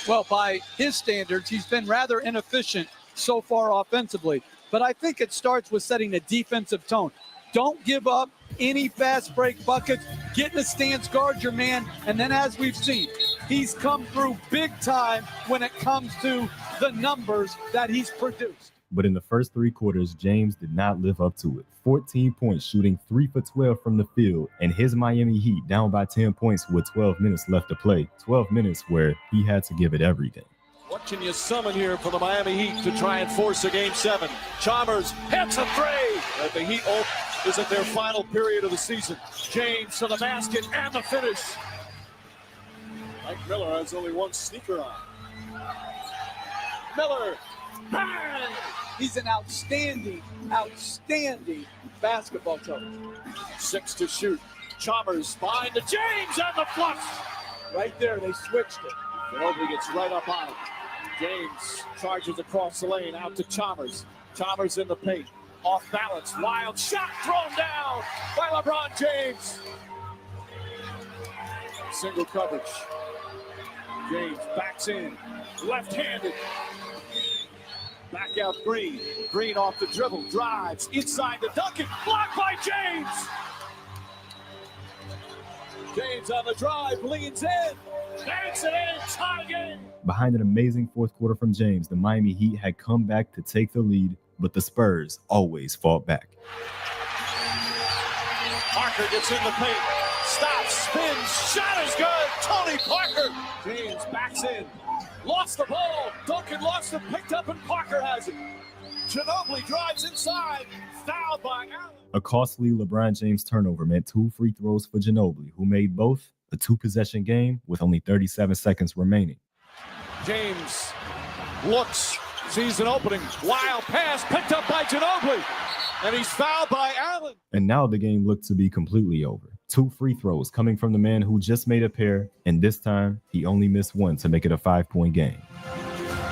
Well, by his standards, he's been rather inefficient so far offensively. But I think it starts with setting a defensive tone. Don't give up any fast break buckets. Get in the stance, guard your man. And then as we've seen, he's come through big time when it comes to the numbers that he's produced. But in the first 3 quarters, James did not live up to it. 14 points, shooting 3 for 12 from the field, and his Miami Heat down by 10 points with 12 minutes left to play. 12 minutes where he had to give it everything. What can you summon here for the Miami Heat to try and force a Game 7? Chalmers hits a three. And the Heat is at their final period of the season. James to the basket and the finish. Mike Miller has only one sneaker on. Miller, bang! He's an outstanding basketball coach. 6 to shoot. Chalmers behind to James and the flush. Right there, they switched it. Ginobili gets right up on him. James charges across the lane out to Chalmers. Chalmers in the paint. Off balance. Wild shot thrown down by LeBron James. Single coverage. James backs in. Left-handed. Back out Green. Green off the dribble. Drives inside the Duncan. Blocked by James. James on the drive. Leans in. Banks it in. Tie game. Behind an amazing fourth quarter from James, the Miami Heat had come back to take the lead, but the Spurs always fought back. Parker gets in the paint. Stops, spins, shot is good. Tony Parker. James backs in. Lost the ball. Duncan lost it, picked up, and Parker has it. Ginobili drives inside. Fouled by Allen. A costly LeBron James turnover meant 2 free throws for Ginobili, who made both a 2-possession game with only 37 seconds remaining. James looks, sees an opening. Wild pass picked up by Ginobili. And he's fouled by Allen. And now the game looked to be completely over. 2 free throws coming from the man who just made a pair, and this time he only missed one to make it a 5-point game.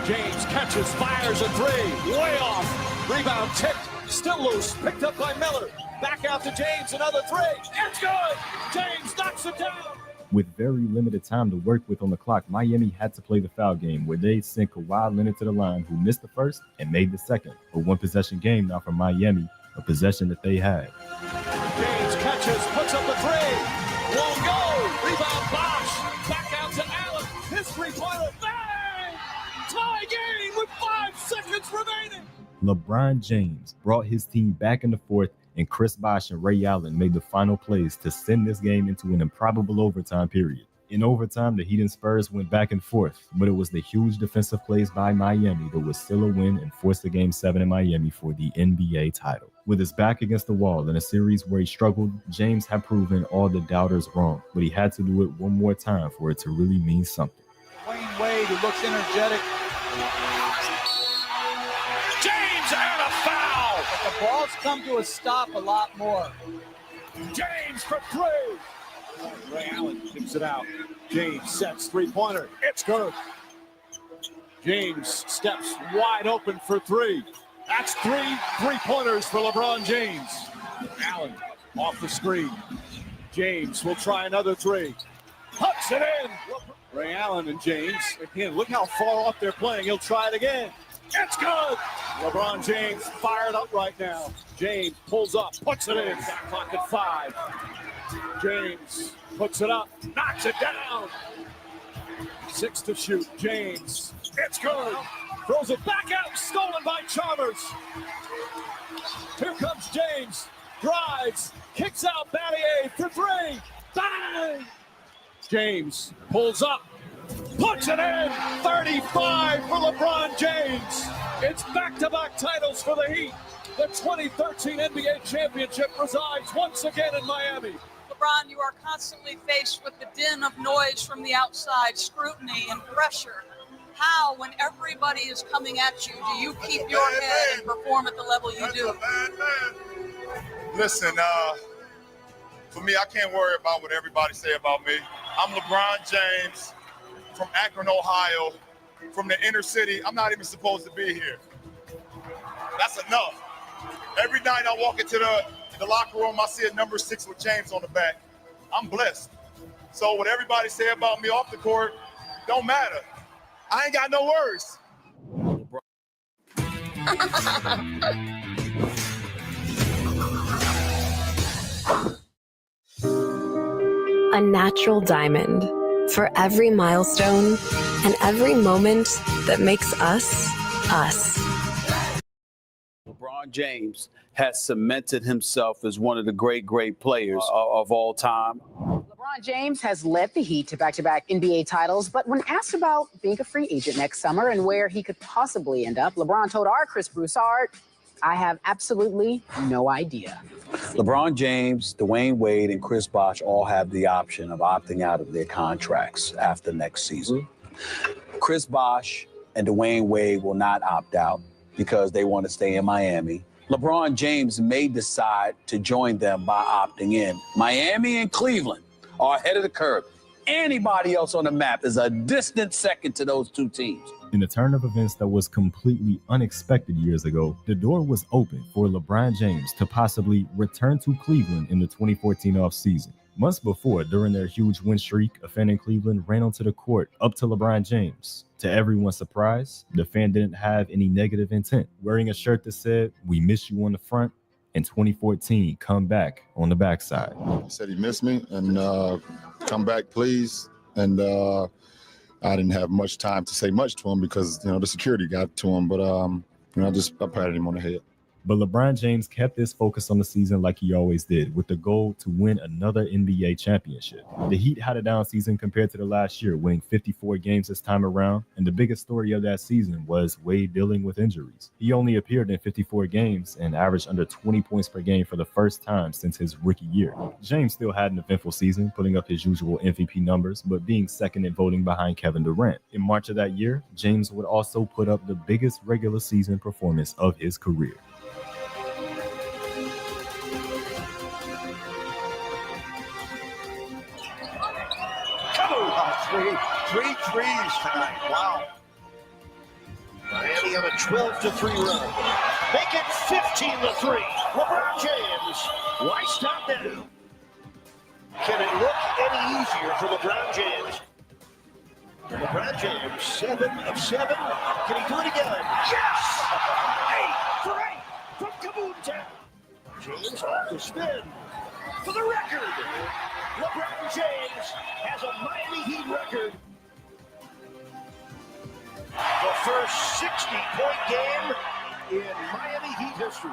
James catches, fires a three, way off. Rebound tipped, still loose, picked up by Miller. Back out to James, another three. It's good. James knocks it down. With very limited time to work with on the clock, Miami had to play the foul game where they sent Kawhi Leonard to the line, who missed the first and made the second. A 1-possession game now for Miami, a possession that they had. James catches, puts up the three. Won't go. Rebound Bosh. Back out to Allen. His three-pointer. Bang! Tie game with 5 seconds remaining. LeBron James brought his team back in the fourth, and Chris Bosh and Ray Allen made the final plays to send this game into an improbable overtime period. In overtime, the Heat and Spurs went back and forth, but it was the huge defensive plays by Miami that was still a win and forced the Game 7 in Miami for the NBA title. With his back against the wall in a series where he struggled, James had proven all the doubters wrong, but he had to do it one more time for it to really mean something. Wayne Wade, who looks energetic. James and a foul. But the ball's come to a stop a lot more. James for three. Ray Allen kicks it out. James sets three-pointer. It's good. James steps wide open for three. That's 3 3-pointers for LeBron James. Allen off the screen. James will try another three. Puts it in. Ray Allen and James. Again, look how far off they're playing. He'll try it again. It's good. LeBron James fired up right now. James pulls up, puts it in. Back pocket 5. James puts it up, knocks it down. 6 to shoot. James. It's good. Throws it back out, stolen by Chalmers. Here comes James. Drives, kicks out Battier for three. Bang! James pulls up, puts it in. 35 for LeBron James. It's back-to-back titles for the Heat. The 2013 NBA championship resides once again in Miami. LeBron, you are constantly faced with the din of noise from the outside, scrutiny and pressure. How, when everybody is coming at you, do you keep your head and perform at the level you do? Listen, for me, I can't worry about what everybody say about me. I'm LeBron James from Akron, Ohio, from the inner city. I'm not even supposed to be here. That's enough. Every night I walk into the locker room, I see a number 6 with James on the back. I'm blessed. So what everybody say about me off the court don't matter. I ain't got no worries. A natural diamond for every milestone and every moment that makes us, us. LeBron James has cemented himself as one of the great players of all time. LeBron LeBron James has led the Heat to back-to-back NBA titles, but when asked about being a free agent next summer and where he could possibly end up, LeBron told our Chris Broussard, "I have absolutely no idea." LeBron James, Dwayne Wade, and Chris Bosh all have the option of opting out of their contracts after next season. Chris Bosh and Dwayne Wade will not opt out because they want to stay in Miami. LeBron James may decide to join them by opting in. Miami and Cleveland are ahead of the curve. Anybody else on the map is a distant second to those two teams. In a turn of events that was completely unexpected years ago, the door was open for LeBron James to possibly return to Cleveland in the 2014 offseason. Months before, during their huge win streak, a fan in Cleveland ran onto the court up to LeBron James. To everyone's surprise, the fan didn't have any negative intent. Wearing a shirt that said, "We miss you" on the front, in 2014, come back on the backside. He said he missed me and come back, please. And I didn't have much time to say much to him because, the security got to him. But, I patted him on the head. But LeBron James kept his focus on the season like he always did, with the goal to win another NBA championship. The Heat had a down season compared to the last year, winning 54 games this time around, and the biggest story of that season was Wade dealing with injuries. He only appeared in 54 games and averaged under 20 points per game for the first time since his rookie year. James still had an eventful season, putting up his usual MVP numbers, but being second in voting behind Kevin Durant. In March of that year, James would also put up the biggest regular season performance of his career. Three threes tonight. Wow. Miami on a 12-3 run. Make it 15-3. LeBron James. Why stop now? Can it look any easier for LeBron James? LeBron James, 7 of 7. Can he do it again? Yes! 8 for 8 from Kaboom Town. James off the spin. For the record, LeBron James has a Miami Heat record. The first 60-point game in Miami Heat history.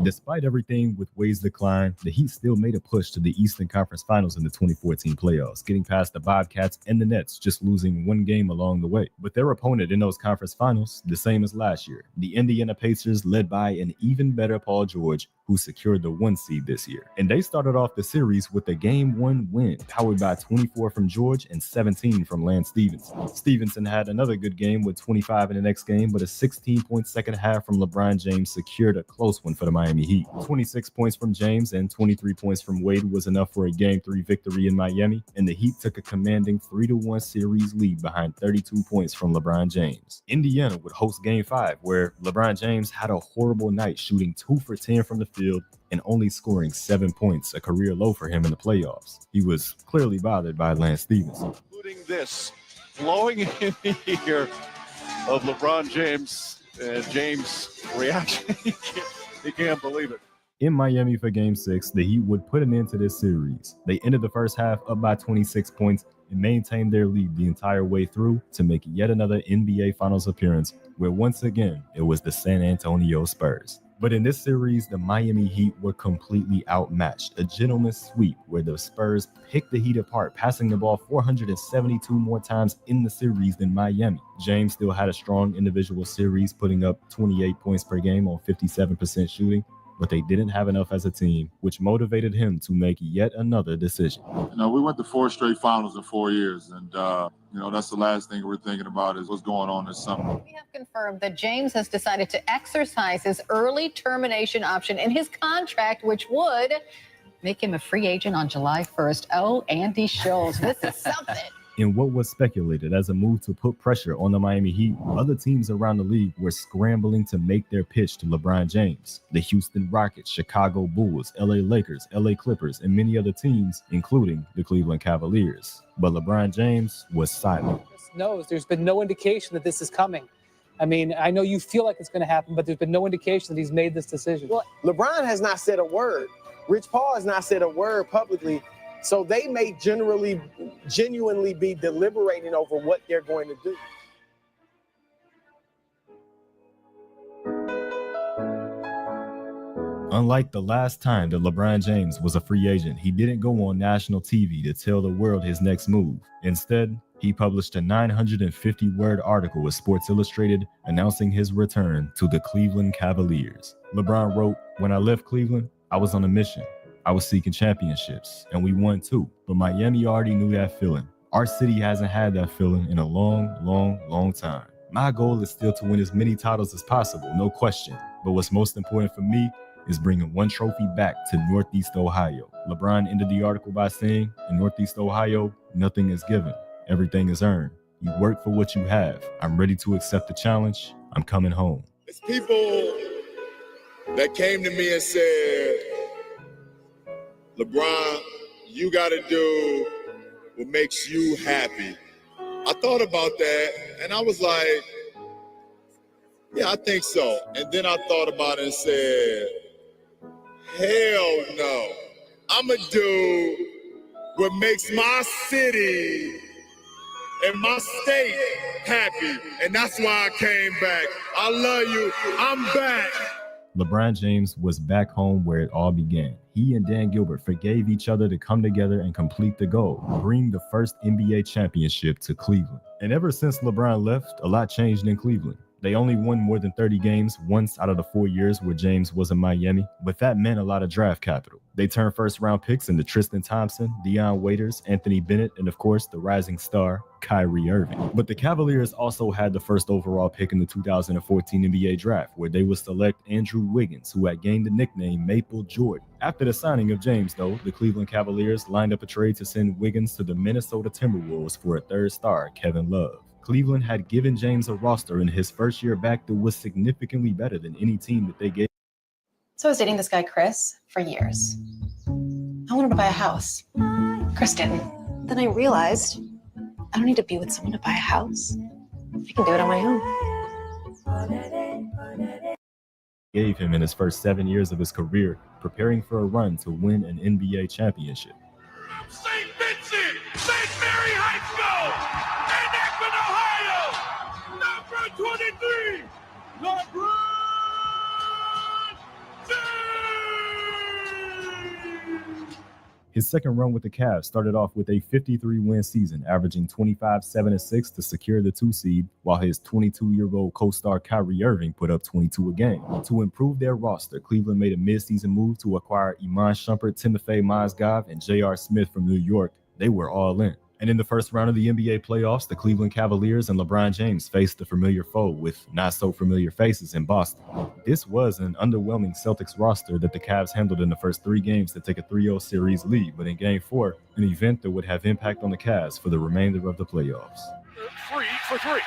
Despite everything with Wade's decline, the Heat still made a push to the Eastern Conference Finals in the 2014 playoffs, getting past the Bobcats and the Nets, just losing one game along the way. But their opponent in those conference finals, the same as last year, the Indiana Pacers, led by an even better Paul George, who secured the 1 seed this year. And they started off the series with a Game 1 win, powered by 24 from George and 17 from Lance Stevenson. Stevenson had another good game with 25 in the next game, but a 16-point second half from LeBron James secured a close one for the Miami Heat. 26 points from James and 23 points from Wade was enough for a Game 3 victory in Miami, and the Heat took a commanding 3-1 series lead behind 32 points from LeBron James. Indiana would host Game 5, where LeBron James had a horrible night, shooting 2 for 10 from the field and only scoring 7 points, a career low for him in the playoffs. He was clearly bothered by Lance Stevenson. Including this flowing in the ear of LeBron James and James' reaction. He can't believe it. In Miami for Game 6, the Heat would put an end to this series. They ended the first half up by 26 points and maintained their lead the entire way through to make yet another NBA Finals appearance, where once again, it was the San Antonio Spurs. But in this series, the Miami Heat were completely outmatched. A gentleman's sweep where the Spurs picked the Heat apart, passing the ball 472 more times in the series than Miami. James still had a strong individual series, putting up 28 points per game on 57% shooting, but they didn't have enough as a team, which motivated him to make yet another decision. We went to 4 straight finals in 4 years, and that's the last thing we're thinking about is what's going on this summer. We have confirmed that James has decided to exercise his early termination option in his contract, which would make him a free agent on July 1st. Oh, Andy Schultz, this is something. In what was speculated as a move to put pressure on the Miami Heat, other teams around the league were scrambling to make their pitch to LeBron James. The Houston Rockets, Chicago Bulls, LA Lakers, LA Clippers, and many other teams, including the Cleveland Cavaliers. But LeBron James was silent. There's been no indication that this is coming. I mean, I know you feel like it's going to happen, but there's been no indication that he's made this decision. Well, LeBron has not said a word. Rich Paul has not said a word publicly. So they may genuinely be deliberating over what they're going to do. Unlike the last time that LeBron James was a free agent, he didn't go on national TV to tell the world his next move. Instead, he published a 950-word article with Sports Illustrated announcing his return to the Cleveland Cavaliers. LeBron wrote, "When I left Cleveland, I was on a mission. I was seeking championships, and we won too. But Miami already knew that feeling. Our city hasn't had that feeling in a long time. My goal is still to win as many titles as possible, no question. But what's most important for me is bringing one trophy back to Northeast Ohio." LeBron ended the article by saying, "In Northeast Ohio, nothing is given. Everything is earned. You work for what you have. I'm ready to accept the challenge. I'm coming home." It's people that came to me and said, "LeBron, you got to do what makes you happy." I thought about that and I was like, yeah, I think so. And then I thought about it and said, hell no. I'm going to do what makes my city and my state happy. And that's why I came back. I love you. I'm back. LeBron James was back home where it all began. He and Dan Gilbert forgave each other to come together and complete the goal, bring the first NBA championship to Cleveland. And ever since LeBron left, a lot changed in Cleveland. They only won more than 30 games once out of the 4 years where James was in Miami, but that meant a lot of draft capital. They turned first-round picks into Tristan Thompson, Deion Waiters, Anthony Bennett, and of course, the rising star, Kyrie Irving. But the Cavaliers also had the first overall pick in the 2014 NBA draft, where they would select Andrew Wiggins, who had gained the nickname Maple Jordan. After the signing of James, though, the Cleveland Cavaliers lined up a trade to send Wiggins to the Minnesota Timberwolves for a third star, Kevin Love. Cleveland had given James a roster in his first year back that was significantly better than any team that they gave. So I was dating this guy, Chris, for years. I wanted to buy a house. Chris didn't. Then I realized I don't need to be with someone to buy a house. I can do it on my own. Gave him in his first 7 years of his career, preparing for a run to win an NBA championship. St. Vincent, St. Mary High School, in Akron, Ohio, number 23, LeBron James. His second run with the Cavs started off with a 53-win season, averaging 25, 7, and 6 to secure the 2 seed, while his 22-year-old co-star Kyrie Irving put up 22 a game. To improve their roster, Cleveland made a midseason move to acquire Iman Shumpert, Timofey Mozgov, and J.R. Smith from New York. They were all in. And in the first round of the NBA playoffs, the Cleveland Cavaliers and LeBron James faced the familiar foe with not-so-familiar faces in Boston. This was an underwhelming Celtics roster that the Cavs handled in the first 3 games to take a 3-0 series lead, but in Game 4, an event that would have impact on the Cavs for the remainder of the playoffs. Free for 3.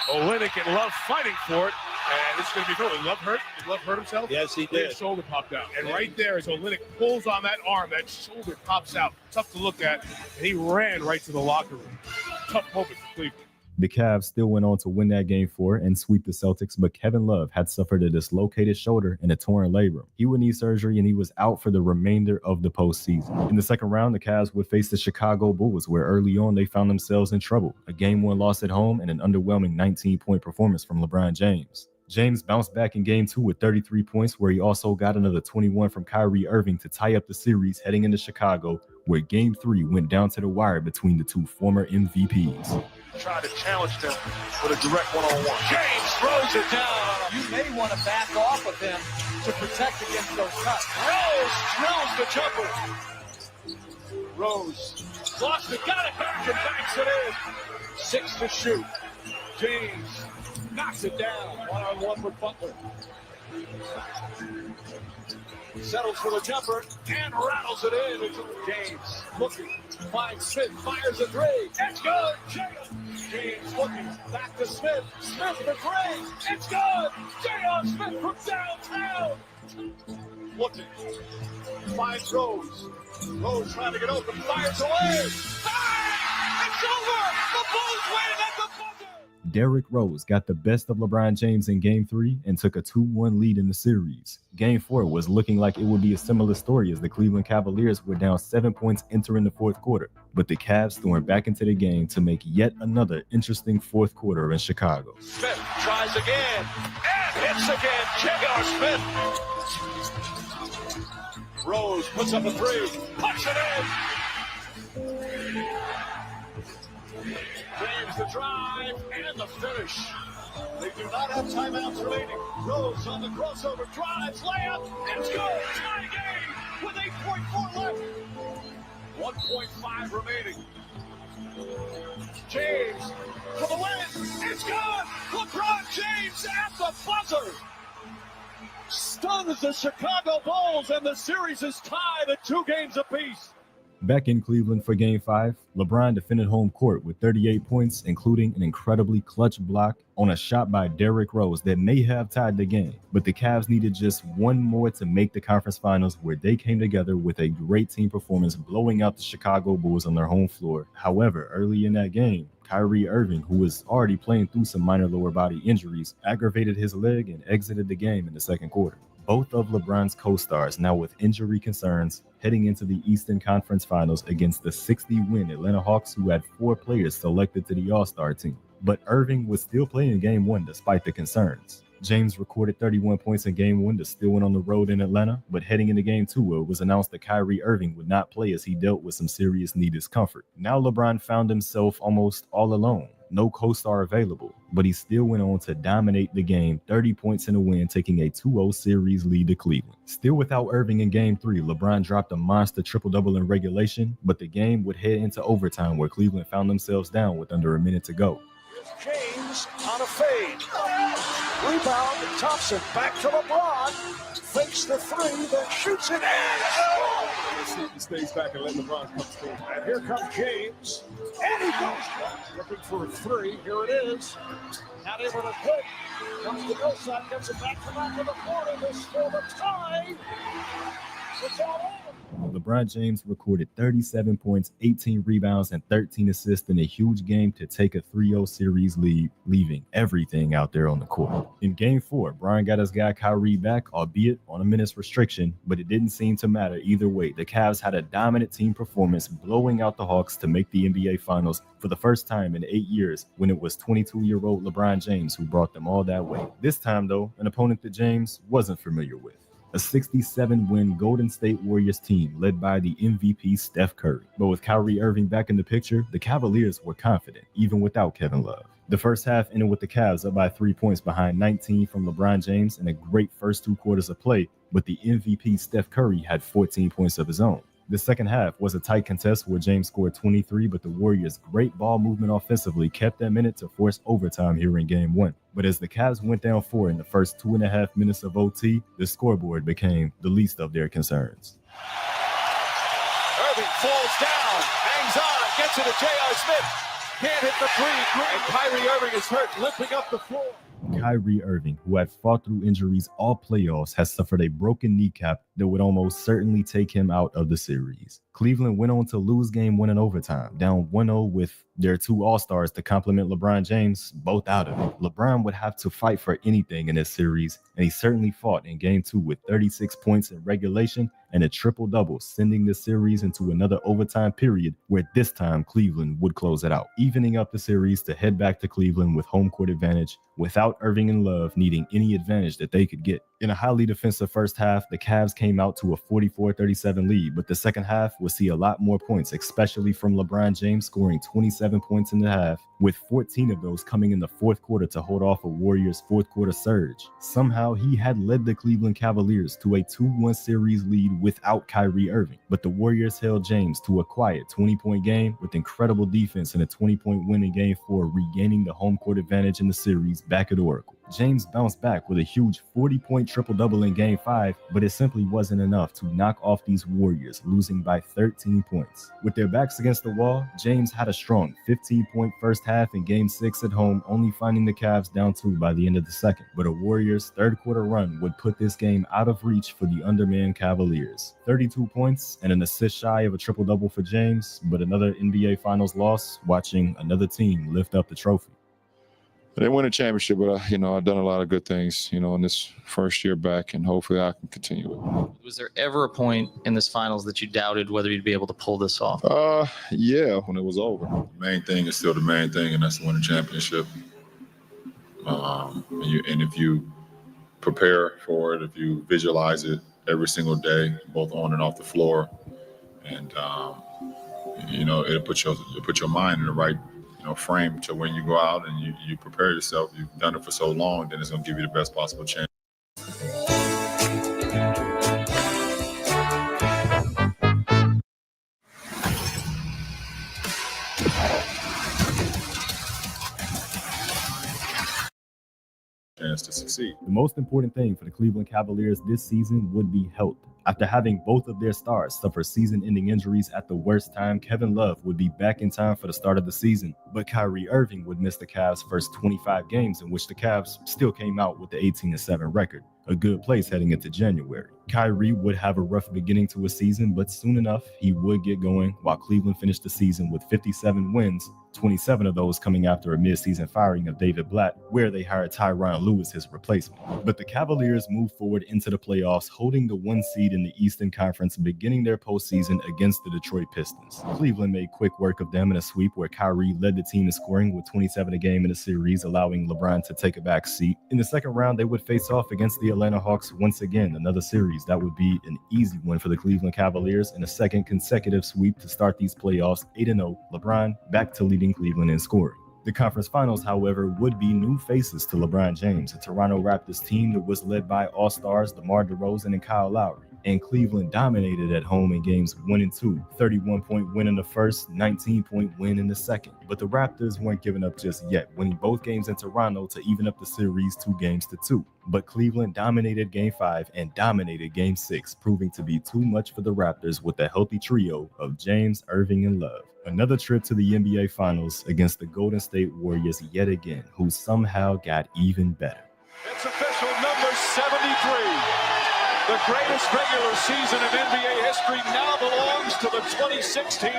Olynyk and Love fighting for it. And it's going to be good. Love hurt. Did Love hurt himself? Yes, he did. His shoulder popped out. And right there, as Olynyk pulls on that arm, that shoulder pops out. Tough to look at. And he ran right to the locker room. Tough moment for Cleveland. The Cavs still went on to win that Game 4 and sweep the Celtics, but Kevin Love had suffered a dislocated shoulder and a torn labrum. He would need surgery, and he was out for the remainder of the postseason. In the second round, the Cavs would face the Chicago Bulls, where early on they found themselves in trouble. A Game 1 loss at home and an underwhelming 19-point performance from LeBron James. James bounced back in Game 2 with 33 points, where he also got another 21 from Kyrie Irving to tie up the series heading into Chicago, where Game 3 went down to the wire between the 2 former MVPs. Trying to challenge them with a direct one-on-one. James throws it down. You may want to back off of him to protect against those cuts. Rose drills the jumper. Rose lost it, got it back, and banks it in. 6 to shoot. James knocks it down. One-on-one with Butler. Settles for the jumper and rattles it in. It's James looking, finds Smith, fires a 3. It's good. James looking, back to Smith. Smith for 3. It's good. J.R. Smith from downtown. Looking, finds Rose. Rose trying to get open, fires away. Bang! It's over. The Bulls win at the buzzer. Derrick Rose got the best of LeBron James in Game 3 and took a 2-1 lead in the series. Game 4 was looking like it would be a similar story as the Cleveland Cavaliers were down 7 points entering the fourth quarter, but the Cavs stormed back into the game to make yet another interesting fourth quarter in Chicago. Smith tries again, and Hits again. J.R. Smith. Rose puts up a three. Puts it in. James the drive and the finish. They do not have timeouts remaining. Rose on the crossover, drives, layup, it's good. Tie game with 8.4 left. 1.5 remaining. James for the win. It's good. LeBron James at the buzzer. Stuns the Chicago Bulls, and the series is tied at 2 games apiece. Back in Cleveland for Game 5, LeBron defended home court with 38 points, including an incredibly clutch block on a shot by Derrick Rose that may have tied the game. But the Cavs needed just one more to make the conference finals, where they came together with a great team performance, blowing out the Chicago Bulls on their home floor. However, early in that game, Kyrie Irving, who was already playing through some minor lower body injuries, aggravated his leg and exited the game in the second quarter. Both of LeBron's co-stars now with injury concerns heading into the Eastern Conference Finals against the 60-win Atlanta Hawks, who had 4 players selected to the All-Star team. But Irving was still playing Game 1 despite the concerns. James recorded 31 points in Game 1 to still win on the road in Atlanta, but heading into Game 2, it was announced that Kyrie Irving would not play as he dealt with some serious knee discomfort. Now LeBron found himself almost all alone. No co-star available, but he still went on to dominate the game, 30 points in a win, taking a 2-0 series lead to Cleveland. Still without Irving in Game 3, LeBron dropped a monster triple-double in regulation, but the game would head into overtime where Cleveland found themselves down with under a minute to go. James on a fade. Rebound, Thompson back to LeBron. Fakes the three, then shoots it in. He stays back and let LeBron come through. And here comes James. And he goes looking for a three. Here it is. Not able to hit. Comes the no side, gets it back to the corner. This for the tie. It's all over. LeBron James recorded 37 points, 18 rebounds, and 13 assists in a huge game to take a 3-0 series lead, leaving everything out there on the court. In Game 4, Brian got his guy Kyrie back, albeit on a minutes restriction, but it didn't seem to matter either way. The Cavs had a dominant team performance, blowing out the Hawks to make the NBA Finals for the first time in 8 years, when it was 22-year-old LeBron James who brought them all that way. This time, though, an opponent that James wasn't familiar with. A 67-win Golden State Warriors team led by the MVP Steph Curry. But with Kyrie Irving back in the picture, the Cavaliers were confident, even without Kevin Love. The first half ended with the Cavs up by 3 points behind 19 from LeBron James in a great first 2 quarters of play, but the MVP Steph Curry had 14 points of his own. The second half was a tight contest where James scored 23, but the Warriors' great ball movement offensively kept them in it to force overtime here in Game 1. But as the Cavs went down 4 in the first 2.5 minutes of OT, the scoreboard became the least of their concerns. Irving falls down, hangs on, gets it to J.R. Smith. Can't hit the three, and Kyrie Irving is hurt, limping up the floor. Kyrie Irving, who had fought through injuries all playoffs, has suffered a broken kneecap that would almost certainly take him out of the series. Cleveland went on to lose Game 1 in overtime, down 1-0 with their 2 All-Stars to complement LeBron James, both out of it. LeBron would have to fight for anything in this series, and he certainly fought in Game 2 with 36 points in regulation and a triple-double, sending the series into another overtime period where this time Cleveland would close it out, evening up the series to head back to Cleveland with home court advantage, without Irving and Love needing any advantage that they could get. In a highly defensive first half, the Cavs came out to a 44-37 lead, but the second half would see a lot more points, especially from LeBron James scoring 27 points in the half, with 14 of those coming in the fourth quarter to hold off a Warriors fourth quarter surge. Somehow he had led the Cleveland Cavaliers to a 2-1 series lead without Kyrie Irving, but the Warriors held James to a quiet 20-point game with incredible defense and a 20-point win in Game 4, regaining the home court advantage in the series back at Oracle. James bounced back with a huge 40-point triple-double in Game 5, but it simply wasn't enough to knock off these Warriors, losing by 13 points. With their backs against the wall, James had a strong 15-point first half in Game 6 at home, only finding the Cavs down 2 by the end of the second. But a Warriors third-quarter run would put this game out of reach for the undermanned Cavaliers. 32 points and an assist shy of a triple-double for James, but another NBA Finals loss, watching another team lift up the trophy. I didn't win a championship, but I've done a lot of good things, in this first year back, and hopefully I can continue it. Was there ever a point in this finals that you doubted whether you'd be able to pull this off? Yeah, when it was over. The main thing is still the main thing, and that's to win a championship. And if you prepare for it, if you visualize it every single day, both on and off the floor, and it'll put your mind in the right frame to when you go out and you prepare yourself. You've done it for so long, then it's going to give you the best possible chance. Chance to succeed. The most important thing for the Cleveland Cavaliers this season would be health. After having both of their stars suffer season-ending injuries at the worst time, Kevin Love would be back in time for the start of the season, but Kyrie Irving would miss the Cavs' first 25 games, in which the Cavs still came out with the 18-7 record, a good place heading into January. Kyrie would have a rough beginning to a season, but soon enough, he would get going, while Cleveland finished the season with 57 wins, 27 of those coming after a mid-season firing of David Blatt, where they hired Tyronn Lue, his replacement. But the Cavaliers moved forward into the playoffs, holding the 1 seed in the Eastern Conference, beginning their postseason against the Detroit Pistons. Cleveland made quick work of them in a sweep where Kyrie led the team in scoring with 27 a game in the series, allowing LeBron to take a back seat. In the second round, they would face off against the Atlanta Hawks once again, another series that would be an easy one for the Cleveland Cavaliers in a second consecutive sweep to start these playoffs 8-0. LeBron back to leading Cleveland in scoring. The conference finals, however, would be new faces to LeBron James, a Toronto Raptors team that was led by all-stars DeMar DeRozan and Kyle Lowry. And Cleveland dominated at home in games 1 and 2, 31-point win in the first, 19-point win in the second. But the Raptors weren't giving up just yet, winning both games in Toronto to even up the series 2-2. But Cleveland dominated Game 5 and dominated Game 6, proving to be too much for the Raptors with a healthy trio of James, Irving, and Love. Another trip to the NBA Finals against the Golden State Warriors yet again, who somehow got even better. It's official, number 73. The greatest regular season in NBA history now belongs to the 2016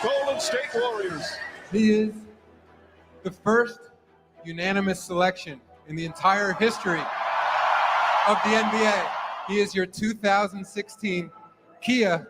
Golden State Warriors. He is the first unanimous selection in the entire history of the NBA. He is your 2016 Kia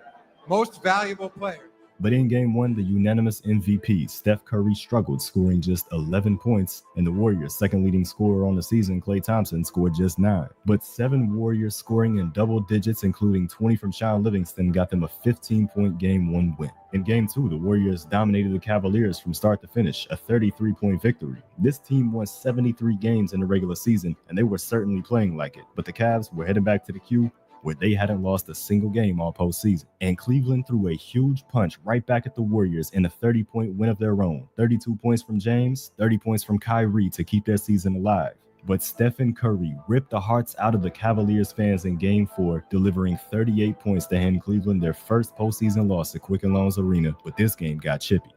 Most Valuable Player. But in Game 1, the unanimous MVP, Steph Curry, struggled, scoring just 11 points, and the Warriors' second leading scorer on the season, Klay Thompson, scored just 9. But 7 Warriors scoring in double digits, including 20 from Shaun Livingston, got them a 15-point Game 1 win. In Game 2, the Warriors dominated the Cavaliers from start to finish, a 33-point victory. This team won 73 games in the regular season, and they were certainly playing like it. But the Cavs were heading back to the Q, where they hadn't lost a single game all postseason. And Cleveland threw a huge punch right back at the Warriors in a 30-point win of their own. 32 points from James, 30 points from Kyrie to keep their season alive. But Stephen Curry ripped the hearts out of the Cavaliers fans in Game 4, delivering 38 points to hand Cleveland their first postseason loss at Quicken Loans Arena, but this game got chippy.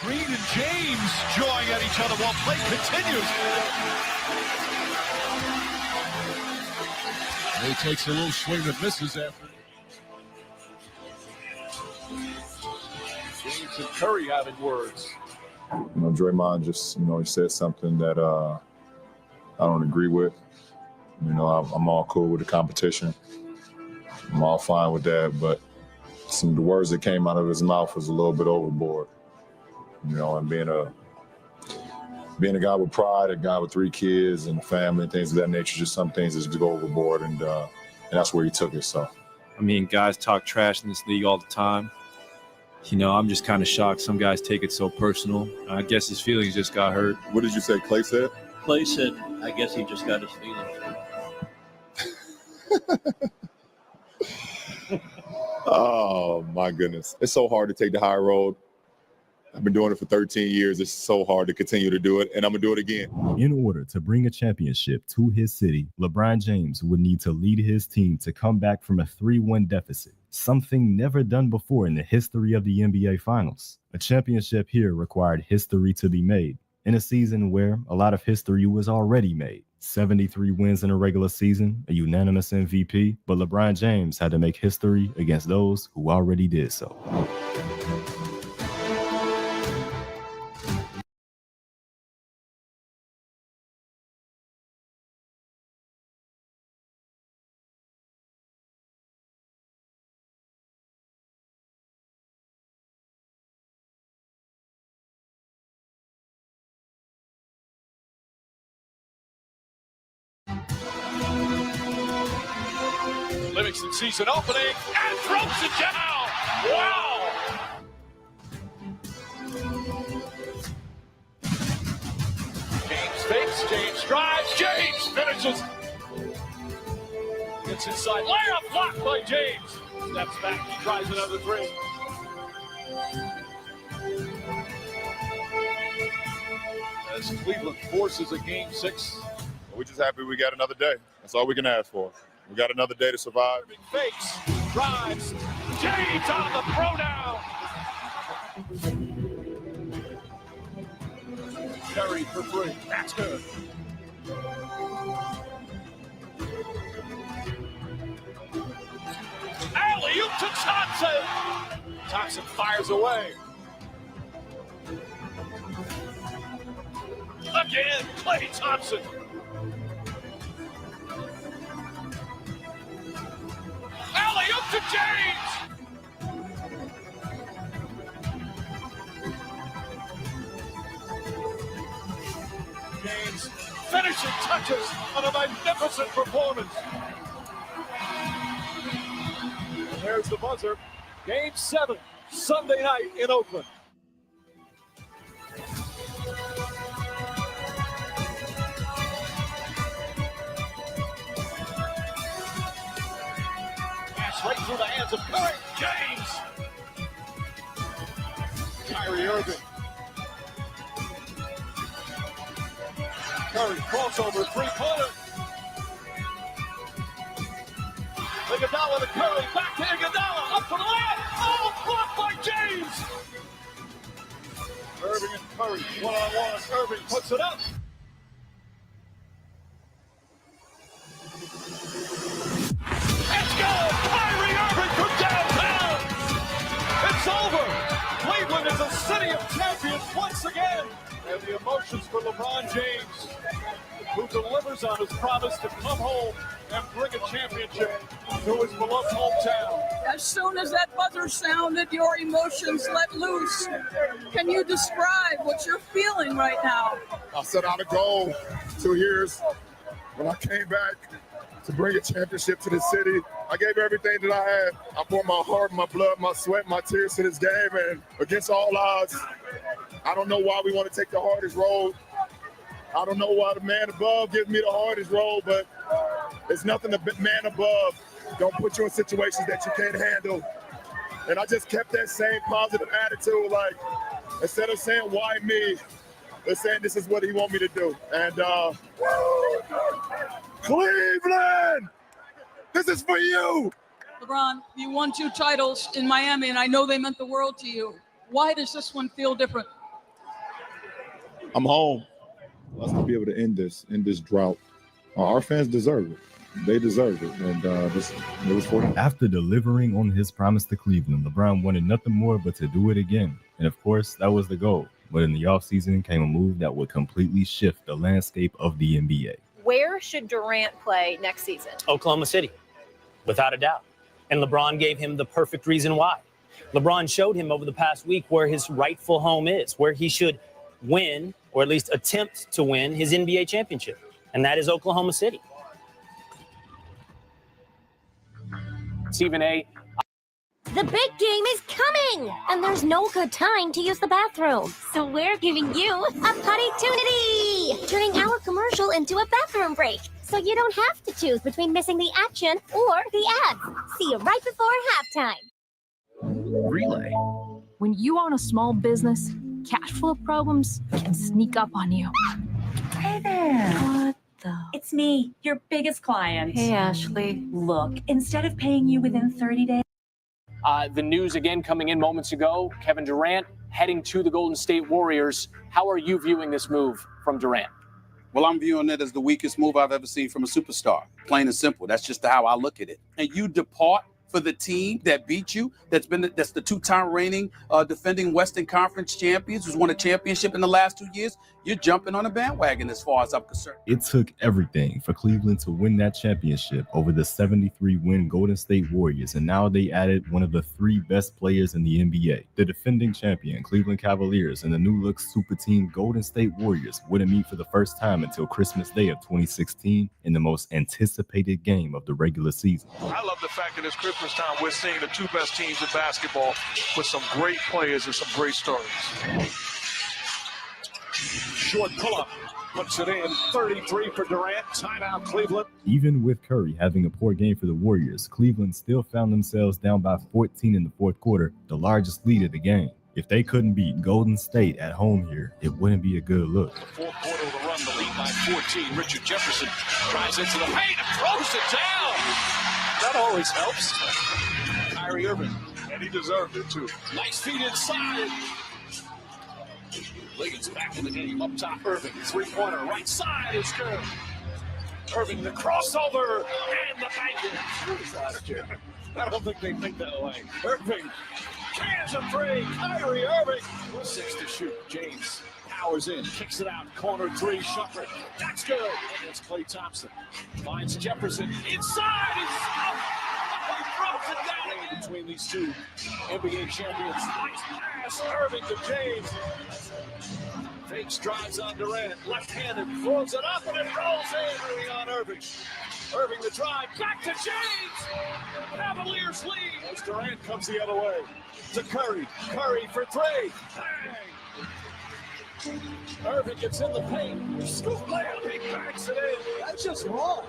Green and James jawing at each other while play continues. He takes a little swing that misses after. James and Curry having words. Draymond just, he said something that I don't agree with. I'm all cool with the competition. I'm all fine with that, but some of the words that came out of his mouth was a little bit overboard. And being a guy with pride, a guy with 3 kids and a family and things of that nature, just some things just go overboard, and that's where he took it. So, guys talk trash in this league all the time. I'm just kind of shocked. Some guys take it so personal. I guess his feelings just got hurt. What did you say, Klay said? Klay said, I guess he just got his feelings. Oh, my goodness. It's so hard to take the high road. I've been doing it for 13 years. It's so hard to continue to do it, and I'm going to do it again. In order to bring a championship to his city, LeBron James would need to lead his team to come back from a 3-1 deficit, something never done before in the history of the NBA Finals. A championship here required history to be made, in a season where a lot of history was already made. 73 wins in a regular season, a unanimous MVP, but LeBron James had to make history against those who already did so. Grayson sees an opening and throws it down. Wow! James fakes, James drives, James finishes. Gets inside, layup blocked by James. Steps back, he tries another three. As Cleveland forces a game 6. We're just happy we got another day. That's all we can ask for. We got another day to survive. Fakes, drives, James on the throw down. Curry for 3, that's good. Alley-oop to Thompson. Thompson fires away. Again, Klay Thompson. Alley-oop to James. James finishing touches on a magnificent performance. And there's the buzzer. Game 7, Sunday night in Oakland. Pass right through the hands of Curry. James. Kyrie Irving. Curry crossover three-pointer. Iguodala to Curry, back to Iguodala, up for the layup. Oh, blocked by James. Irving and Curry, one-on-one. Irving puts it up. Let's go! Kyrie Irving from downtown. It's over. Cleveland is a city of champions once again. And the emotions for LeBron James, who delivers on his promise to come home and bring a championship to his beloved hometown. As soon as that buzzer sounded, your emotions let loose. Can you describe what you're feeling right now? I set out a goal 2 years when I came back to bring a championship to the city. I gave everything that I had. I poured my heart, my blood, my sweat, my tears to this game, and against all odds, I don't know why we want to take the hardest road. I don't know why the man above gives me the hardest road, but it's nothing the man above don't put you in situations that you can't handle. And I just kept that same positive attitude, like instead of saying why me, they're saying this is what he want me to do. And Cleveland, this is for you. LeBron, you won 2 titles in Miami, and I know they meant the world to you. Why does this one feel different? I'm home. Let's be able to end this drought. Our fans deserve it. They deserve it, and it was for them. After delivering on his promise to Cleveland, LeBron wanted nothing more but to do it again. And of course, that was the goal. But in the offseason came a move that would completely shift the landscape of the NBA. Where should Durant play next season? Oklahoma City, without a doubt. And LeBron gave him the perfect reason why. LeBron showed him over the past week where his rightful home is, where he should win, or at least attempt to win, his NBA championship. And that is Oklahoma City. Stephen A. The big game is coming, and there's no good time to use the bathroom. So we're giving you a potty-tunity, turning our commercial into a bathroom break. So you don't have to choose between missing the action or the ads. See you right before halftime. Relay. When you own a small business, cash flow problems can sneak up on you. Hey there. What the? It's me, your biggest client. Hey, Ashley. Look, instead of paying you within 30 days. The news again coming in moments ago. Kevin Durant heading to the Golden State Warriors. How are you viewing this move from Durant? Well, I'm viewing it as the weakest move I've ever seen from a superstar. Plain and simple. That's just how I look at it. And you depart for the team that beat you, that's the two-time reigning defending Western Conference champions, who's won a championship in the last 2 years, you're jumping on a bandwagon as far as I'm concerned. It took everything for Cleveland to win that championship over the 73-win Golden State Warriors, and now they added one of the 3 best players in the NBA. The defending champion Cleveland Cavaliers and the new-look super team Golden State Warriors wouldn't meet for the first time until Christmas Day of 2016 in the most anticipated game of the regular season. I love the fact that it's Christmas time. We're seeing the 2 best teams in basketball with some great players and some great stories. Short pull-up, puts it in, 33 for Durant, timeout Cleveland. Even with Curry having a poor game for the Warriors, Cleveland still found themselves down by 14 in the fourth quarter, the largest lead of the game. If they couldn't beat Golden State at home here, it wouldn't be a good look. The fourth quarter of the run, the lead by 14. Richard Jefferson drives into the paint and throws it down. That always helps. Kyrie Irving, and he deserved it too. Nice feet inside. Liggins back in the game, up top, Irving, three-pointer, right side is good. Irving, the crossover, and the bank. I don't think they think that way. Irving, cans of 3, Kyrie Irving. 6 to shoot, James powers in, kicks it out, corner 3, Shumpert, that's good. And it's Klay Thompson, finds Jefferson, inside, it's out. He throws it down between these 2 NBA champions. Nice pass, Irving to James. Fakes, drives on Durant, left-handed, throws it up, and it rolls in early on Irving. Irving the drive, back to James. Cavaliers lead as Durant comes the other way. To Curry, Curry for 3. Bang! Irving gets in the paint, scoop layup, he backs it in. That's just wrong.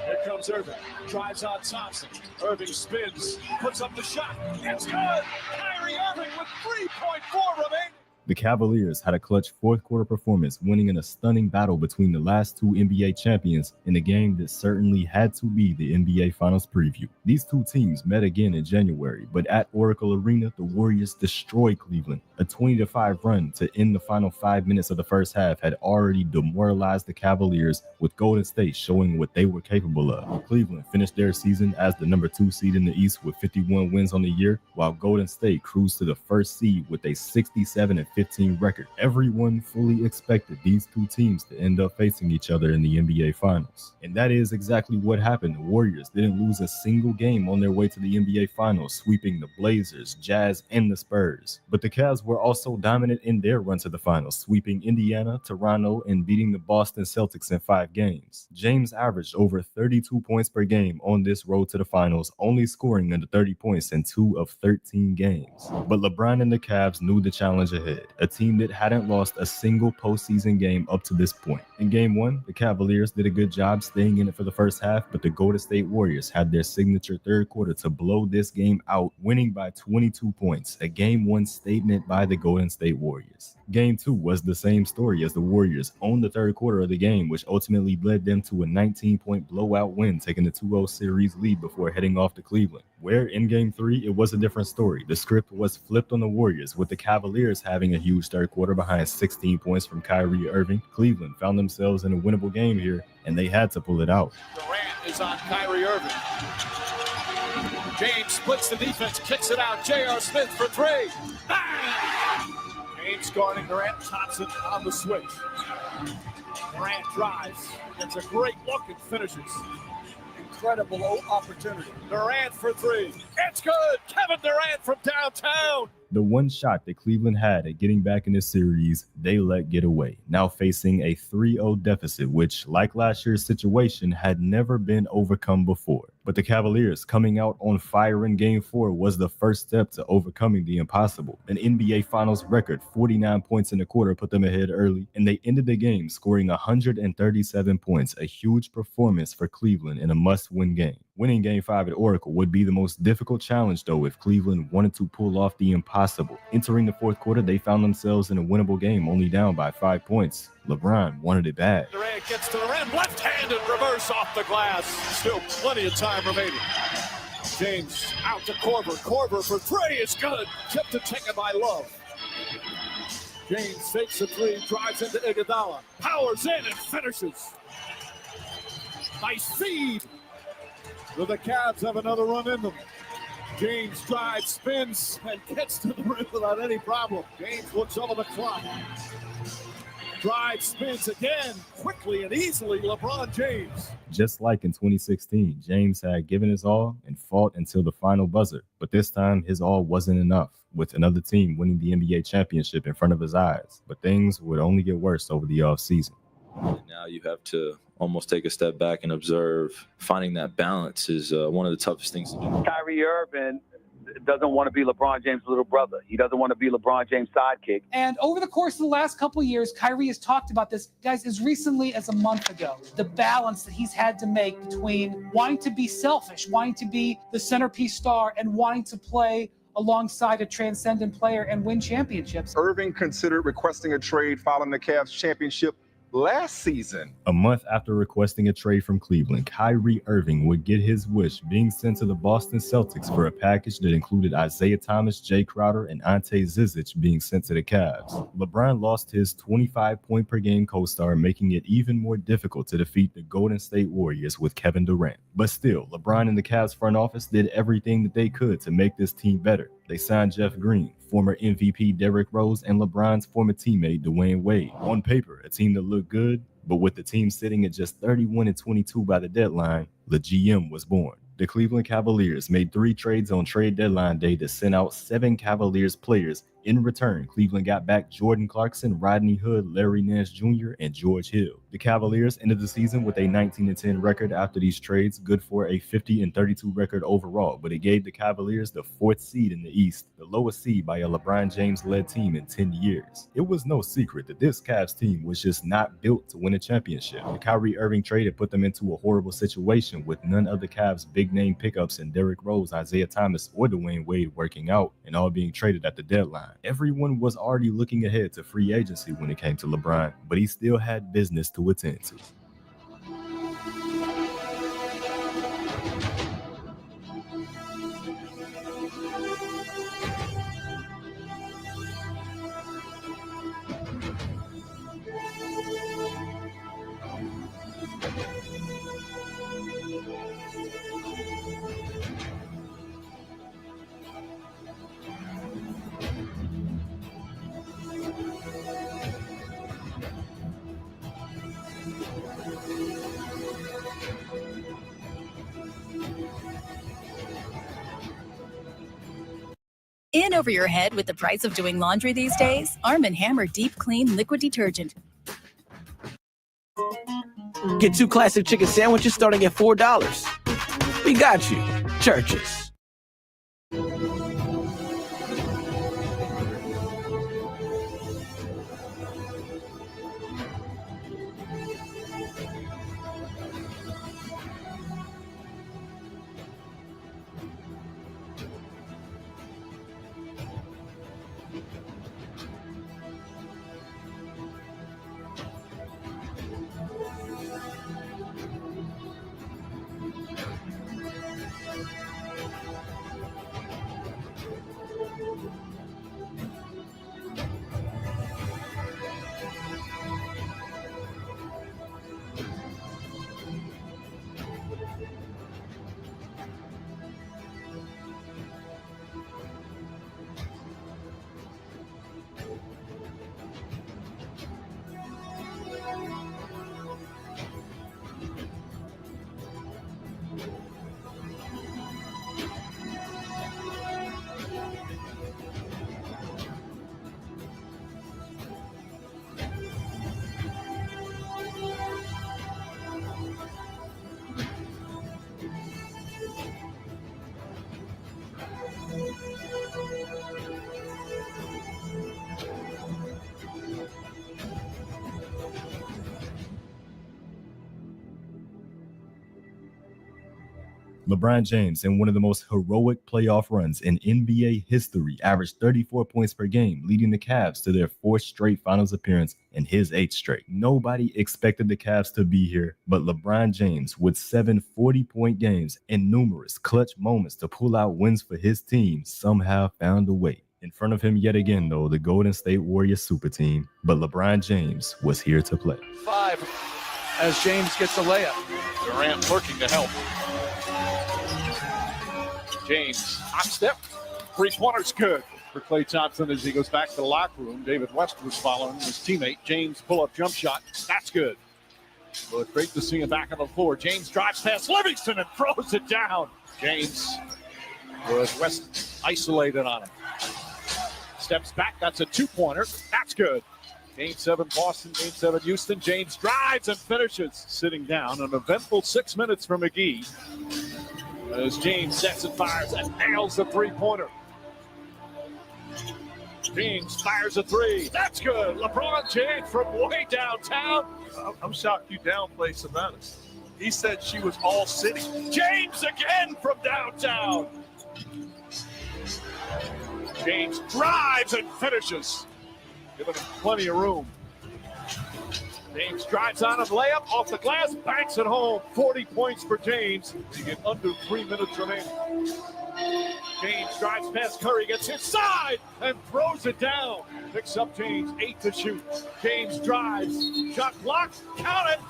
Here comes Irving, drives on Thompson. Irving spins, puts up the shot. It's good. Kyrie Irving with 3.4 remaining. The Cavaliers had a clutch fourth quarter performance, winning in a stunning battle between the last 2 NBA champions in a game that certainly had to be the NBA Finals preview. These 2 teams met again in January, but at Oracle Arena, the Warriors destroyed Cleveland. A 20-5 run to end the final 5 minutes of the first half had already demoralized the Cavaliers, with Golden State showing what they were capable of. Cleveland finished their season as the number 2 seed in the East with 51 wins on the year, while Golden State cruised to the first seed with a 67-15 record. Everyone fully expected these 2 teams to end up facing each other in the NBA Finals. And that is exactly what happened. The Warriors didn't lose a single game on their way to the NBA Finals, sweeping the Blazers, Jazz, and the Spurs. But the Cavs were also dominant in their run to the finals, sweeping Indiana, Toronto, and beating the Boston Celtics in 5 games. James averaged over 32 points per game on this road to the finals, only scoring under 30 points in 2 of 13 games. But LeBron and the Cavs knew the challenge ahead, a team that hadn't lost a single postseason game up to this point. In Game 1, the Cavaliers did a good job staying in it for the first half, but the Golden State Warriors had their signature third quarter to blow this game out, winning by 22 points, a Game 1 statement by the Golden State Warriors. Game 2 was the same story, as the Warriors owned the third quarter of the game, which ultimately led them to a 19-point blowout win, taking the 2-0 series lead before heading off to Cleveland, where in Game 3, it was a different story. The script was flipped on the Warriors, with the Cavaliers having a huge third quarter behind 16 points from Kyrie Irving. Cleveland found themselves in a winnable game here, and they had to pull it out. Durant is on Kyrie Irving. James splits the defense, kicks it out. J.R. Smith for 3. Bang! James guarding Durant, Thompson on the switch. Durant drives, gets a great look and finishes. Incredible opportunity. Durant for 3. It's good. Kevin Durant from downtown. The one shot that Cleveland had at getting back in this series, they let get away, now facing a 3-0 deficit, which, like last year's situation, had never been overcome before. But the Cavaliers coming out on fire in Game 4 was the first step to overcoming the impossible. An NBA Finals record, 49 points in the quarter, put them ahead early, and they ended the game scoring 137 points, a huge performance for Cleveland in a must-win game. Winning Game 5 at Oracle would be the most difficult challenge, though, if Cleveland wanted to pull off the impossible. Entering the fourth quarter, they found themselves in a winnable game, only down by 5 points. LeBron wanted it bad. Durant gets to the rim, left-handed reverse off the glass. Still plenty of time remaining. James out to Korver. Korver for 3 is good. Kept it taken by Love. James fakes a 3, drives into Iguodala. Powers in and finishes. Nice feed. Will the Cavs have another run in them? James drives, spins, and gets to the rim without any problem. James looks over the clock. Drives, spins again, quickly and easily, LeBron James. Just like in 2016, James had given his all and fought until the final buzzer. But this time, his all wasn't enough, with another team winning the NBA championship in front of his eyes. But things would only get worse over the offseason. Now you have to almost take a step back and observe. Finding that balance is one of the toughest things to do. Kyrie Irving doesn't want to be LeBron James' little brother. He doesn't want to be LeBron James' sidekick. And over the course of the last couple of years, Kyrie has talked about this, guys, as recently as a month ago. The balance that he's had to make between wanting to be selfish, wanting to be the centerpiece star, and wanting to play alongside a transcendent player and win championships. Irving considered requesting a trade following the Cavs championship last season. A month after requesting a trade from Cleveland, Kyrie Irving would get his wish, being sent to the Boston Celtics for a package that included Isaiah Thomas, Jay Crowder, and Ante Zizic being sent to the Cavs. LeBron lost his 25-point-per-game co-star, making it even more difficult to defeat the Golden State Warriors with Kevin Durant. But still, LeBron and the Cavs front office did everything that they could to make this team better. They signed Jeff Green, former MVP Derrick Rose, and LeBron's former teammate Dwayne Wade. On paper, a team that looked good, but with the team sitting at just 31-22 by the deadline, the GM was born. The Cleveland Cavaliers made 3 trades on trade deadline day to send out 7 Cavaliers players. In return, Cleveland got back Jordan Clarkson, Rodney Hood, Larry Nance Jr., and George Hill. The Cavaliers ended the season with a 19-10 record after these trades, good for a 50-32 record overall, but it gave the Cavaliers the 4th seed in the East, the lowest seed by a LeBron James-led team in 10 years. It was no secret that this Cavs team was just not built to win a championship. The Kyrie Irving trade had put them into a horrible situation, with none of the Cavs' big-name pickups in Derrick Rose, Isaiah Thomas, or Dwayne Wade working out, and all being traded at the deadline. Everyone was already looking ahead to free agency when it came to LeBron, but he still had business to attend to. In over your head with the price of doing laundry these days? Arm & Hammer Deep Clean Liquid Detergent. Get 2 classic chicken sandwiches starting at $4. We got you. Churches. LeBron James, in one of the most heroic playoff runs in NBA history, averaged 34 points per game, leading the Cavs to their 4th straight finals appearance and his 8th straight. Nobody expected the Cavs to be here, but LeBron James, with 7 40-point games and numerous clutch moments to pull out wins for his team, somehow found a way. In front of him yet again, though, the Golden State Warriors super team, but LeBron James was here to play. 5 as James gets a layup. Durant working to help. James, hot step. 3-pointer's good for Klay Thompson as he goes back to the locker room. David West was following his teammate. James pull-up jump shot. That's good. Well, it's great to see him back on the floor. James drives past Livingston and throws it down. James was West isolated on him. Steps back. That's a 2-pointer. That's good. Game 7 Boston, Game 7 Houston. James drives and finishes. Sitting down, an eventful 6 minutes from McGee. As James sets and fires and nails the 3-pointer. James fires a 3. That's good. LeBron James from way downtown. I'm shocked you downplayed Savannah. He said she was all city. James again from downtown. James drives and finishes. Giving him plenty of room. James drives on him, layup off the glass, banks it home. 40 points for James. You get under 3 minutes remaining. James drives past Curry, gets inside and throws it down. Picks up James, 8 to shoot. James drives, shot blocked, count it,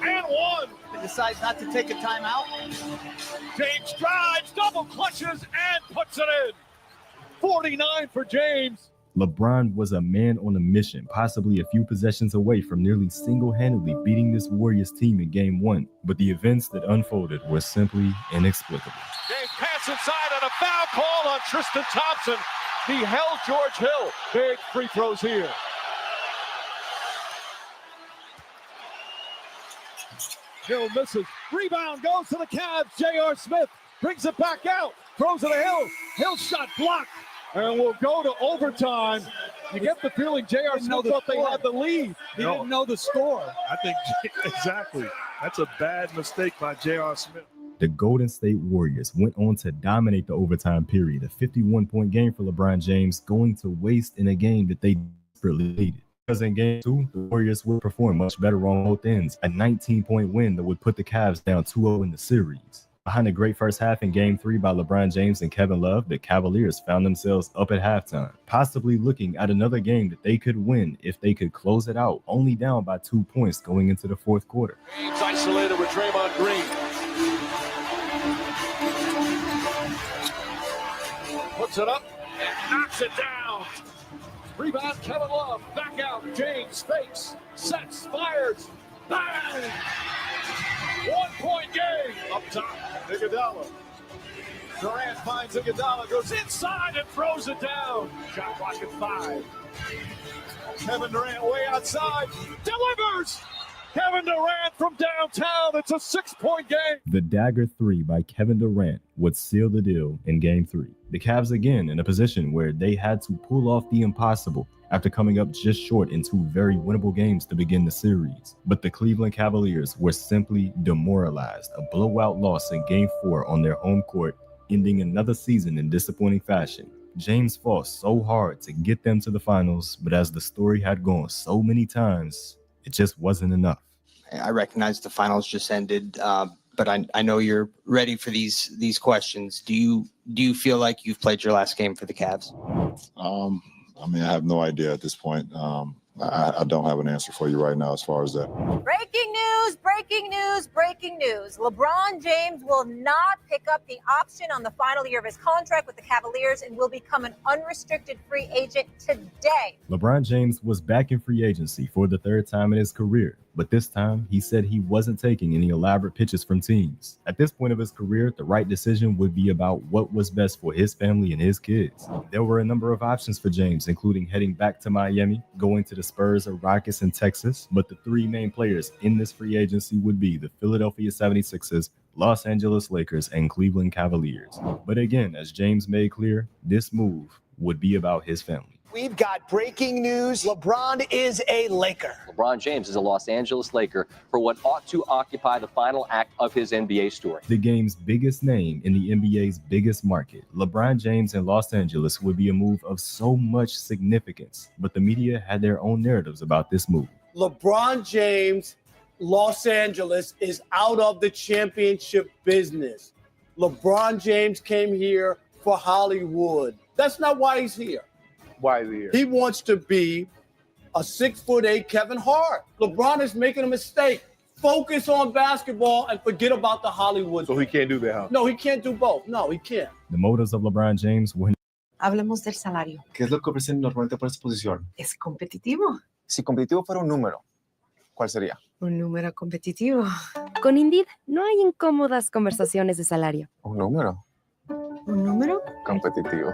and 1. He decides not to take a timeout. James drives, double clutches, and puts it in. 49 for James. LeBron was a man on a mission, possibly a few possessions away from nearly single-handedly beating this Warriors team in Game 1. But the events that unfolded were simply inexplicable. James pass inside and a foul call on Tristan Thompson. He held George Hill. Big free throws here. Hill misses. Rebound goes to the Cavs. J.R. Smith brings it back out. Throws it to Hill. Hill shot blocked. And we'll go to overtime. You get the feeling J.R. Smith thought they had the lead. He didn't know the score. I think exactly. That's a bad mistake by J.R. Smith. The Golden State Warriors went on to dominate the overtime period, a 51-point game for LeBron James, going to waste in a game that they desperately needed. Because in Game 2, the Warriors would perform much better on both ends, a 19-point win that would put the Cavs down 2-0 in the series. Behind a great first half in Game 3 by LeBron James and Kevin Love, the Cavaliers found themselves up at halftime, possibly looking at another game that they could win if they could close it out, only down by 2 points going into the fourth quarter. James isolated with Draymond Green. Puts it up and knocks it down. Rebound, Kevin Love, back out. James fakes, sets, fires, bang! 1-point game. Up top, Iguodala. Durant finds Iguodala, goes inside and throws it down. Shot clock at 5. Kevin Durant way outside, delivers. Kevin Durant from downtown. It's a 6-point game. The dagger 3 by Kevin Durant would seal the deal in Game 3. The Cavs again in a position where they had to pull off the impossible after coming up just short in 2 very winnable games to begin the series. But the Cleveland Cavaliers were simply demoralized. A blowout loss in Game 4 on their home court, ending another season in disappointing fashion. James fought so hard to get them to the finals, but as the story had gone so many times, it just wasn't enough. I recognize the finals just ended, but I know you're ready for these questions. Do you feel like you've played your last game for the Cavs? I mean, I have no idea at this point. I don't have an answer for you right now as far as that. Breaking news, breaking news, breaking news. LeBron James will not pick up the option on the final year of his contract with the Cavaliers and will become an unrestricted free agent today. LeBron James was back in free agency for the 3rd time in his career, but this time he said he wasn't taking any elaborate pitches from teams. At this point of his career, the right decision would be about what was best for his family and his kids. There were a number of options for James, including heading back to Miami, going to the Spurs or Rockets in Texas, but the 3 main players in this free agency would be the Philadelphia 76ers, Los Angeles Lakers, and Cleveland Cavaliers. But again, as James made clear, this move would be about his family. We've got breaking news. LeBron is a Laker. LeBron James is a Los Angeles Laker for what ought to occupy the final act of his NBA story. The game's biggest name in the NBA's biggest market, LeBron James in Los Angeles would be a move of so much significance, but the media had their own narratives about this move. LeBron James, Los Angeles is out of the championship business. LeBron James came here for Hollywood. That's not why he's here. Why is he here? He wants to be a 6'8" Kevin Hart. LeBron is making a mistake. focus on basketball and forget about the Hollywood. So he can't do that, huh? No, he can't do both. No, he can't. The motives of LeBron James were Hablemos del salario. ¿Qué es lo que ofrecen normalmente por esa posición? ¿Es competitivo? Si competitivo fuera un número, ¿cuál sería? Un número competitivo. Con Indeed no hay incómodas conversaciones de salario. Un número ¿Un número? competitivo.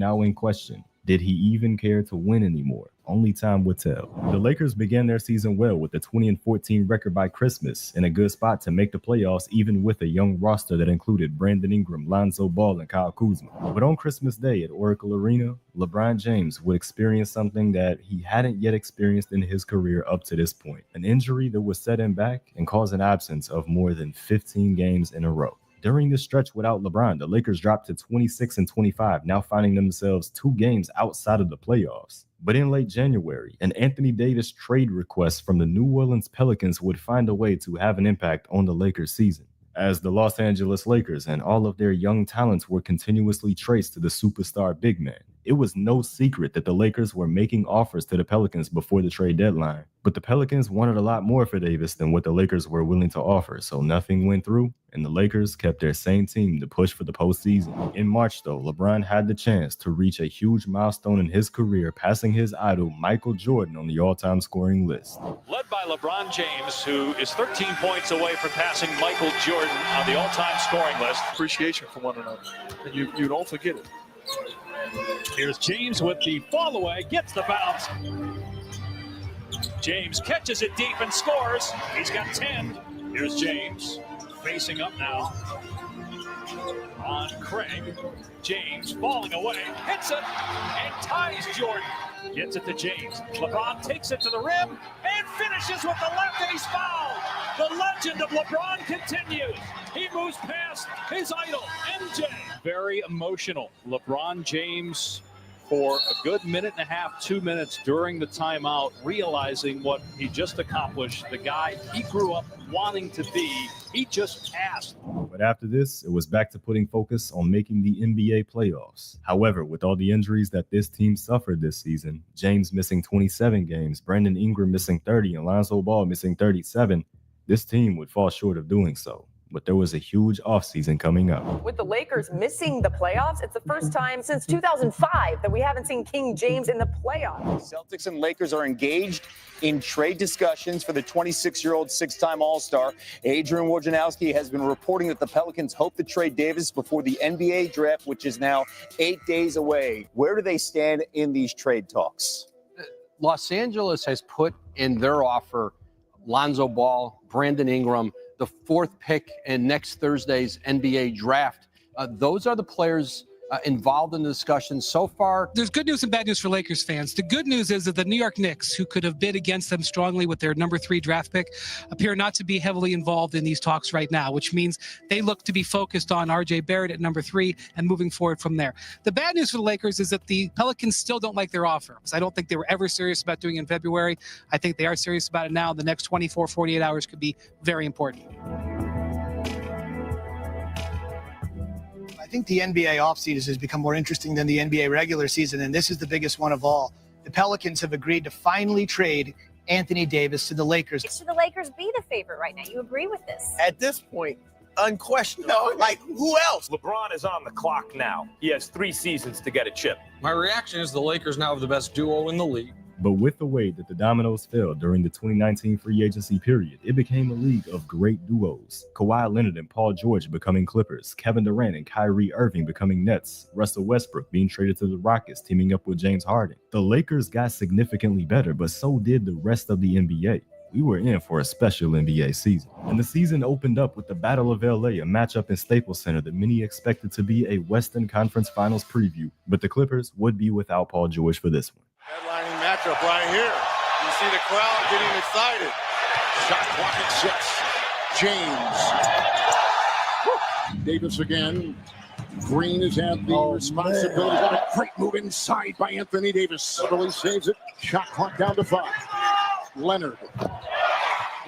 now in question. Did he even care to win anymore? Only time would tell. The Lakers began their season well with a 20-14 record by Christmas, in a good spot to make the playoffs even with a young roster that included Brandon Ingram, Lonzo Ball, and Kyle Kuzma. But on Christmas Day at Oracle Arena, LeBron James would experience something that he hadn't yet experienced in his career up to this point. An injury that would set him back and cause an absence of more than 15 games in a row. During this stretch without LeBron, the Lakers dropped to 26-25, now finding themselves 2 games outside of the playoffs. But in late January, an Anthony Davis trade request from the New Orleans Pelicans would find a way to have an impact on the Lakers season, as the Los Angeles Lakers and all of their young talents were continuously traced to the superstar big man. It was no secret that the Lakers were making offers to the Pelicans before the trade deadline, but the Pelicans wanted a lot more for Davis than what the Lakers were willing to offer, so nothing went through, and the Lakers kept their same team to push for the postseason. In March, though, LeBron had the chance to reach a huge milestone in his career, passing his idol Michael Jordan on the all-time scoring list. Led by LeBron James, who is 13 points away from passing Michael Jordan on the all-time scoring list. Appreciation for one another, and you don't forget it. Here's James with the fall away, gets the bounce. James catches it deep and scores. He's got 10. Here's James facing up now on Craig. James falling away, hits it, and ties Jordan. Gets it to James. LeBron takes it to the rim and finishes with the left, and he's fouled. The legend of LeBron continues. He moves past his idol, MJ. Very emotional. LeBron James for a good minute and a half, 2 minutes during the timeout, realizing what he just accomplished. The guy he grew up wanting to be, he just passed. But after this, it was back to putting focus on making the NBA playoffs. However, with all the injuries that this team suffered this season, James missing 27 games, Brandon Ingram missing 30, and Lonzo Ball missing 37, this team would fall short of doing so. But there was a huge offseason coming up. With the Lakers missing the playoffs, it's the first time since 2005 that we haven't seen King James in the playoffs. Celtics and Lakers are engaged in trade discussions for the 26-year-old six-time All-Star. Adrian Wojnarowski has been reporting that the Pelicans hope to trade Davis before the NBA draft, which is now 8 days away. Where do they stand in these trade talks? Los Angeles has put in their offer Lonzo Ball, Brandon Ingram, the 4th pick in next Thursday's NBA draft. Those are the players involved in the discussion so far. There's good news and bad news for Lakers fans. The good news is that the New York Knicks, who could have bid against them strongly with their number 3 draft pick, appear not to be heavily involved in these talks right now, which means they look to be focused on R.J. Barrett at number 3 and moving forward from there. The bad news for the Lakers is that the Pelicans still don't like their offer. I don't think they were ever serious about doing it in February. I think they are serious about it now. The next 24, 48 hours could be very important. I think the NBA offseason has become more interesting than the NBA regular season, and this is the biggest one of all. The Pelicans have agreed to finally trade Anthony Davis to the Lakers. Should the Lakers be the favorite right now? You agree with this? At this point, unquestionable. Like, who else? LeBron is on the clock now. He has 3 seasons to get a chip. My reaction is the Lakers now have the best duo in the league. But with the way that the dominoes fell during the 2019 free agency period, it became a league of great duos. Kawhi Leonard and Paul George becoming Clippers, Kevin Durant and Kyrie Irving becoming Nets, Russell Westbrook being traded to the Rockets, teaming up with James Harden. The Lakers got significantly better, but so did the rest of the NBA. We were in for a special NBA season. And the season opened up with the Battle of LA, a matchup in Staples Center that many expected to be a Western Conference Finals preview, but the Clippers would be without Paul George for this one. Headlining matchup right here. You see the crowd getting excited. Shot clock at 6. James. Davis again. Green has had the responsibility. What a great move inside by Anthony Davis. Really saves it. Shot clock down to 5. Leonard.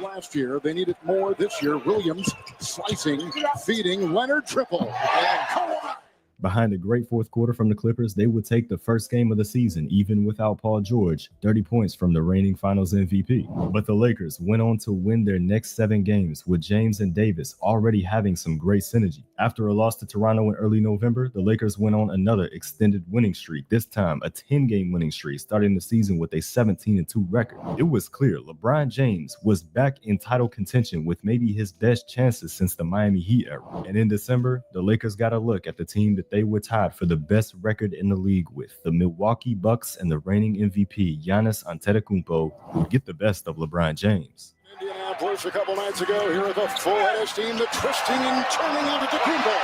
Last year, they needed more. This year, Williams slicing, feeding. Leonard triple. And Kawhi. Behind a great fourth quarter from the Clippers, they would take the first game of the season, even without Paul George, 30 points from the reigning Finals MVP. But the Lakers went on to win their next 7 games, with James and Davis already having some great synergy. After a loss to Toronto in early November, the Lakers went on another extended winning streak, this time a 10-game winning streak, starting the season with a 17-2 record. It was clear LeBron James was back in title contention with maybe his best chances since the Miami Heat era. And in December, the Lakers got a look at the team that they were tied for the best record in the league with. The Milwaukee Bucks and the reigning MVP Giannis Antetokounmpo would get the best of LeBron James. Indianapolis a couple nights ago. Here are the full-headed team, the twisting and turning Antetokounmpo.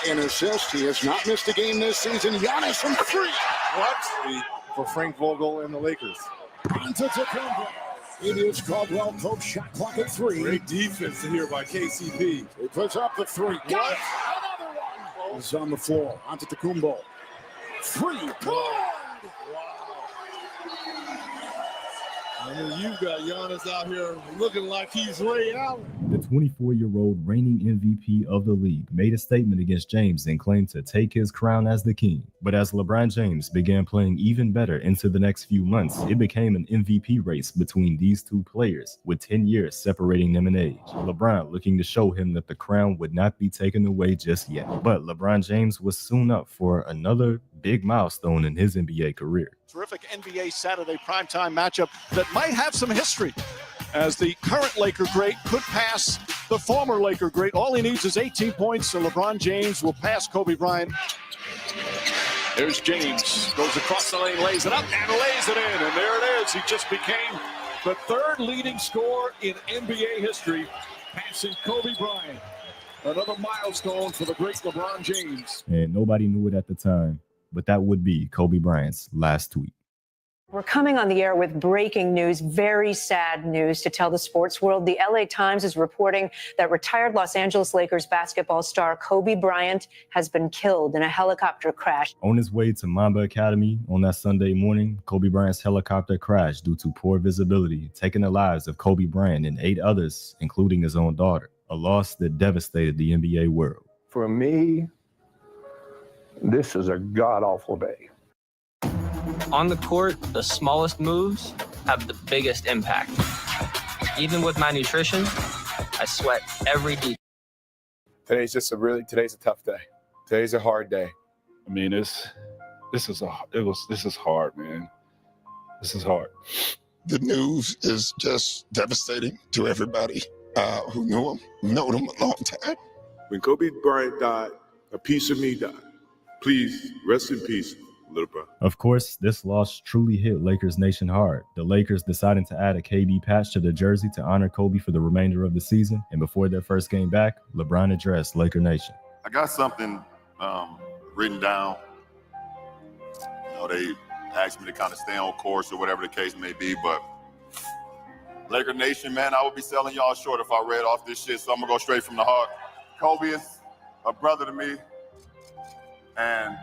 An assist. He has not missed a game this season. Giannis from 3. What? For Frank Vogel and the Lakers. Antetokounmpo. Indians Caldwell Pope shot clock at 3. Great defense here by KCP. He puts up the 3. What? Another one. He's on the floor. Antetokounmpo. 3. Good. I mean, you've got Giannis out here looking like he's Ray Allen. The 24-year-old reigning MVP of the league made a statement against James and claimed to take his crown as the king. But as LeBron James began playing even better into the next few months, it became an MVP race between these two players, with 10 years separating them in age. LeBron looking to show him that the crown would not be taken away just yet. But LeBron James was soon up for another big milestone in his NBA career. Terrific NBA Saturday primetime matchup that might have some history, as the current Laker great could pass the former Laker great. All he needs is 18 points, so LeBron James will pass Kobe Bryant. There's James, goes across the lane, lays it up, and lays it in, and there it is. He just became the 3rd leading scorer in NBA history, passing Kobe Bryant. Another milestone for the great LeBron James. And nobody knew it at the time, but that would be Kobe Bryant's last tweet. We're coming on the air with breaking news, very sad news to tell the sports world. The LA Times is reporting that retired Los Angeles Lakers basketball star Kobe Bryant has been killed in a helicopter crash. On his way to Mamba Academy on that Sunday morning, Kobe Bryant's helicopter crashed due to poor visibility, taking the lives of Kobe Bryant and 8 others, including his own daughter, a loss that devastated the NBA world. For me, this is a god-awful day. On the court, the smallest moves have the biggest impact. Even with my nutrition, I sweat every detail. Today's a tough day. Today's a hard day. I mean, this is hard, man. This is hard. The news is just devastating to everybody who knew him, known him a long time. When Kobe Bryant died, a piece of me died. Please rest in peace, little bro. Of course, this loss truly hit Lakers Nation hard. The Lakers deciding to add a KD patch to their jersey to honor Kobe for the remainder of the season. And before their first game back, LeBron addressed Laker Nation. I got something written down. They asked me to kind of stay on course or whatever the case may be, but Laker Nation, man, I would be selling y'all short if I read off this shit, so I'm gonna go straight from the heart. Kobe is a brother to me, and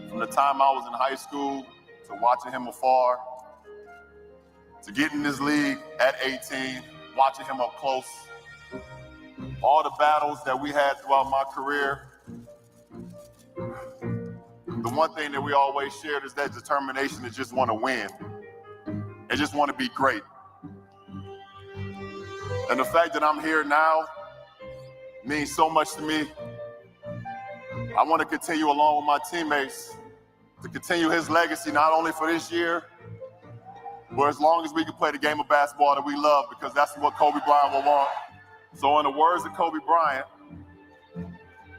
from the time I was in high school to watching him afar, to getting in this league at 18, watching him up close, all the battles that we had throughout my career, the one thing that we always shared is that determination to just want to win and just want to be great. And the fact that I'm here now means so much to me. I want to continue along with my teammates to continue his legacy, not only for this year, but as long as we can play the game of basketball that we love, because that's what Kobe Bryant will want. So in the words of Kobe Bryant,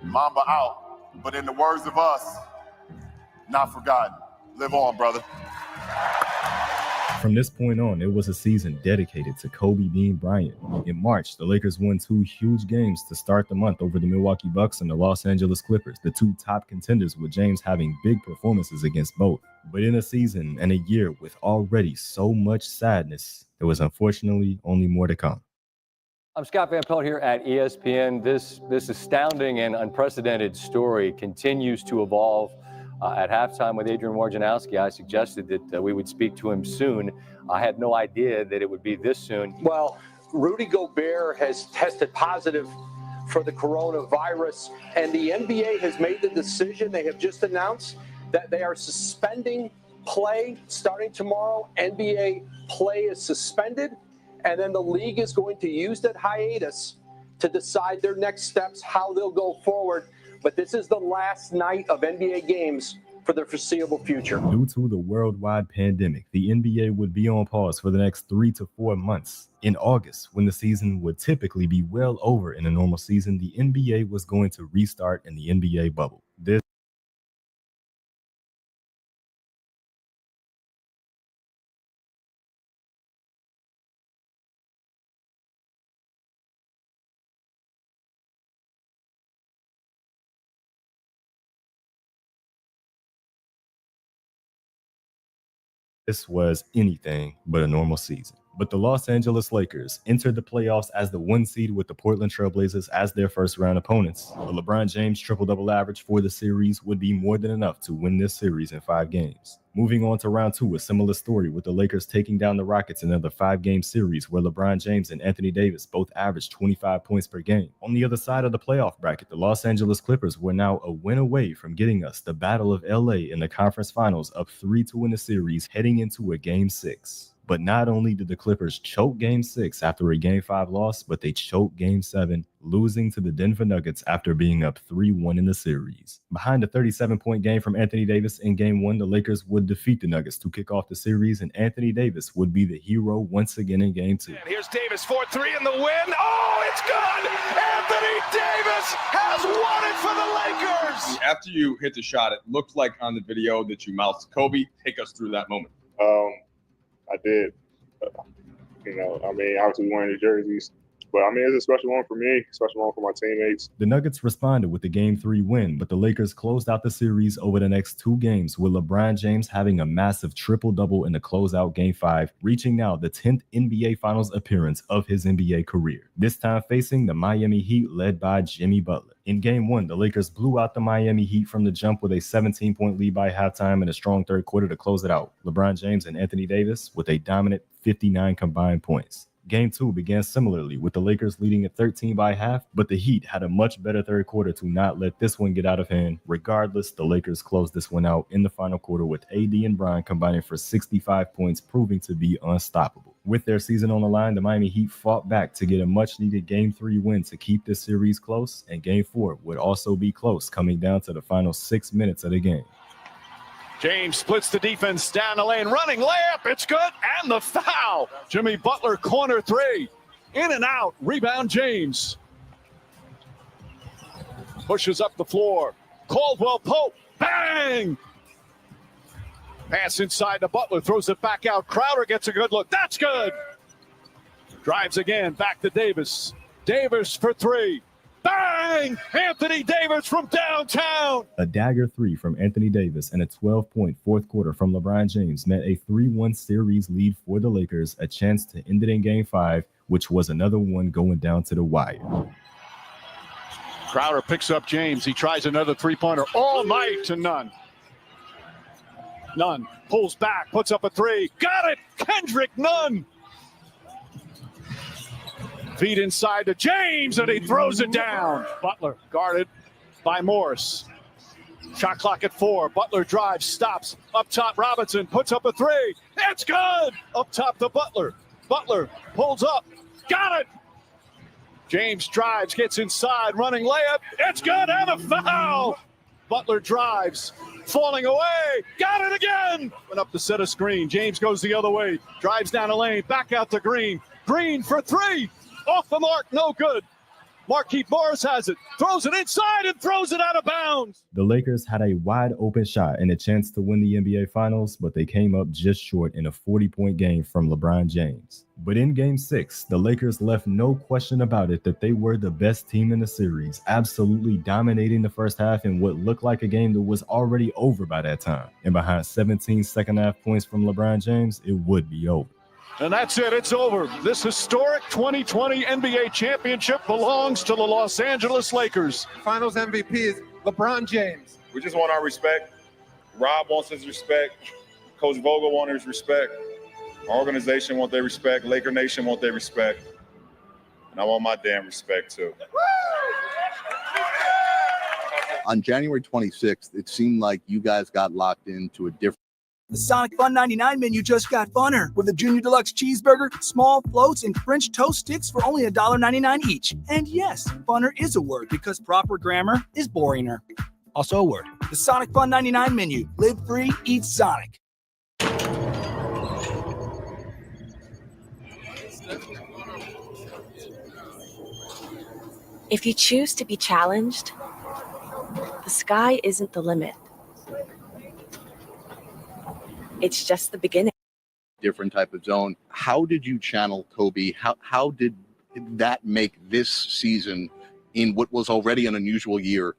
Mamba out, but in the words of us, not forgotten. Live on, brother. From this point on, it was a season dedicated to Kobe Bean Bryant. In March, the Lakers won 2 huge games to start the month over the Milwaukee Bucks and the Los Angeles Clippers, the 2 top contenders, with James having big performances against both. But in a season and a year with already so much sadness, there was unfortunately only more to come. I'm Scott Van Pelt here at ESPN. This astounding and unprecedented story continues to evolve. At halftime with Adrian Wojnarowski, I suggested that we would speak to him soon. I had no idea that it would be this soon. Well, Rudy Gobert has tested positive for the coronavirus. And the NBA has made the decision. They have just announced that they are suspending play starting tomorrow. NBA play is suspended. And then the league is going to use that hiatus to decide their next steps, how they'll go forward. But this is the last night of NBA games for the foreseeable future. Due to the worldwide pandemic, the NBA would be on pause for the next 3 to 4 months. In August, when the season would typically be well over in a normal season, the NBA was going to restart in the NBA bubble. This was anything but a normal season. But the Los Angeles Lakers entered the playoffs as the 1 seed with the Portland Trail Blazers as their first round opponents. The LeBron James triple-double average for the series would be more than enough to win this series in 5 games. Moving on to round 2, a similar story with the Lakers taking down the Rockets in another 5-game series where LeBron James and Anthony Davis both averaged 25 points per game. On the other side of the playoff bracket, the Los Angeles Clippers were now a win away from getting us the Battle of LA in the conference finals, up 3-2 in the series heading into a Game 6. But not only did the Clippers choke Game 6 after a Game 5 loss, but they choked Game 7, losing to the Denver Nuggets after being up 3-1 in the series. Behind a 37-point game from Anthony Davis in Game 1, the Lakers would defeat the Nuggets to kick off the series, and Anthony Davis would be the hero once again in Game 2. And here's Davis, 4-3 in the win. Oh, it's good! Anthony Davis has won it for the Lakers! After you hit the shot, it looked like on the video that you mouthed Kobe. Take us through that moment. I did. Obviously wearing the jerseys. But, it's a special one for me, special one for my teammates. The Nuggets responded with the Game 3 win, but the Lakers closed out the series over the next 2 games, with LeBron James having a massive triple-double in the closeout Game 5, reaching now the 10th NBA Finals appearance of his NBA career, this time facing the Miami Heat led by Jimmy Butler. In Game 1, the Lakers blew out the Miami Heat from the jump with a 17-point lead by halftime and a strong third quarter to close it out. LeBron James and Anthony Davis with a dominant 59 combined points. Game 2 began similarly, with the Lakers leading at 13 by half, but the Heat had a much better third quarter to not let this one get out of hand. Regardless, the Lakers closed this one out in the final quarter with AD and Bron combining for 65 points, proving to be unstoppable. With their season on the line, the Miami Heat fought back to get a much-needed Game 3 win to keep this series close, and Game 4 would also be close, coming down to the final 6 minutes of the game. James splits the defense down the lane, running layup, it's good, and the foul. Jimmy Butler, corner 3, in and out, rebound James. Pushes up the floor, Caldwell Pope, bang! Pass inside to Butler, throws it back out, Crowder gets a good look, that's good! Drives again, back to Davis. Davis for 3. Bang! Anthony Davis from downtown! A dagger 3 from Anthony Davis and a 12-point fourth quarter from LeBron James meant a 3-1 series lead for the Lakers, a chance to end it in Game 5, which was another one going down to the wire. Crowder picks up James. He tries another three-pointer all night to none. Nunn pulls back, puts up a 3. Got it! Kendrick Nunn! Feed inside to James, and he throws it down. Butler guarded by Morris. Shot clock at 4. Butler drives, stops. Up top, Robinson puts up a 3. It's good! Up top to Butler. Butler pulls up. Got it! James drives, gets inside, running layup. It's good, and a foul! Butler drives, falling away. Got it again! Went up to set a screen. James goes the other way. Drives down the lane, back out to Green. Green for 3. Off the mark, no good. Marquise Morris has it, throws it inside and throws it out of bounds. The Lakers had a wide open shot and a chance to win the NBA Finals, but they came up just short in a 40-point game from LeBron James. But in Game 6, the Lakers left no question about it that they were the best team in the series, absolutely dominating the first half in what looked like a game that was already over by that time. And behind 17 second-half points from LeBron James, it would be over. And that's it. It's over. This historic 2020 NBA championship belongs to the Los Angeles Lakers. Finals MVP is LeBron James. We just want our respect. Rob wants his respect. Coach Vogel wants his respect. Our organization wants their respect. Laker Nation wants their respect. And I want my damn respect too. Woo! On January 26th, it seemed like you guys got locked into a different. The Sonic Fun 99 menu just got funner with a Junior Deluxe cheeseburger, small floats, and French toast sticks for only $1.99 each. And yes, funner is a word because proper grammar is boringer. Also a word. The Sonic Fun 99 menu. Live free, eat Sonic. If you choose to be challenged, the sky isn't the limit. It's just the beginning. Different type of zone. How did you channel Kobe? How did that make this season, in what was already an unusual year,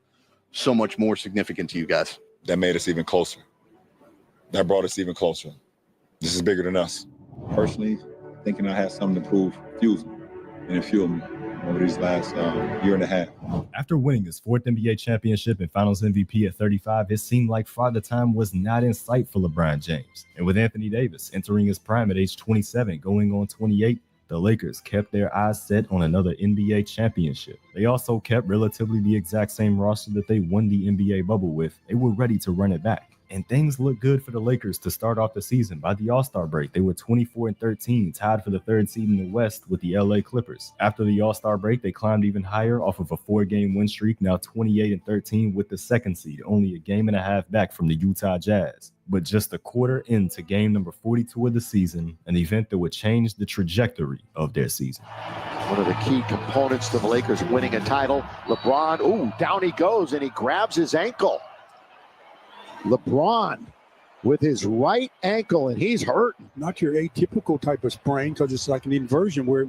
so much more significant to you guys? That made us even closer. That brought us even closer. This is bigger than us. Personally, thinking I had something to prove fuels me and fueled me over these last year and a half. After winning his fourth NBA championship and finals MVP at 35, it seemed like Father Time was not in sight for LeBron James. And with Anthony Davis entering his prime at age 27, going on 28, the Lakers kept their eyes set on another NBA championship. They also kept relatively the exact same roster that they won the NBA bubble with. They were ready to run it back. And things looked good for the Lakers to start off the season. By the All-Star break, they were 24-13, tied for the third seed in the West with the LA Clippers. After the All-Star break, they climbed even higher off of a 4-game win streak, now 28-13 with the second seed, only a game and a half back from the Utah Jazz. But just a quarter into game number 42 of the season, an event that would change the trajectory of their season. One of the key components to the Lakers winning a title. LeBron, down he goes, and he grabs his ankle. LeBron with his right ankle, and he's hurt. Not your atypical type of sprain, because it's like an inversion where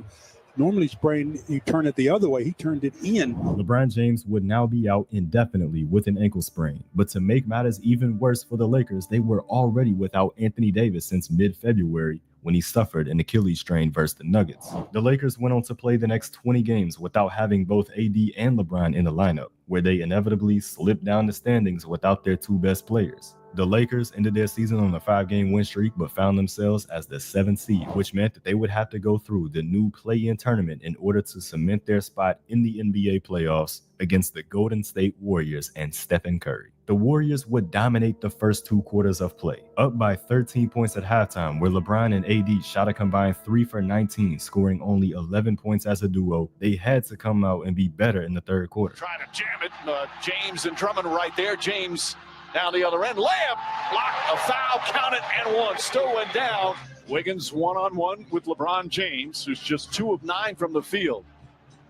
normally sprain, you turn it the other way. He turned it in. LeBron James would now be out indefinitely with an ankle sprain. But to make matters even worse for the Lakers, they were already without Anthony Davis since mid-February, when he suffered an Achilles strain versus the Nuggets. The Lakers went on to play the next 20 games without having both AD and LeBron in the lineup, where they inevitably slipped down the standings without their two best players. The Lakers ended their season on a 5-game win streak, but found themselves as the 7th seed, which meant that they would have to go through the new play-in tournament in order to cement their spot in the NBA playoffs against the Golden State Warriors and Stephen Curry. The Warriors would dominate the first 2 quarters of play, up by 13 points at halftime, where LeBron and AD shot a combined 3 for 19, scoring only 11 points as a duo. They had to come out and be better in the third quarter. Trying to jam it. James and Drummond right there. James down the other end. Layup, block, a foul, count it, and one. Still went down. Wiggins one-on-one with LeBron James, who's just 2 of 9 from the field.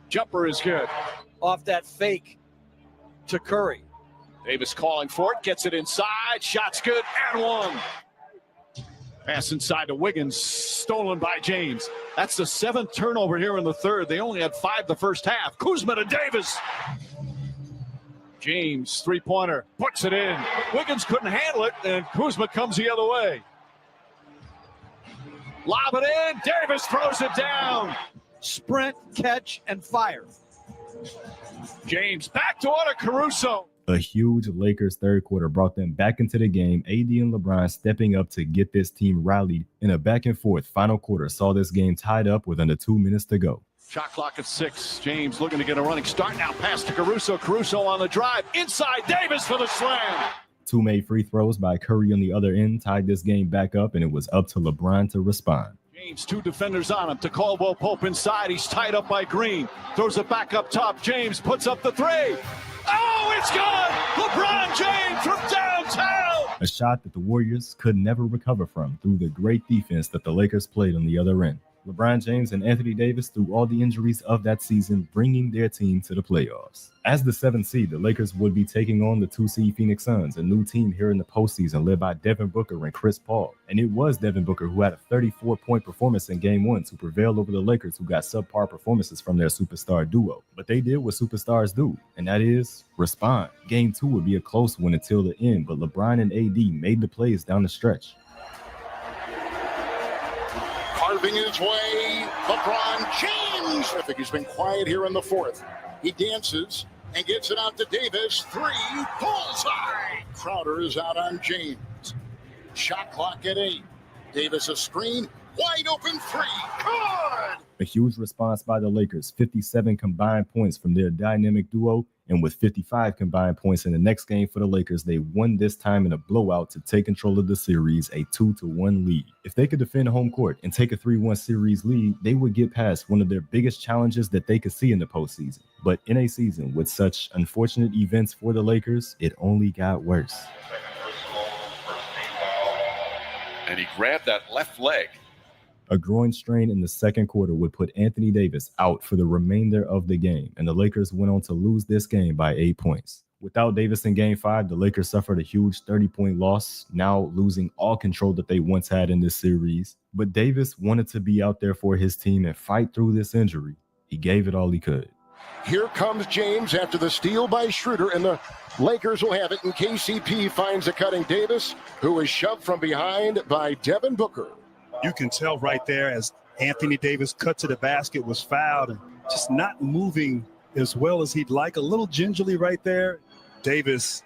Jumper is good. Off that fake to Curry. Davis calling for it, gets it inside, shot's good, and one. Pass inside to Wiggins, stolen by James. That's the 7th turnover here in the third. They only had 5 the first half. Kuzma to Davis. James, three-pointer, puts it in. Wiggins couldn't handle it, and Kuzma comes the other way. Lob it in, Davis throws it down. Sprint, catch, and fire. James back to Caruso. A huge Lakers third quarter brought them back into the game. AD and LeBron stepping up to get this team rallied in a back and forth final quarter saw this game tied up with under 2 minutes to go. Shot clock at 6. James looking to get a running start. Now pass to Caruso. Caruso on the drive. Inside Davis for the slam. 2 made free throws by Curry on the other end tied this game back up, and it was up to LeBron to respond. James, 2 defenders on him. To Caldwell Pope inside. He's tied up by Green. Throws it back up top. James puts up the 3. Oh, it's good! LeBron James from downtown! A shot that the Warriors could never recover from through the great defense that the Lakers played on the other end. LeBron James and Anthony Davis through all the injuries of that season, bringing their team to the playoffs. As the 7th seed, the Lakers would be taking on the 2 seed Phoenix Suns, a new team here in the postseason led by Devin Booker and Chris Paul. And it was Devin Booker who had a 34-point performance in Game 1 to prevail over the Lakers, who got subpar performances from their superstar duo. But they did what superstars do, and that is respond. Game 2 would be a close one until the end, but LeBron and AD made the plays down the stretch. Carving his way, LeBron James. I think he's been quiet here in the fourth. He dances and gets it out to Davis. 3, bullseye. Crowder is out on James. Shot clock at 8. Davis a screen, wide open 3. Good. A huge response by the Lakers, 57 combined points from their dynamic duo, And with 55 combined points in the next game for the Lakers, they won this time in a blowout to take control of the series, a 2-1 lead. If they could defend home court and take a 3-1 series lead, they would get past one of their biggest challenges that they could see in the postseason. But in a season with such unfortunate events for the Lakers, it only got worse. And he grabbed that left leg. A groin strain in the second quarter would put Anthony Davis out for the remainder of the game, and the Lakers went on to lose this game by 8 points. Without Davis in Game 5, the Lakers suffered a huge 30-point loss, now losing all control that they once had in this series. But Davis wanted to be out there for his team and fight through this injury. He gave it all he could. Here comes James after the steal by Schroeder, and the Lakers will have it, and KCP finds a cutting Davis, who is shoved from behind by Devin Booker. You can tell right there as Anthony Davis cut to the basket, was fouled, and just not moving as well as he'd like. A little gingerly right there. Davis,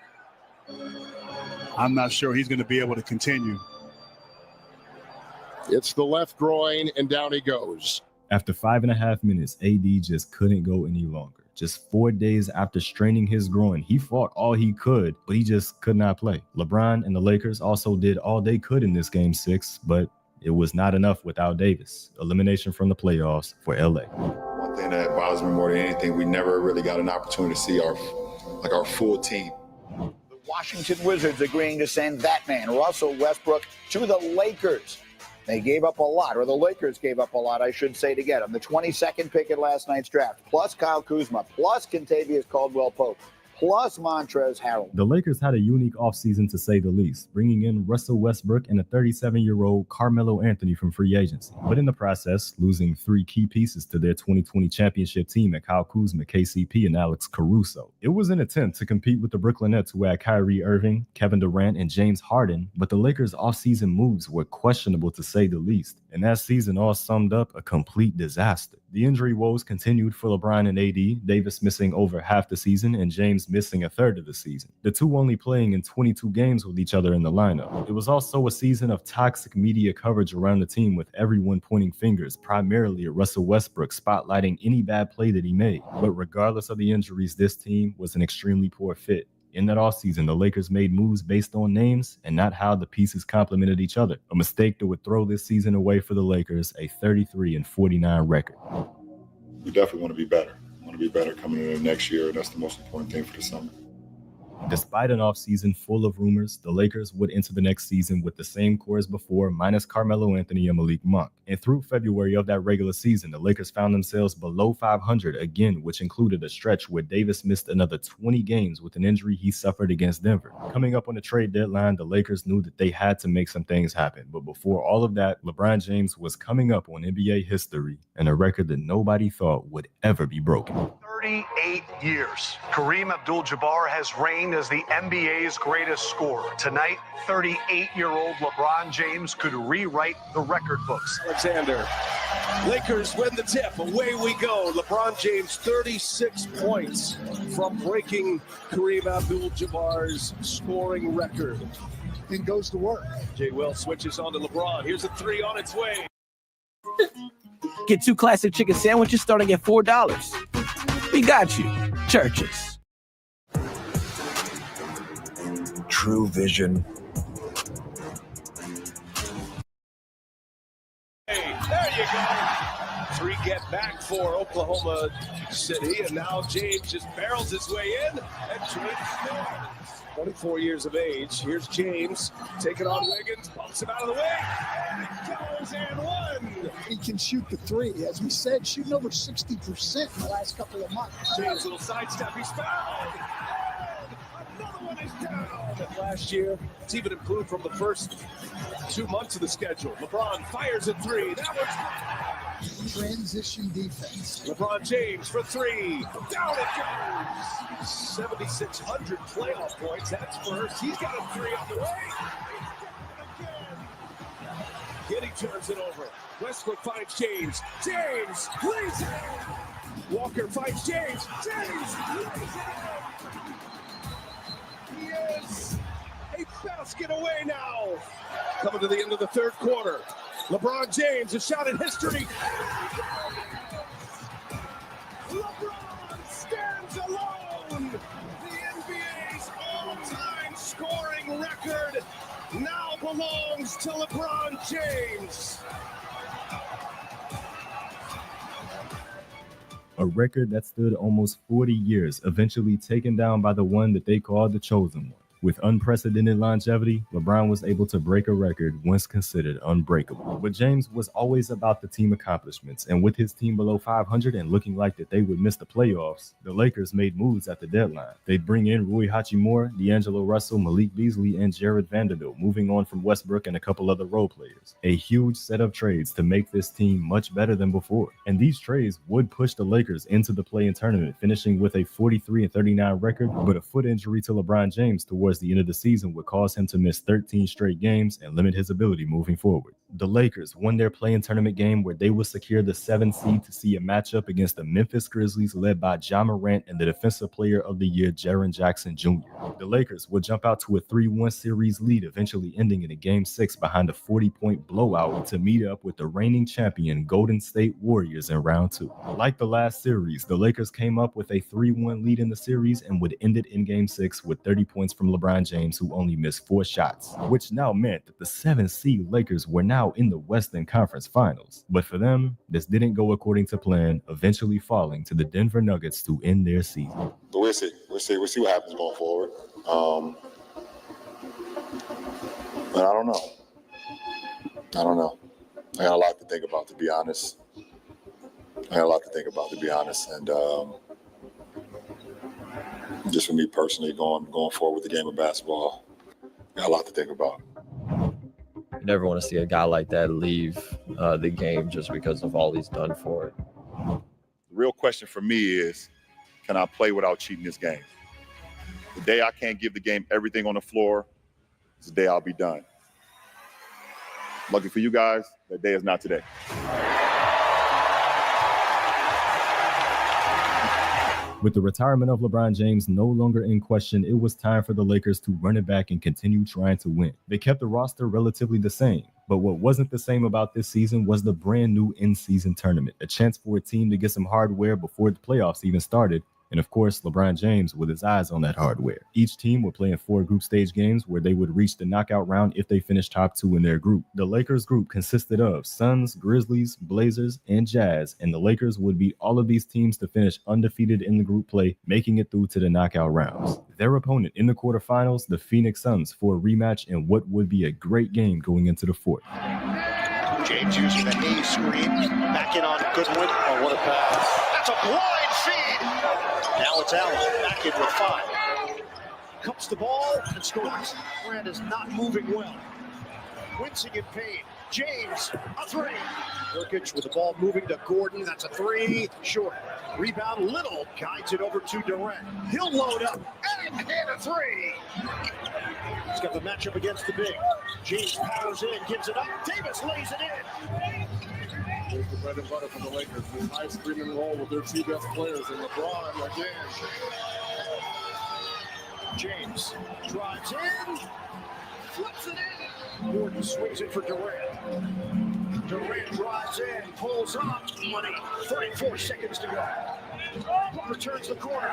I'm not sure he's going to be able to continue. It's the left groin, and down he goes. After 5.5 minutes, AD just couldn't go any longer. Just 4 days after straining his groin, he fought all he could, but he just could not play. LeBron and the Lakers also did all they could in this Game 6, but it was not enough without Davis. Elimination from the playoffs for LA. One thing that bothers me more than anything, we never really got an opportunity to see our full team. The Washington Wizards agreeing to send that man, Russell Westbrook, to the Lakers. They gave up a lot, or the Lakers gave up a lot, I should say, to get him. The 22nd pick in last night's draft, plus Kyle Kuzma, plus Kentavious Caldwell-Pope, plus Montrezl Harrell. The Lakers had a unique offseason to say the least, bringing in Russell Westbrook and a 37-year-old Carmelo Anthony from free agency. But in the process, losing 3 key pieces to their 2020 championship team at Kyle Kuzma, KCP, and Alex Caruso. It was an attempt to compete with the Brooklyn Nets, who had Kyrie Irving, Kevin Durant, and James Harden, but the Lakers' offseason moves were questionable to say the least. And that season all summed up a complete disaster. The injury woes continued for LeBron and AD, Davis missing over half the season and James missing a third of the season. The two only playing in 22 games with each other in the lineup. It was also a season of toxic media coverage around the team, with everyone pointing fingers, primarily at Russell Westbrook, spotlighting any bad play that he made. But regardless of the injuries, this team was an extremely poor fit. In that offseason, the Lakers made moves based on names and not how the pieces complemented each other. A mistake that would throw this season away for the Lakers, a 33-49 record. We definitely want to be better. We want to be better coming into next year, and that's the most important thing for the summer. Despite an offseason full of rumors, the Lakers would enter the next season with the same core as before, minus Carmelo Anthony and Malik Monk. And through February of that regular season, the Lakers found themselves below 500 again, which included a stretch where Davis missed another 20 games with an injury he suffered against Denver. Coming up on the trade deadline, the Lakers knew that they had to make some things happen. But before all of that, LeBron James was coming up on NBA history and a record that nobody thought would ever be broken. 38 years, Kareem Abdul-Jabbar has reigned as the NBA's greatest scorer. Tonight, 38-year-old LeBron James could rewrite the record books. Alexander, Lakers win the tip. Away we go. LeBron James, 36 points from breaking Kareem Abdul-Jabbar's scoring record. And goes to work. Jay Will switches on to LeBron. Here's a 3 on its way. Get 2 classic chicken sandwiches starting at $4. We got you. Churches. True vision. Hey, there you go. 3 get back for Oklahoma City, and now James just barrels his way in and trades. 24 years of age. Here's James taking on Wiggins, bumps him out of the way, and it goes and one. He can shoot the 3. As we said, shooting over 60% in the last couple of months. James, little sidestep, he's fouled. Another one is down. Last year, it's even improved from the first 2 months of the schedule. LeBron fires a 3. That one's transition defense. LeBron James for 3. Down it goes. 7,600 playoff points. That's first. He's got a 3 on the way. Giddy turns it over. Westbrook finds James. James lays it in. Walker finds James. James lays it in. He is a basket away now. Coming to the end of the third quarter. LeBron James, a shot in history. LeBron stands alone. to LeBron James. A record that stood almost 40 years, eventually taken down by the one that they called the chosen one. With unprecedented longevity, LeBron was able to break a record once considered unbreakable. But James was always about the team accomplishments, and with his team below 500 and looking like that they would miss the playoffs, the Lakers made moves at the deadline. They'd bring in Rui Hachimura, D'Angelo Russell, Malik Beasley, and Jared Vanderbilt, moving on from Westbrook and a couple other role players. A huge set of trades to make this team much better than before. And these trades would push the Lakers into the play-in tournament, finishing with a 43-39 record, but a foot injury to LeBron James towards the end of the season would cause him to miss 13 straight games and limit his ability moving forward. The Lakers won their play-in tournament game where they would secure the 7th seed to see a matchup against the Memphis Grizzlies led by Ja Morant and the Defensive Player of the Year, Jaren Jackson Jr. The Lakers would jump out to a 3-1 series lead, eventually ending in a Game 6 behind a 40-point blowout to meet up with the reigning champion Golden State Warriors in round 2. Like the last series, the Lakers came up with a 3-1 lead in the series and would end it in Game 6 with 30 points from LeBron James, who only missed 4 shots, which now meant that the 7th seed Lakers were now in the Western Conference Finals. But for them, this didn't go according to plan, eventually falling to the Denver Nuggets to end their season. But we'll see what happens going forward. But I don't know. I got a lot to think about, to be honest. And just for me personally, going forward with the game of basketball, got a lot to think about. You never want to see a guy like that leave the game just because of all he's done for it. The real question for me is, can I play without cheating this game? The day I can't give the game everything on the floor is the day I'll be done. Lucky for you guys, that day is not today. With the retirement of LeBron James no longer in question, it was time for the Lakers to run it back and continue trying to win. They kept the roster relatively the same, but what wasn't the same about this season was the brand new in-season tournament, a chance for a team to get some hardware before the playoffs even started. And of course, LeBron James with his eyes on that hardware. Each team would play in 4 group stage games where they would reach the knockout round if they finished top 2 in their group. The Lakers group consisted of Suns, Grizzlies, Blazers, and Jazz, and the Lakers would beat all of these teams to finish undefeated in the group play, making it through to the knockout rounds. Their opponent in the quarterfinals, the Phoenix Suns, for a rematch in what would be a great game going into the 4th. James using the A screen, back in on Goodwin. Oh, what a pass. That's a blind feed. Now it's Allen, back in with 5. Cups the ball and scores. Grant is not moving well. Wincing in pain. James, a 3. Nurkic with the ball moving to Gordon. That's a 3. Short. Rebound, Little guides it over to Durant. He'll load up and hit a 3. He's got the matchup against the big. James powers in, gives it up. Davis lays it in. Here's the bread and butter for the Lakers. This high screen and roll with their 2 best players, and LeBron again. James drives in, flips it in. Gordon swings it for Durant. Durant drives in, pulls up, 34 seconds to go. Returns the corner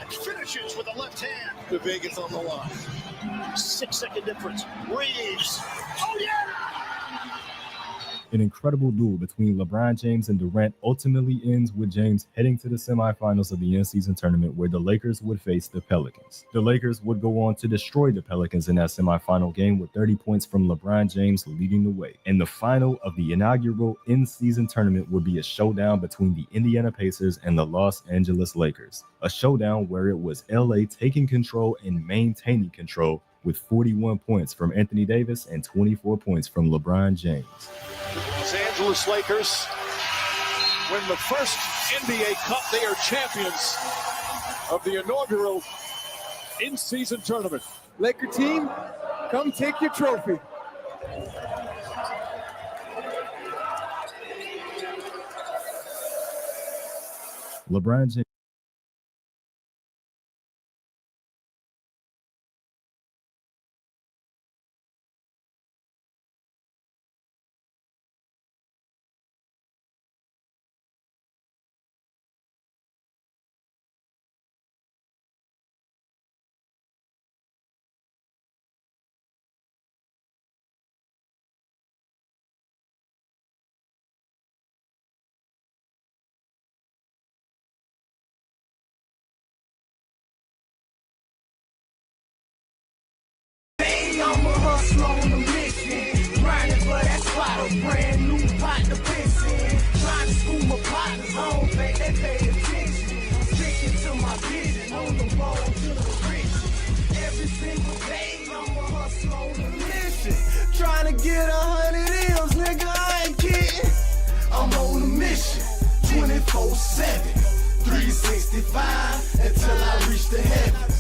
and finishes with the left hand. The Vegas on the line. 6-second difference. Reeves. Oh yeah! An incredible duel between LeBron James and Durant ultimately ends with James heading to the semifinals of the in-season tournament where the Lakers would face the Pelicans. The Lakers would go on to destroy the Pelicans in that semifinal game with 30 points from LeBron James leading the way. And the final of the inaugural in-season tournament would be a showdown between the Indiana Pacers and the Los Angeles Lakers. A showdown where it was LA taking control and maintaining control with 41 points from Anthony Davis and 24 points from LeBron James. Los Angeles Lakers win the first NBA Cup. They are champions of the inaugural in-season tournament. Laker team, come take your trophy. LeBron James Trying to get 100 M's, nigga, I ain't kidding. I'm on a mission, 24/7, 365 until I reach the heaven.